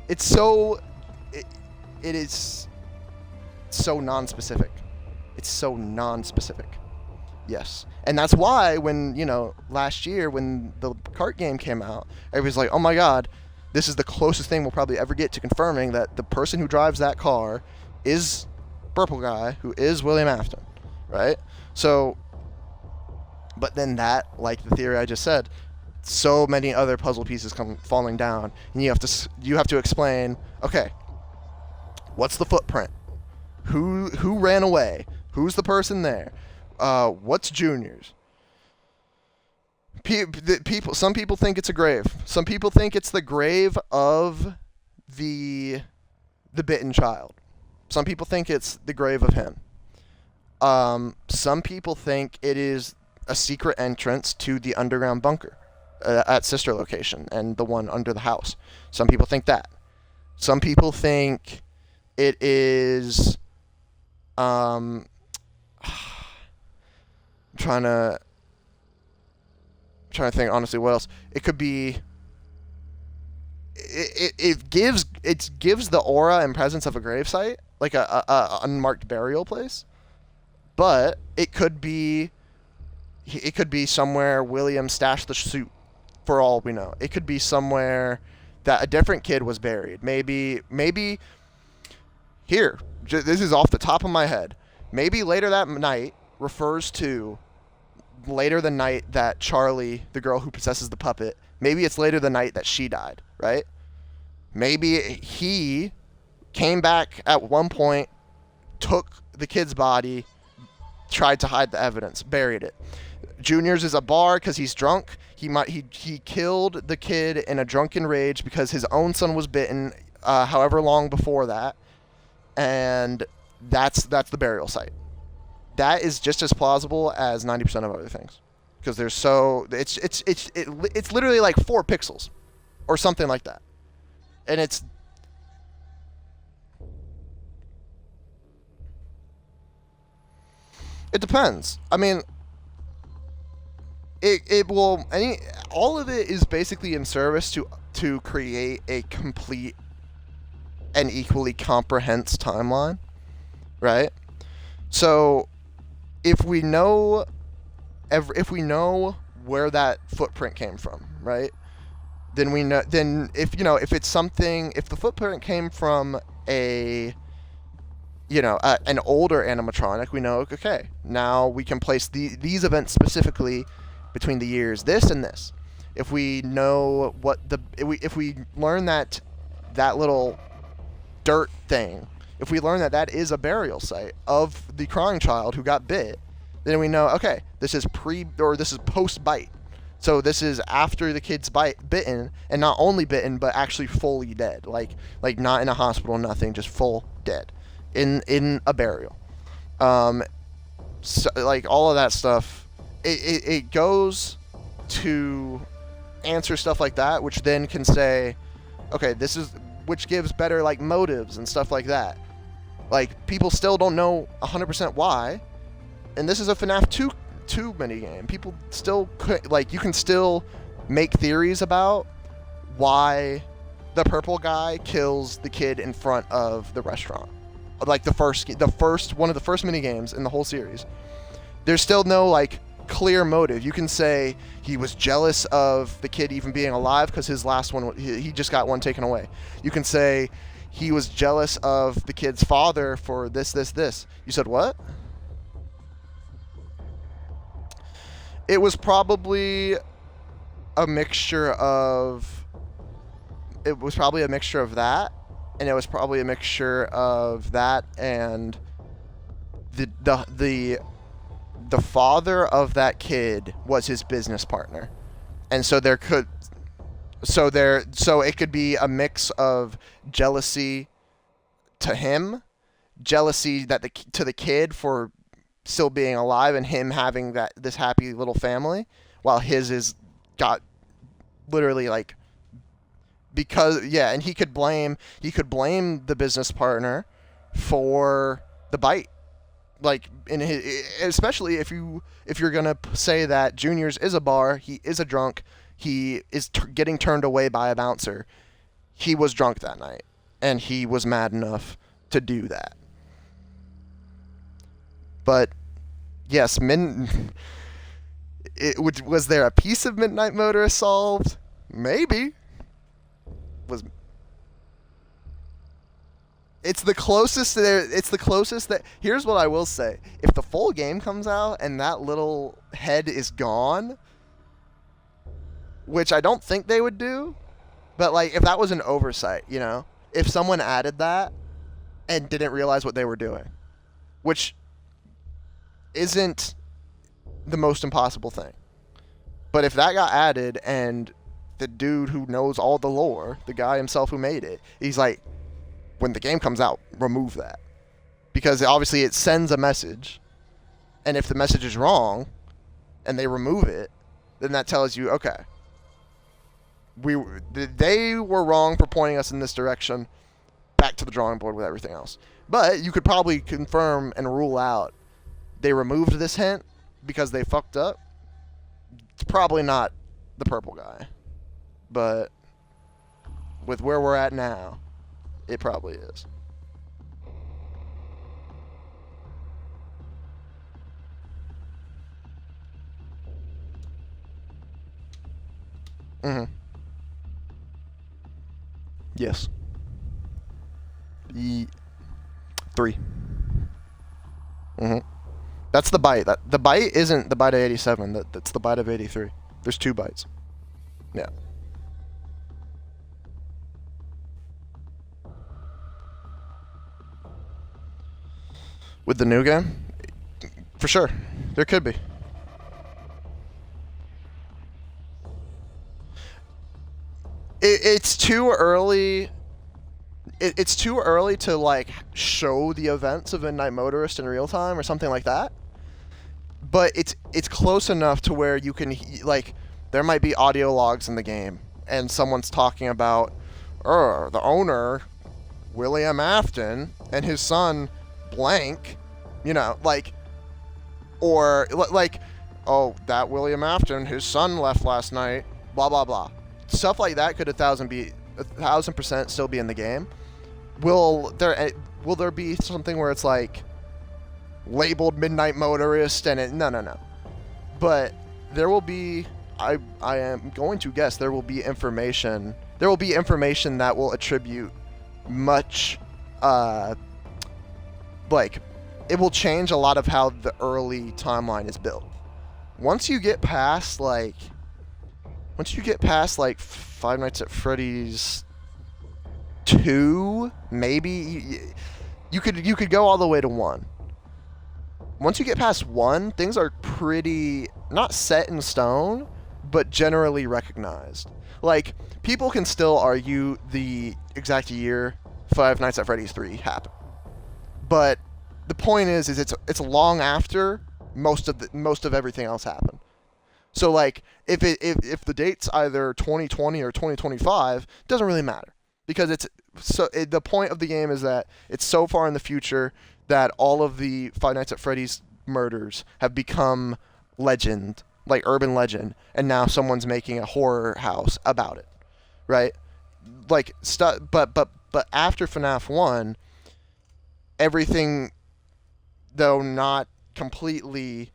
it's so it is so non-specific. It's so non-specific. Yes. And that's why when, last year when the kart game came out, everybody's like, "Oh my god, this is the closest thing we'll probably ever get to confirming that the person who drives that car is Purple Guy, who is William Afton." Right? So, but then that, like the theory I just said, so many other puzzle pieces come falling down, and you have to explain, okay, what's the footprint? Who ran away? Who's the person there? What's Junior's? Some people think it's a grave. Some people think it's the grave of the bitten child. Some people think it's the grave of him. Some people think it is a secret entrance to the underground bunker at Sister Location and the one under the house. Some people think that. Some people think it is I'm trying to think honestly what else. It could be it gives the aura and presence of a gravesite, like a unmarked burial place. But it could be somewhere William stashed the suit, for all we know. It could be somewhere that a different kid was buried. Maybe here, this is off the top of my head. Maybe later that night refers to later the night that Charlie, the girl who possesses the puppet, maybe it's later the night that she died, right? Maybe he came back at one point, took the kid's body, tried to hide the evidence, buried it. Junior's is a bar because he's drunk. He killed the kid in a drunken rage because his own son was bitten, however long before that, and that's the burial site. That is just as plausible as 90% of other things, because it's literally like 4 pixels, or something like that, and it depends. I mean, all of it is basically in service to create a complete and equally comprehensive timeline, right? So if we know where that footprint came from, right? Then we know. Then if the footprint came from an older animatronic, we know, okay, now we can place these events specifically between the years this and this. If we know if we learn that little dirt thing, if we learn that is a burial site of the crying child who got bit, then we know, okay, this is post bite. So this is after the kid's bitten, and not only bitten, but actually fully dead, like not in a hospital, nothing, just full dead in a burial. So like all of that stuff, it goes to answer stuff like that, which then can say, okay, which gives better like motives and stuff like that. Like, people still don't know 100% why, and this is a FNAF 2 minigame. People still you can still make theories about why the purple guy kills the kid in front of the restaurant. Like one of the first minigames in the whole series. There's still no like clear motive. You can say he was jealous of the kid even being alive because his last one, he just got one taken away. You can say he was jealous of the kid's father for this. You said what? It was probably a mixture of that, and it was probably a mixture of that and the father of that kid was his business partner, and so it could be a mix of jealousy to him, jealousy to the kid for still being alive and him having this happy little family, while his is got literally like because and he could blame the business partner for the bite, like especially if you're gonna say that Junior's is a bar, he is a drunk, he is getting turned away by a bouncer. He was drunk that night, and he was mad enough to do that. But yes, was there a piece of Midnight Motorist solved? Maybe. It's the closest there. It's the closest that. Here's what I will say: if the full game comes out and that little head is gone, which I don't think they would do, but like if that was an oversight, if someone added that and didn't realize what they were doing, which isn't the most impossible thing, but if that got added and the dude who knows all the lore, the guy himself who made it, he's like, when the game comes out, remove that. Because obviously it sends a message, and if the message is wrong and they remove it, then that tells you, okay, they were wrong for pointing us in this direction, back to the drawing board with everything else. But you could probably confirm and rule out they removed this hint because they fucked up. It's probably not the purple guy. But with where we're at now, it probably is. Mm-hmm. Yes. 3. Mm-hmm. That's the bite. The bite isn't the bite of 87. That's the bite of 83. There's 2 bites. Yeah. With the new game? For sure. There could be. It's too early. It's too early to like show the events of Midnight Motorist in real time or something like that. But it's close enough to where you can like there might be audio logs in the game and someone's talking about the owner William Afton and his son blank, like, or like, oh, that William Afton, his son left last night, blah blah blah. Stuff like that could 1,000% still be in the game. Will there be something where it's like labeled Midnight Motorist and no. But there will be. I am going to guess there will be information. There will be information that will attribute much. Like, it will change a lot of how the early timeline is built. Once you get past like Five Nights at Freddy's 2, maybe you could go all the way to 1. Once you get past 1, things are pretty not set in stone, but generally recognized. Like, people can still argue the exact year Five Nights at Freddy's 3 happened. But the point is it's long after most of everything else happened. So like if the date's either 2020 or 2025, doesn't really matter because the point of the game is that it's so far in the future that all of the Five Nights at Freddy's murders have become legend, like urban legend, and now someone's making a horror house about it, right? Like but after FNAF 1, everything, though not completely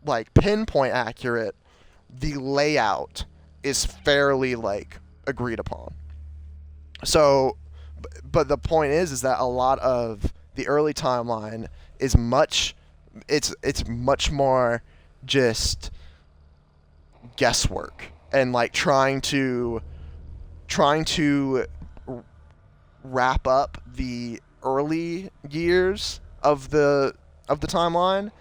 like pinpoint accurate, the layout is fairly like agreed upon. So, but the point is that a lot of the early timeline is much more just guesswork and like trying to wrap up the early years of the timeline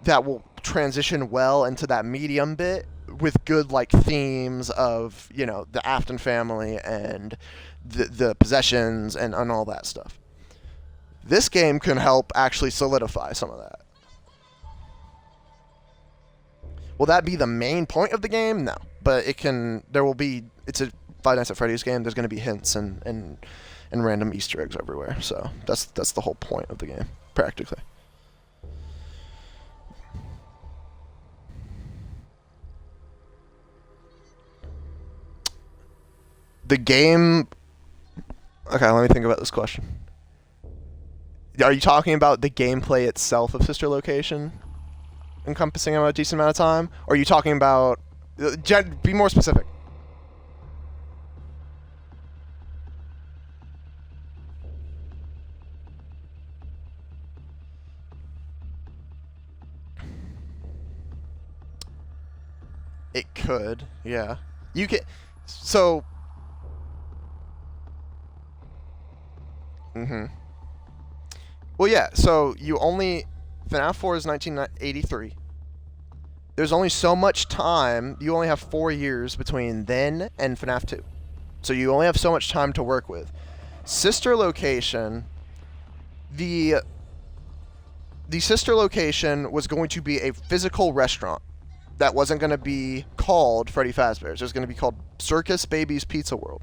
that will transition well into that medium bit with good like themes of the Afton family and the possessions and all that stuff. This game can help actually solidify some of that. Will that be the main point of the game? No, but it can. There will be. It's a Five Nights at Freddy's game. There's going to be hints and random Easter eggs everywhere. So that's the whole point of the game, practically. The game. Okay, let me think about this question. Are you talking about the gameplay itself of Sister Location, encompassing a decent amount of time, or are you talking about? Be more specific. It could, yeah. You can. So. Well, yeah, so you only... FNAF 4 is 1983. There's only so much time. You only have 4 years between then and FNAF 2. So you only have so much time to work with. Sister Location... The Sister Location was going to be a physical restaurant that wasn't going to be called Freddy Fazbear's. It was going to be called Circus Baby's Pizza World.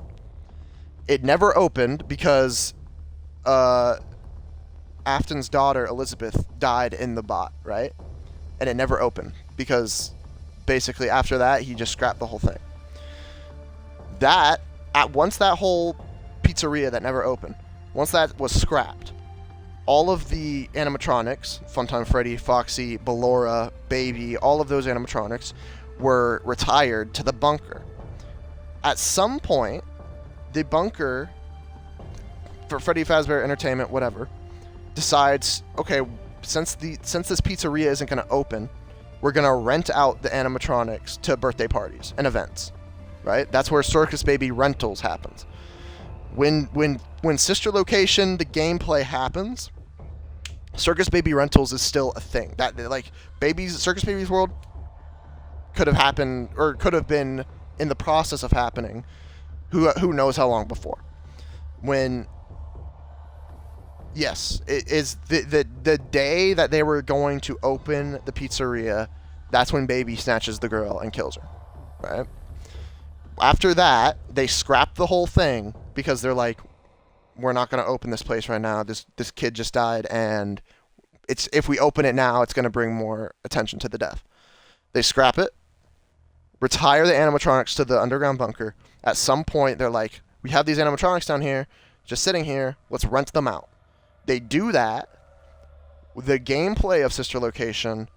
It never opened because... Afton's daughter, Elizabeth, died in the bot, right? And it never opened because basically after that, he just scrapped the whole thing. Once that whole pizzeria that never opened, once that was scrapped, all of the animatronics, Funtime Freddy, Foxy, Ballora, Baby, all of those animatronics were retired to the bunker. At some point, the bunker, for Freddy Fazbear Entertainment, whatever, decides, okay, since this pizzeria isn't going to open, we're going to rent out the animatronics to birthday parties and events, right? That's where Circus Baby Rentals happens. When Sister Location, the gameplay happens, Circus Baby Rentals is still a thing. That, like, Circus Baby's World could have happened, or could have been in the process of happening, who knows how long before. Yes, it is the day that they were going to open the pizzeria, that's when Baby snatches the girl and kills her, right? After that, they scrap the whole thing because they're like, we're not going to open this place right now. This kid just died, and if we open it now, it's going to bring more attention to the death. They scrap it, retire the animatronics to the underground bunker. At some point, they're like, we have these animatronics down here, just sitting here, let's rent them out. They do that. The gameplay of Sister Location,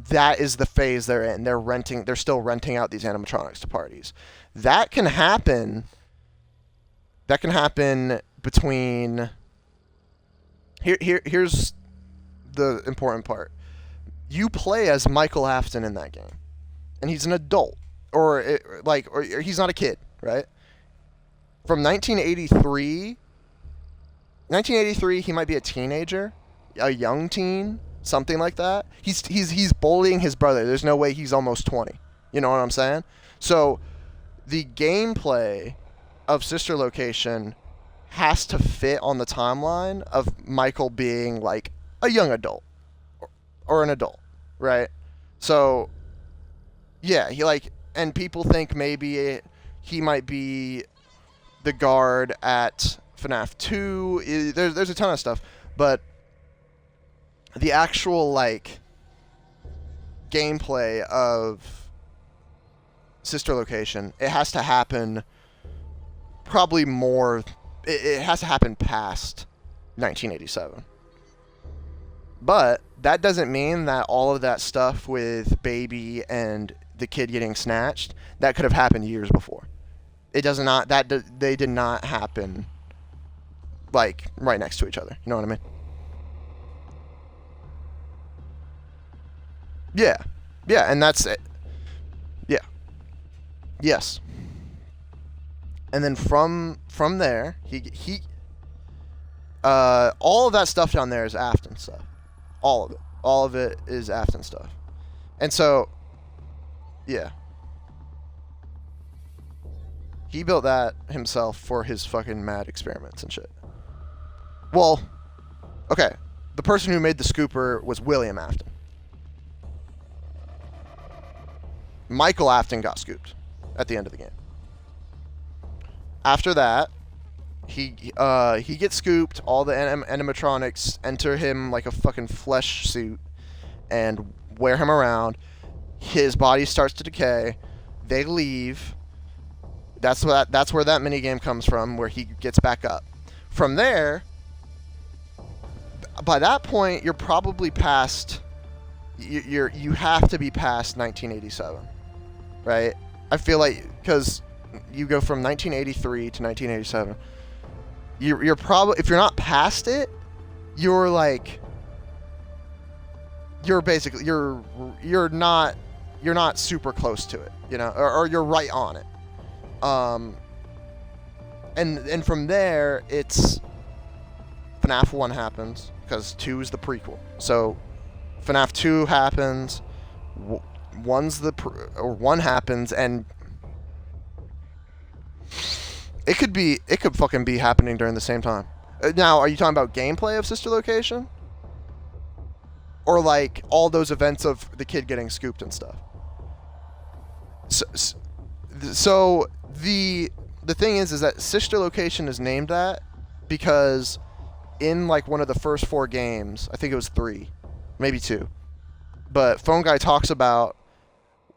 that is the phase they're in. They're still renting out these animatronics to parties. That can happen between... Here's the important part. You play as Michael Afton in that game. And he's an adult. Or he's not a kid, right? From 1983, he might be a teenager, a young teen, something like that. He's bullying his brother. There's no way he's almost 20. You know what I'm saying? So the gameplay of Sister Location has to fit on the timeline of Michael being like a young adult or an adult, right? So yeah, and people think maybe he might be the guard at FNAF 2, there's a ton of stuff, but the actual, gameplay of Sister Location, it has to happen probably more, it has to happen past 1987. But that doesn't mean that all of that stuff with Baby and the kid getting snatched, that could have happened years before. They did not happen right next to each other. You know what I mean? Yeah. Yeah, and that's it. Yeah. Yes. And then from there, he all of that stuff down there is Afton stuff. All of it. All of it is Afton stuff. And so, yeah. He built that himself for his fucking mad experiments and shit. Well, okay. The person who made the scooper was William Afton. Michael Afton got scooped at the end of the game. After that, he gets scooped. All the animatronics enter him like a fucking flesh suit and wear him around. His body starts to decay. They leave. That's where that minigame comes from, where he gets back up. From there, by that point, you're probably past. You have to be past 1987, right? I feel like because you go from 1983 to 1987. You're probably, if you're not past it, you're like, you're basically you're not super close to it, you know, or you're right on it. And from there, it's FNAF 1 happens, because 2 is the prequel. So FNAF 2 happens, 1 happens, and it could fucking be happening during the same time. Now, are you talking about gameplay of Sister Location? Or like all those events of the kid getting scooped and stuff? So the thing is that Sister Location is named that because in like one of the first 4 games, I think it was 3, maybe 2, but Phone Guy talks about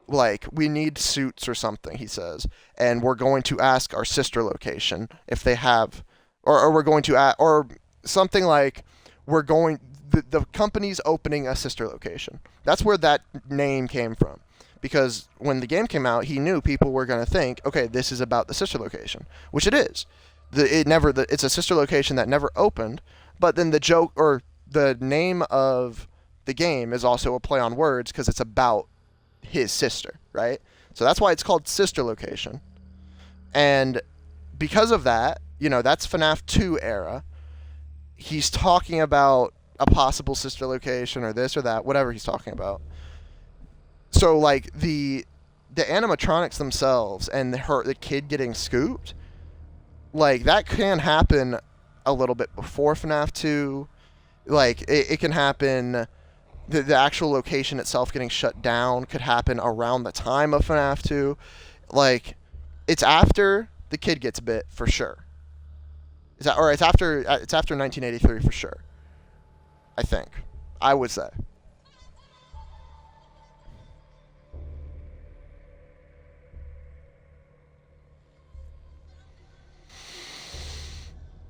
like, we need suits or something, he says, and we're going to ask our sister location if they have, or we're going to or something like, the company's opening a sister location. That's where that name came from. Because when the game came out, he knew people were going to think, okay, this is about the sister location, which it is. It's a sister location that never opened, but then the joke, or the name of the game is also a play on words because it's about his sister, right? So that's why it's called Sister Location. And because of that, you know, that's FNAF 2 era. He's talking about a possible sister location or this or that, whatever he's talking about. So like the animatronics themselves and the kid getting scooped, like that can happen a little bit before FNAF 2. Like it can happen. The actual location itself getting shut down could happen around the time of FNAF 2. Like, it's after the kid gets bit for sure. It's after 1983 for sure. I think. I would say.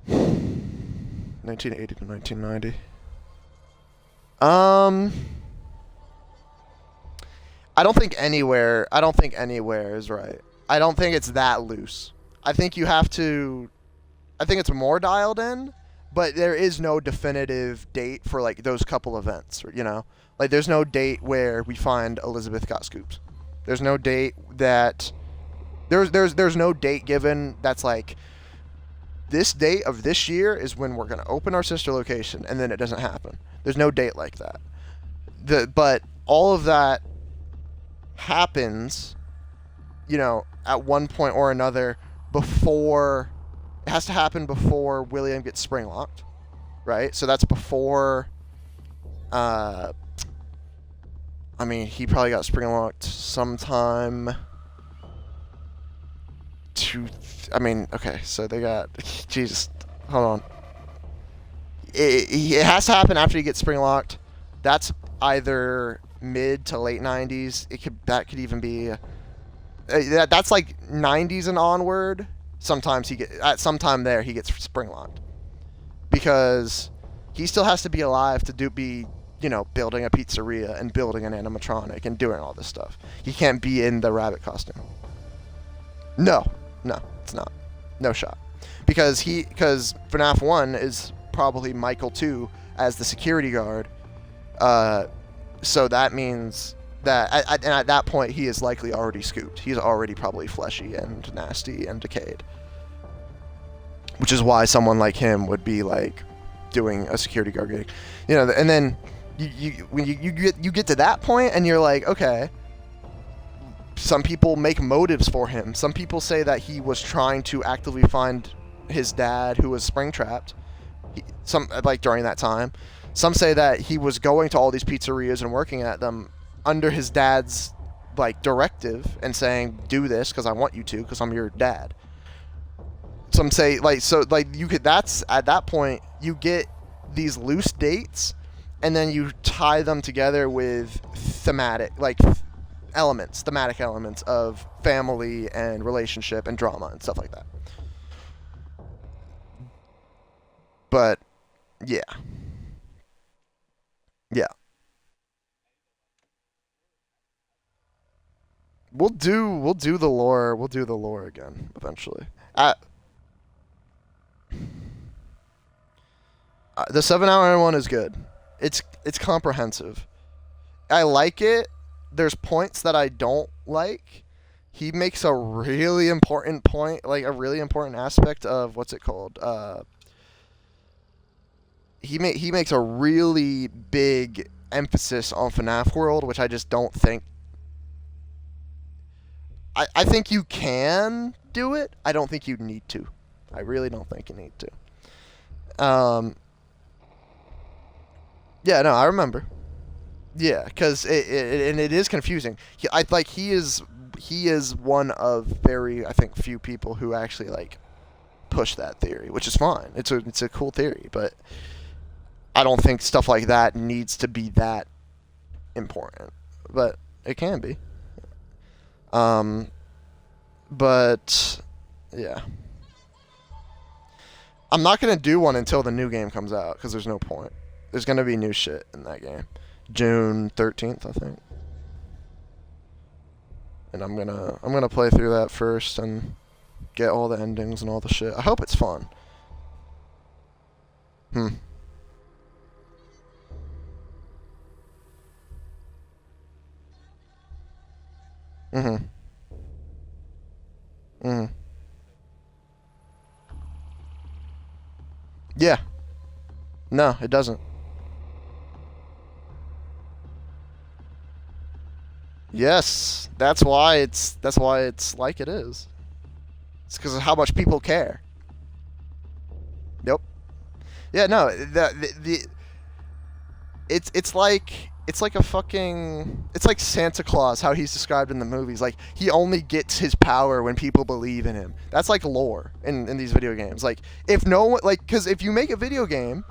(1980 to 1990). I don't think anywhere is right. I don't think it's that loose. I think it's more dialed in, but there is no definitive date for like those couple events, you know? Like there's no date where we find Elizabeth got scooped. There's no date that there's no date given that's like, this date of this year is when we're going to open our sister location, and then it doesn't happen. There's no date like that. But all of that happens, you know, at one point or another before. It has to happen before William gets spring locked, right? So that's before. I mean, he probably got spring locked sometime. Okay, so they got. Jesus, hold on. It has to happen after he gets spring locked. That's either mid to late 90s. That could even be. That's like 90s and onward. Sometimes at some time there he gets spring locked because he still has to be alive to be, you know, building a pizzeria and building an animatronic and doing all this stuff. He can't be in the rabbit costume. No, it's not. No shot. Because FNAF 1 is probably Michael 2 as the security guard. So that means that at that point he is likely already scooped. He's already probably fleshy and nasty and decayed. Which is why someone like him would be like doing a security guard gig. You know, and then when you get to that point and you're like, okay, some people make motives for him. Some people say that he was trying to actively find his dad who was spring-trapped. During that time. Some say that he was going to all these pizzerias and working at them under his dad's like directive and saying do this because I want you to because I'm your dad. Some say like so like you could that's at that point you get these loose dates and then you tie them together with thematic thematic elements of family and relationship and drama and stuff like that. But yeah. Yeah. We'll do the lore. We'll do the lore again eventually. The 7-hour one is good. It's comprehensive. I like it. There's points that I don't like. He makes a really important point, like a really important aspect of what's it called? He makes a really big emphasis on FNAF World, which I just don't think. I think you can do it. I don't think you need to. I really don't think you need to. Yeah, no, I remember. Yeah, because it is confusing. He is one of very, I think, few people who actually like push that theory, which is fine. It's a cool theory, but I don't think stuff like that needs to be that important. But it can be. But yeah. I'm not going to do one until the new game comes out because there's no point. There's going to be new shit in that game. June 13th, I think. And I'm going to play through that first and get all the endings and all the shit. I hope it's fun. Mhm. Yeah. No, it doesn't. Yes, that's why it's like it is. It's because of how much people care. Yep. Yeah, no, it's like a fucking, it's like Santa Claus, how he's described in the movies. Like, he only gets his power when people believe in him. That's like lore in these video games. Like, if no one, like, because if you make a video game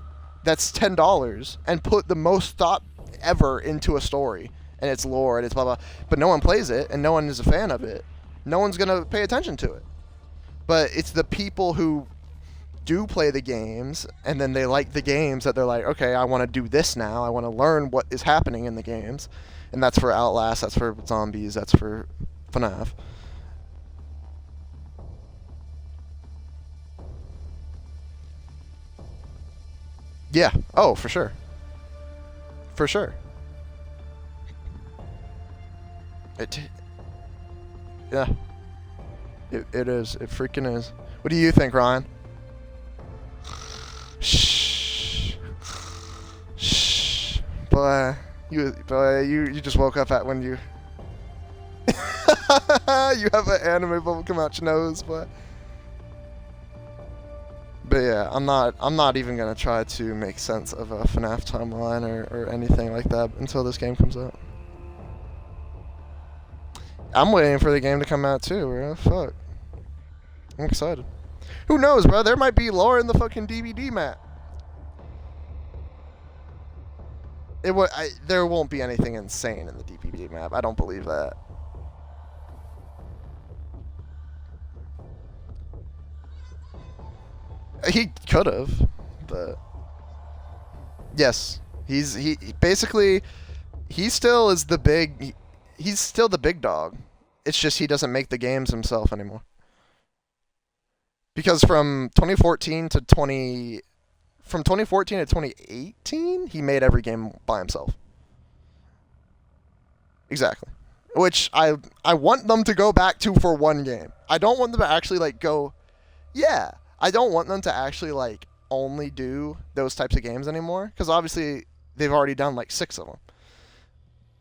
that's $10 and put the most thought ever into a story, and it's lore and it's blah blah, but no one plays it and no one is a fan of it, no one's gonna pay attention to it. But it's the people who do play the games and then they like the games that they're like, okay, I want to do this now. I want to learn what is happening in the games, and that's for Outlast, that's for Zombies, that's for FNAF. Yeah. Oh, for sure. For sure. Yeah. It is. It freaking is. What do you think, Ryan? Shh. Shh. Boy, you just woke up at when you you have an anime bubble come out your nose, boy. But yeah, I'm not even gonna try to make sense of a FNAF timeline or anything like that until this game comes out. I'm waiting for the game to come out too, bro. Fuck. I'm excited. Who knows, bro? There might be lore in the fucking DVD map. There won't be anything insane in the DVD map. I don't believe that. He could have, but yes, he basically he still is the big. He's still the big dog. It's just he doesn't make the games himself anymore. Because from 2014 to 2018, he made every game by himself. Exactly. Which I want them to go back to for one game. I don't want them to actually like go. Yeah, I don't want them to actually like only do those types of games anymore, because obviously they've already done like 6 of them.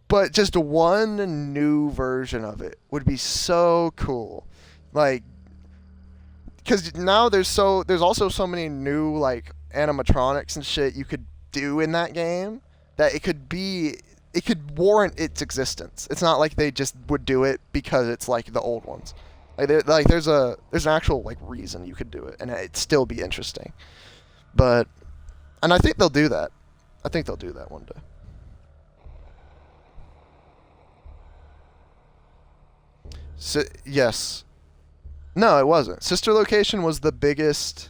But just one new version of it would be so cool. Like, because now there's also so many new like animatronics and shit you could do in that game that it could be it could warrant its existence. It's not like they just would do it because it's like the old ones. Like there's an actual like reason you could do it, and it'd still be interesting. But, and I think they'll do that. I think they'll do that one day. Yes. No, it wasn't. Sister Location was the biggest.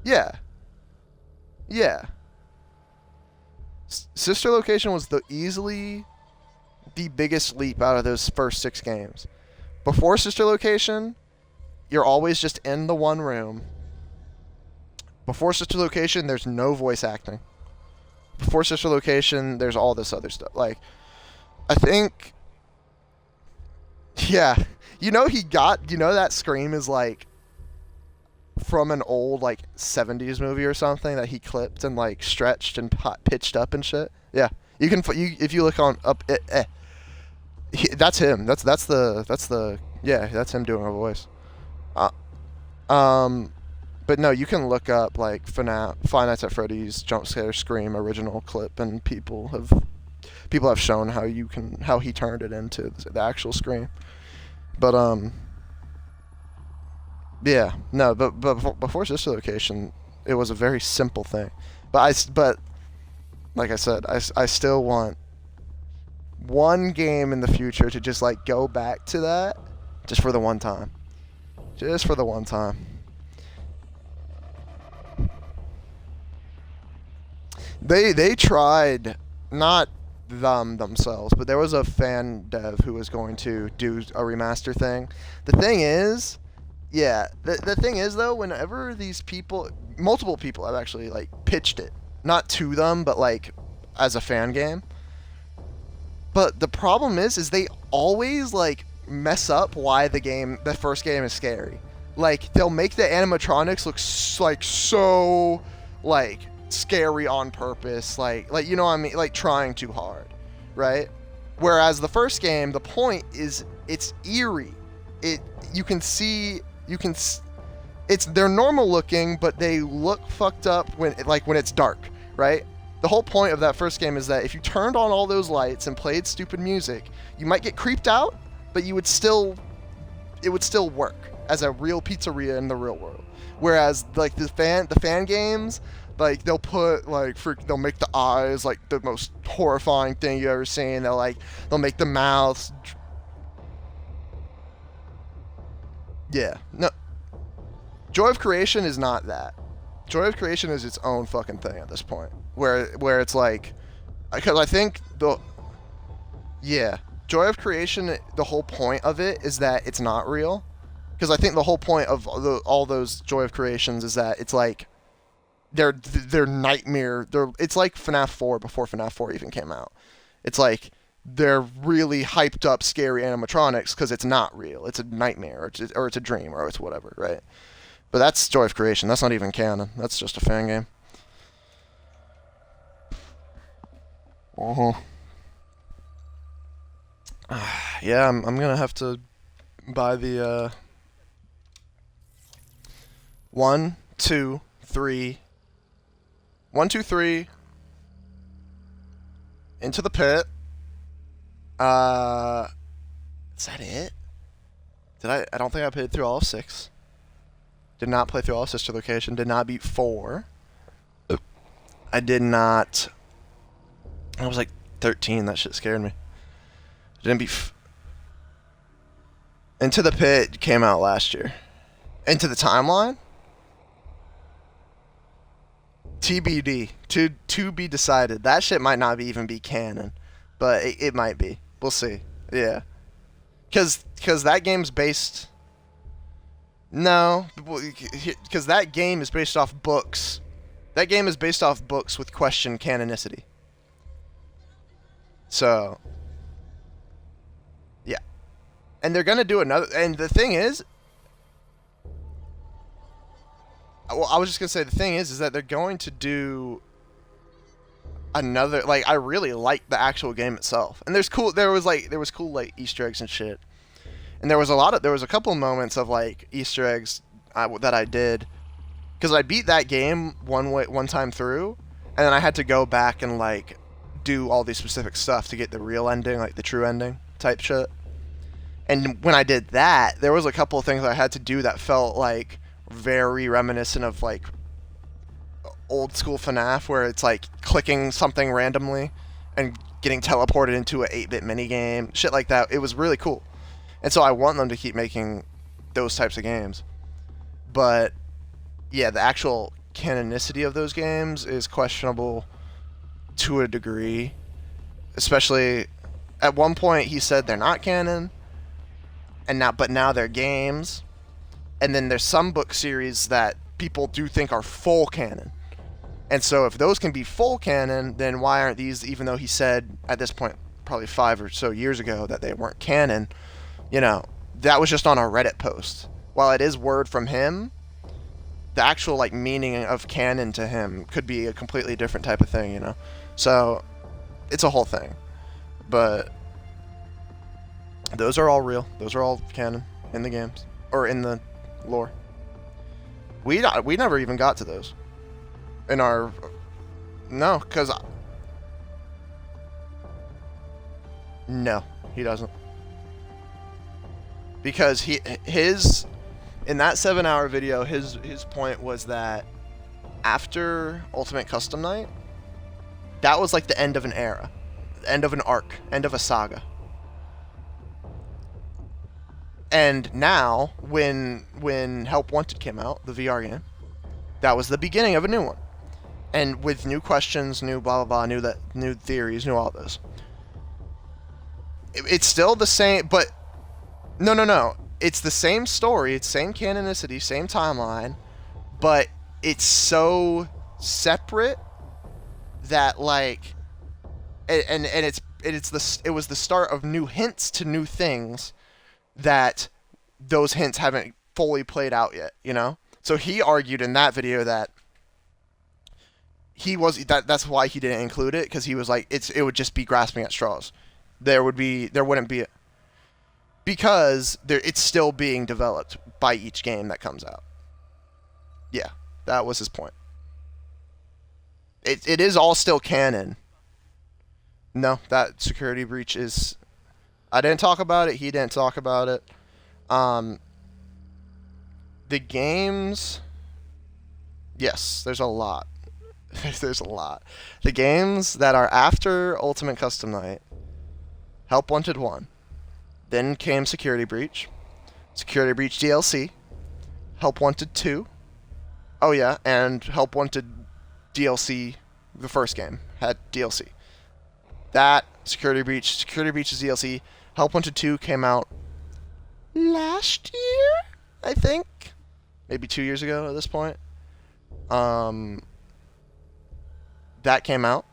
Yeah. Yeah. Sister Location was easily the biggest leap out of those first 6 games. Before Sister Location, you're always just in the one room. Before Sister Location, there's no voice acting. Before Sister Location, there's all this other stuff. Like, I think, yeah, that scream is like from an old like 70s movie or something that he clipped and like stretched and pitched up and shit. Yeah, you can if you look on up that's him. That's him doing a voice. But no, you can look up like Five Nights at Freddy's jump scare scream original clip, and people have shown how he turned it into the actual scream. But yeah, no, but before Sister Location, it was a very simple thing. But like I said, I still want one game in the future to just like go back to that, just for the one time. Just for the one time. They tried, not themselves, but there was a fan dev who was going to do a remaster thing. The thing is, yeah, the thing is though, whenever these people, multiple people have actually like pitched it, not to them, but like as a fan game. But the problem is they always like mess up why the first game is scary. Like they'll make the animatronics look so like scary on purpose, like you know what I mean, like trying too hard, right? Whereas the first game, the point is it's eerie. They're normal looking, but they look fucked up when it's dark, right? The whole point of that first game is that if you turned on all those lights and played stupid music, you might get creeped out, but it would still work as a real pizzeria in the real world. Whereas like the fan games, like they'll make the eyes like the most horrifying thing you ever seen. They'll make the mouths. Yeah, no. Joy of Creation is not that. Joy of Creation is its own fucking thing at this point. Where it's like, because I think Joy of Creation, the whole point of it is that it's not real. Because I think the whole point of all those Joy of Creations is that it's like they're nightmare. It's like FNAF 4 before FNAF 4 even came out. It's like they're really hyped up, scary animatronics because it's not real. It's a nightmare, or it's a dream, or it's whatever, right? But that's Joy of Creation. That's not even canon. That's just a fan game. Yeah, I'm gonna have to buy the 1, 2, 3. 1, 2, 3. Into the Pit. Is that it? I don't think I played through all of 6. Did not play through all of Sister Location. Did not beat 4. I did not. I was like 13. That shit scared me. Didn't beat. Into the Pit came out last year. Into the Timeline? TBD. To be decided. That shit might not even be canon. But it might be. We'll see. Yeah. Because that game's based... No. Because that game is based off books. That game is based off books with question canonicity. So... Yeah. And they're going to do another... And the thing is... Well, I was just going to say, the thing is that they're going to do... another, like, I really like the actual game itself, and there was cool like Easter eggs and shit, and there was a couple of moments of like Easter eggs that I did, because I beat that game one time through, and then I had to go back and like do all these specific stuff to get the real ending, like the true ending type shit. And when I did that, there was a couple of things I had to do that felt like very reminiscent of like old school FNAF, where it's like clicking something randomly and getting teleported into an 8-bit minigame, shit like that. It was really cool. And so I want them to keep making those types of games. But yeah, the actual canonicity of those games is questionable to a degree. Especially at one point he said they're not canon, but now they're games. And then there's some book series that people do think are full canon. And so if those can be full canon, then why aren't these, even though he said at this point probably 5 or so years ago that they weren't canon, you know, that was just on a Reddit post. While it is word from him, the actual like meaning of canon to him could be a completely different type of thing, you know. So it's a whole thing. But those are all real. Those are all canon in the games or in the lore. We never even got to those in our because no, he doesn't, because his in that 7-hour video his point was that after Ultimate Custom Night, that was like the end of an era, the end of an arc, end of a saga. And now, when Help Wanted came out, the VR game, that was the beginning of a new one. And with new questions, new blah blah blah, new theories, new all this. It's still the same, but no. It's the same story, it's same canonicity, same timeline, but it's so separate that like, it was the start of new hints to new things that those hints haven't fully played out yet, you know? So he argued in that video that that's why he didn't include it, because he was like, it would just be grasping at straws. There wouldn't be because it's still being developed by each game that comes out. Yeah, that was his point. It is all still canon. No, that security breach is... I didn't talk about it. He didn't talk about it. The games... Yes, there's a lot. There's a lot. The games that are after Ultimate Custom Night: Help Wanted 1. Then came Security Breach. Security Breach DLC. Help Wanted 2. Oh yeah, and Help Wanted DLC, the first game, had DLC. That, Security Breach's DLC. Help Wanted 2 came out last year, I think. Maybe 2 years ago at this point. That came out.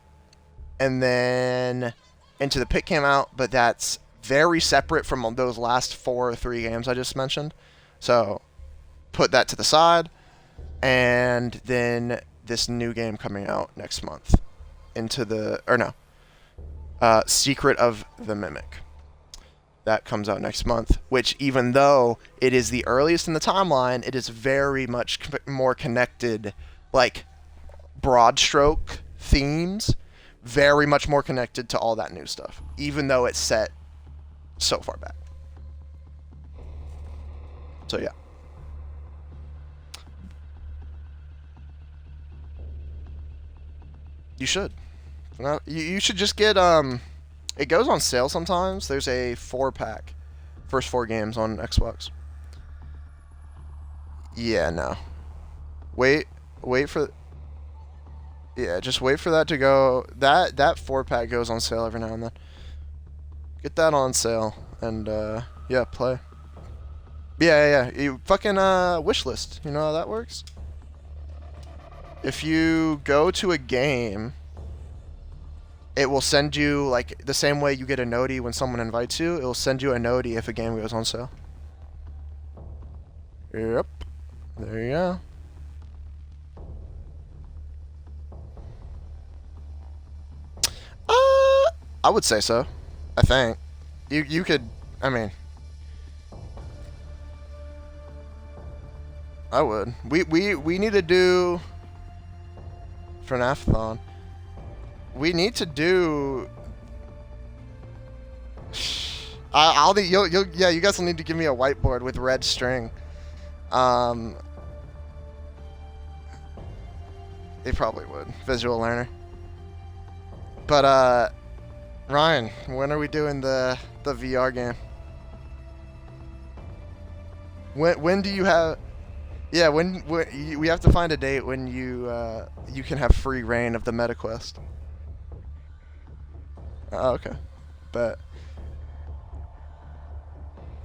And then Into the Pit came out, but that's very separate from those last 4 or 3 games I just mentioned. So, put that to the side. And then this new game coming out next month. Secret of the Mimic. That comes out next month, which, even though it is the earliest in the timeline, it is very much more connected, like broad stroke themes, very much more connected to all that new stuff, even though it's set so far back. So yeah. You should. No, you should just get it goes on sale sometimes. There's a 4-pack, first 4 games on Xbox. Yeah, no. Wait for. Yeah, just wait for that to go. That 4-pack goes on sale every now and then. Get that on sale and yeah, play. Yeah. You fucking wish list. You know how that works? If you go to a game, it will send you, like, the same way you get a noti when someone invites you, it will send you a noti if a game goes on sale. Yep. There you go. I would say so. I think. You could, I mean... I would. We need to do... FNAF-thon. We need to do. I'll need yeah. You guys will need to give me a whiteboard with red string. They probably would. Visual learner. But Ryan, when are we doing the VR game? When do you have? Yeah, when we have to find a date when you can have free reign of the MetaQuest. Oh, okay, but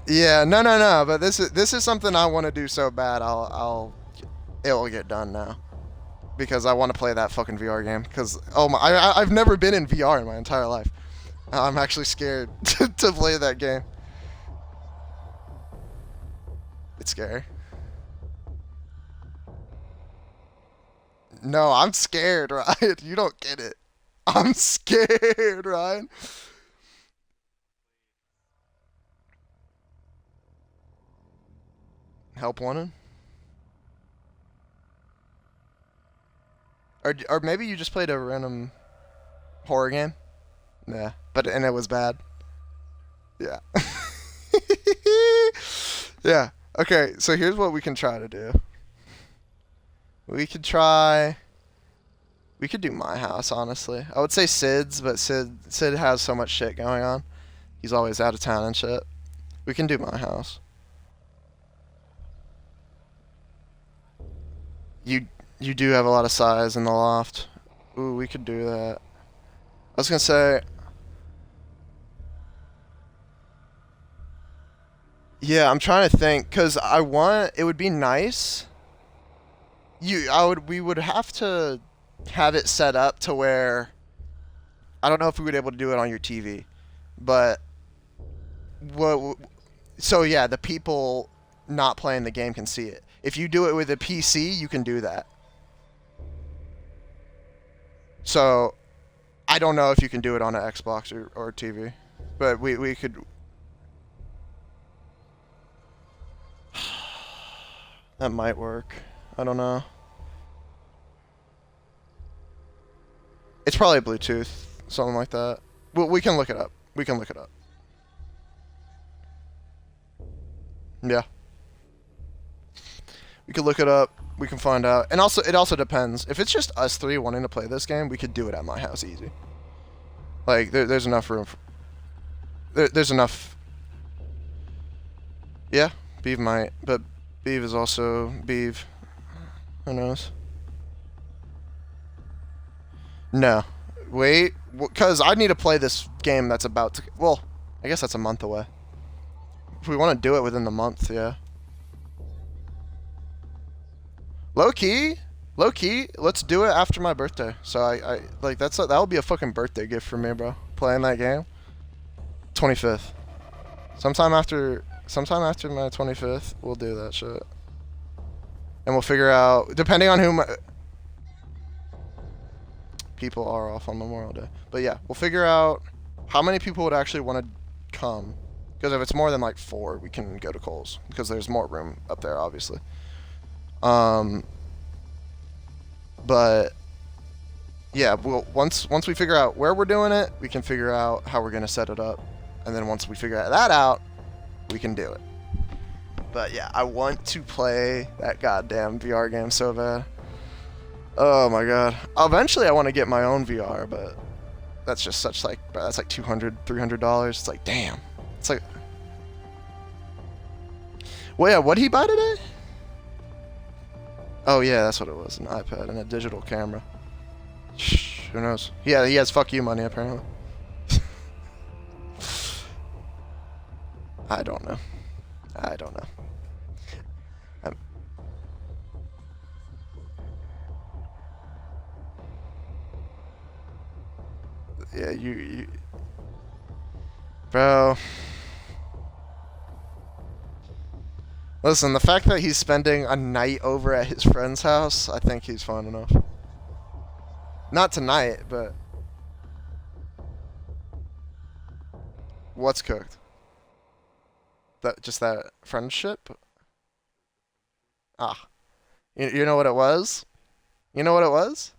yeah, no. But this is something I want to do so bad. It will get done now because I want to play that fucking VR game. Because I've never been in VR in my entire life. I'm actually scared to play that game. It's scary. No, I'm scared, Ryan. You don't get it. I'm scared, Ryan. Help wanted? Or maybe you just played a random horror game? Yeah, and it was bad. Yeah. Yeah. Okay, so here's what we can try to do. We could do my house, honestly. I would say Sid's, but Sid has so much shit going on. He's always out of town and shit. We can do my house. You do have a lot of size in the loft. Ooh, we could do that. I was gonna say. Yeah, I'm trying to think, cause it would be nice. We would have to have it set up to where I don't know if we would be able to do it on your TV, but so yeah, the people not playing the game can see it. If you do it with a PC, you can do that. So I don't know if you can do it on an Xbox or TV, but we could. That might work. I don't know. It's probably Bluetooth, something like that. Well, we can look it up. We can look it up. Yeah. We could look it up. We can find out. And also, it also depends. If it's just us three wanting to play this game, we could do it at my house easy. Like, there's enough room. There's enough. Yeah, Beeve might. But Beeve is also Beeve. Who knows? No. Wait. Because I need to play this game that's about to. Well, I guess that's a month away. If we want to do it within the month, yeah. Low key, let's do it after my birthday. So I like that would be a fucking birthday gift for me, bro. Playing that game. 25th. Sometime after my 25th, we'll do that shit. And we'll figure out, depending on who people are off on Memorial Day. But yeah, we'll figure out how many people would actually want to come. Because if it's more than like 4, we can go to Kohl's. Because there's more room up there, obviously. But yeah, once we figure out where we're doing it, we can figure out how we're gonna set it up, and then once we figure that out, we can do it. But yeah, I want to play that goddamn VR game so bad. Oh my god. Eventually, I want to get my own VR, but that's just such like that's like $200, $300. It's like damn. It's like. Well, yeah. What did he buy today? Oh yeah, that's what it was, an iPad and a digital camera. Who knows? Yeah, he has fuck you money apparently. I don't know. Yeah, you bro. Listen, the fact that he's spending a night over at his friend's house, I think he's fun enough. Not tonight, but... What's cooked? Just that friendship? Ah. You know what it was? You know what it was?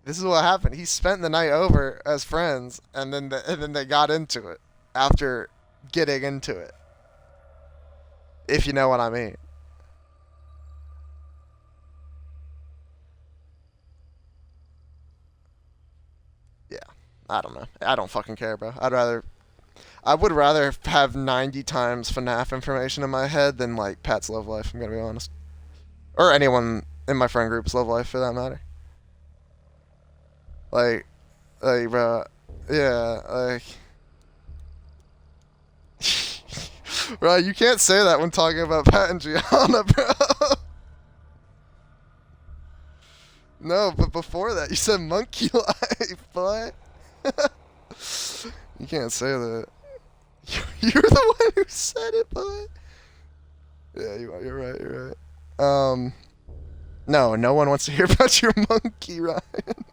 This is what happened. He spent the night over as friends, and then they got into it after getting into it. If you know what I mean. Yeah, I don't know. I don't fucking care, bro. I would rather have 90 times FNAF information in my head than like Pat's love life. I'm gonna be honest, or anyone in my friend group's love life for that matter. Like, bro, yeah, like. Bro, you can't say that when talking about Pat and Gianna, bro. No, but before that, you said monkey life, boy. You can't say that. You're the one who said it, boy. Yeah, you are. You're right. You're right. No one wants to hear about your monkey, Ryan.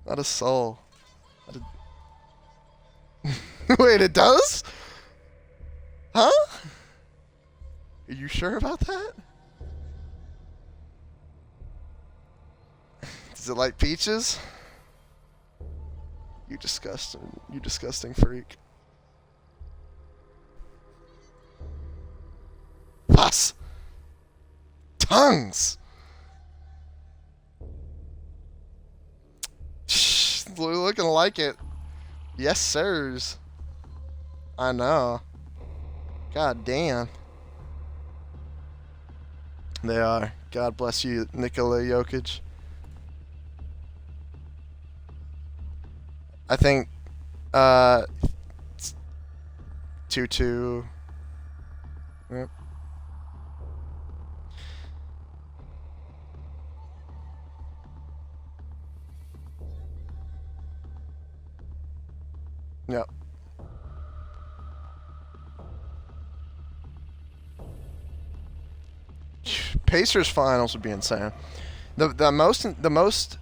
Not a soul. Not a... Wait, it does? Huh? Are you sure about that? Does it like peaches? You disgusting freak. Pus! Tongues! Shh, looking like it. Yes, sirs. I know. God damn. They are. God bless you, Nikola Jokic. I think 2-2. Yep. Yep. Pacers finals would be insane. The most.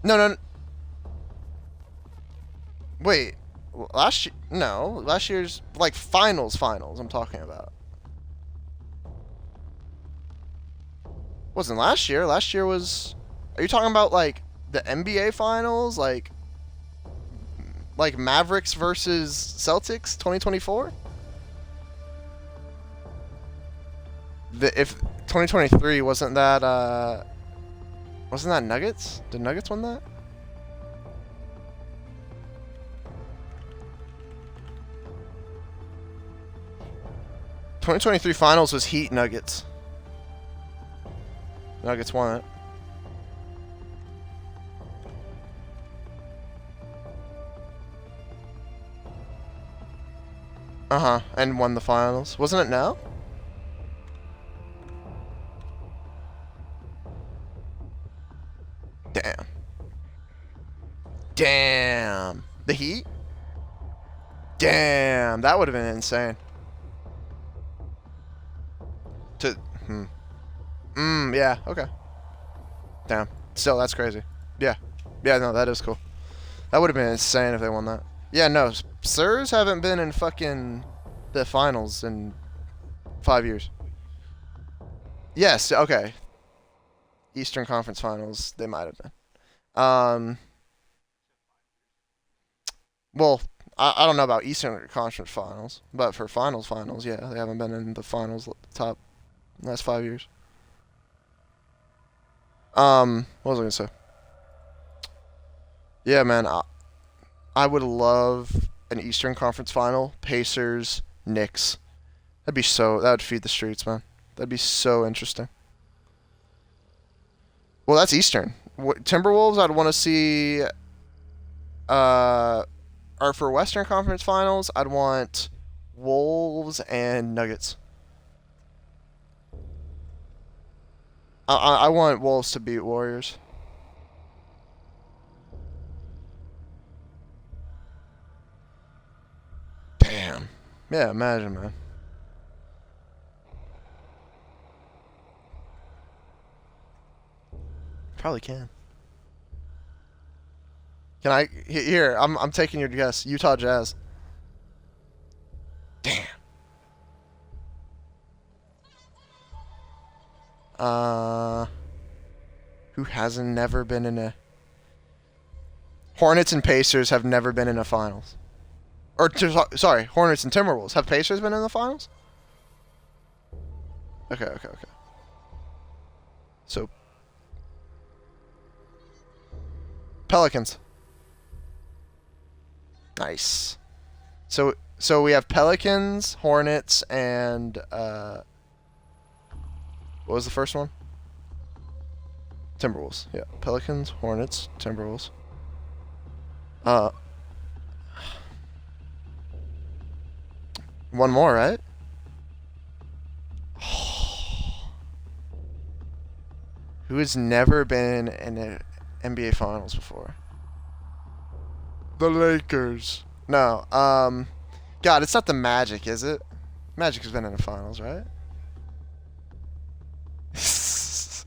No. Wait, last year's like finals. I'm talking about. Wasn't last year. Last year was. Are you talking about like the NBA finals, like Mavericks versus Celtics 2024? If 2023 wasn't that Nuggets? Did Nuggets win that? '23 finals was Heat Nuggets. Nuggets won it. And won the finals. Wasn't it now? Damn. The Heat? Damn, that would have been insane. Yeah, okay. Damn. Still, that's crazy. Yeah. Yeah, no, that is cool. That would have been insane if they won that. Yeah, no, Sirs haven't been in fucking the finals in 5 years. Yes, okay. Eastern Conference Finals, they might have been. Well, I don't know about Eastern Conference Finals, but for finals, yeah, they haven't been in the finals top last 5 years. What was I gonna say? Yeah, man, I would love an Eastern Conference Final, Pacers, Knicks. That would feed the streets, man. That'd be so interesting. Well, that's Eastern. Timberwolves, I'd want to see. Or for Western Conference Finals, I'd want Wolves and Nuggets. I want Wolves to beat Warriors. Damn. Yeah, imagine, man. Probably can. Can I? Here, I'm taking your guess. Utah Jazz. Damn. Who hasn't never been in a Hornets and Pacers have never been in the finals. Or, sorry, Hornets and Timberwolves. Have Pacers been in the finals? Okay, okay, okay. So, Pelicans. Nice. So we have Pelicans, Hornets, and what was the first one? Timberwolves. Yeah, Pelicans, Hornets, Timberwolves. One more, right? Who has never been in an NBA Finals before? The Lakers. No. God, it's not the Magic, is it? Magic has been in the finals, right?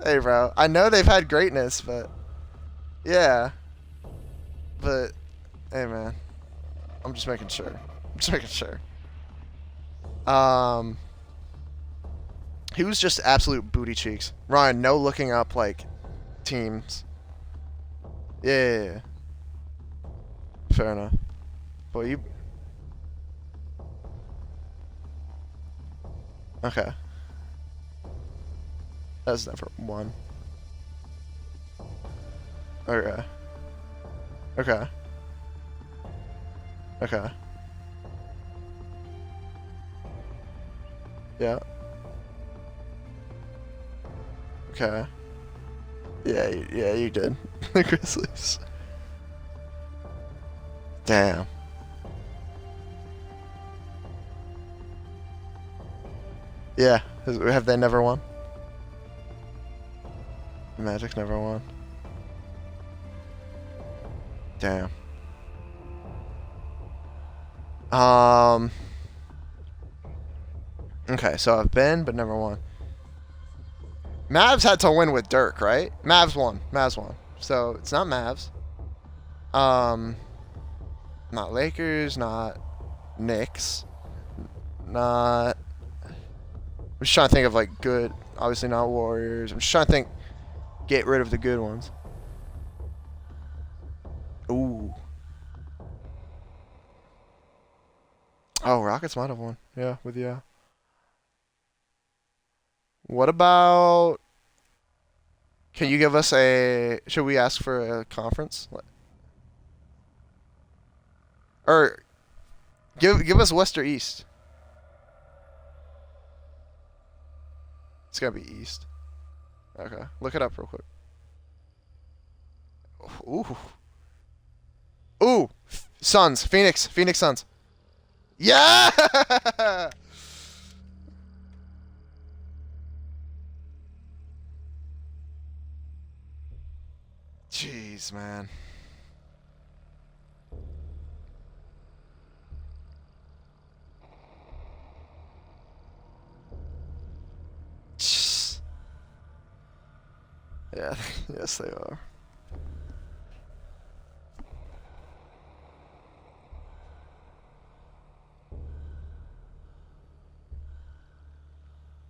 Hey, bro. I know they've had greatness, but yeah. But hey, man. I'm just making sure. I'm just making sure. Who's just absolute booty cheeks? Ryan, no looking up like teams. Yeah. Fair enough. Well, you. Okay. That's never one. Okay. Okay. Okay. Yeah. Okay. Yeah, yeah, you did. The Grizzlies. Damn. Yeah. Have they never won? Magic never won. Damn. Okay, so I've been, but never won. Mavs had to win with Dirk, right? Mavs won. Mavs won. So it's not Mavs. Not Lakers, not Knicks, not. I'm just trying to think of like good. Obviously not Warriors. I'm just trying to think. Get rid of the good ones. Ooh. Oh, Rockets might have won. Yeah, with yeah. What about? Can you give us a? Should we ask for a conference? Or give us West or East. It's gotta be East. Okay, look it up real quick. Ooh. Ooh, Suns, Phoenix Suns. Yeah. Jeez, man. Yeah, yes they are.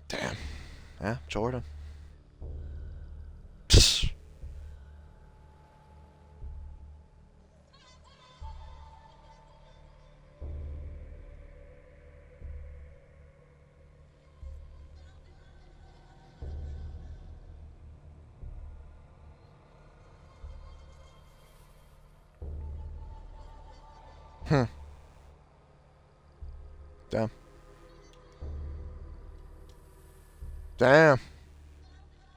Damn. Yeah, Jordan. Damn. Damn.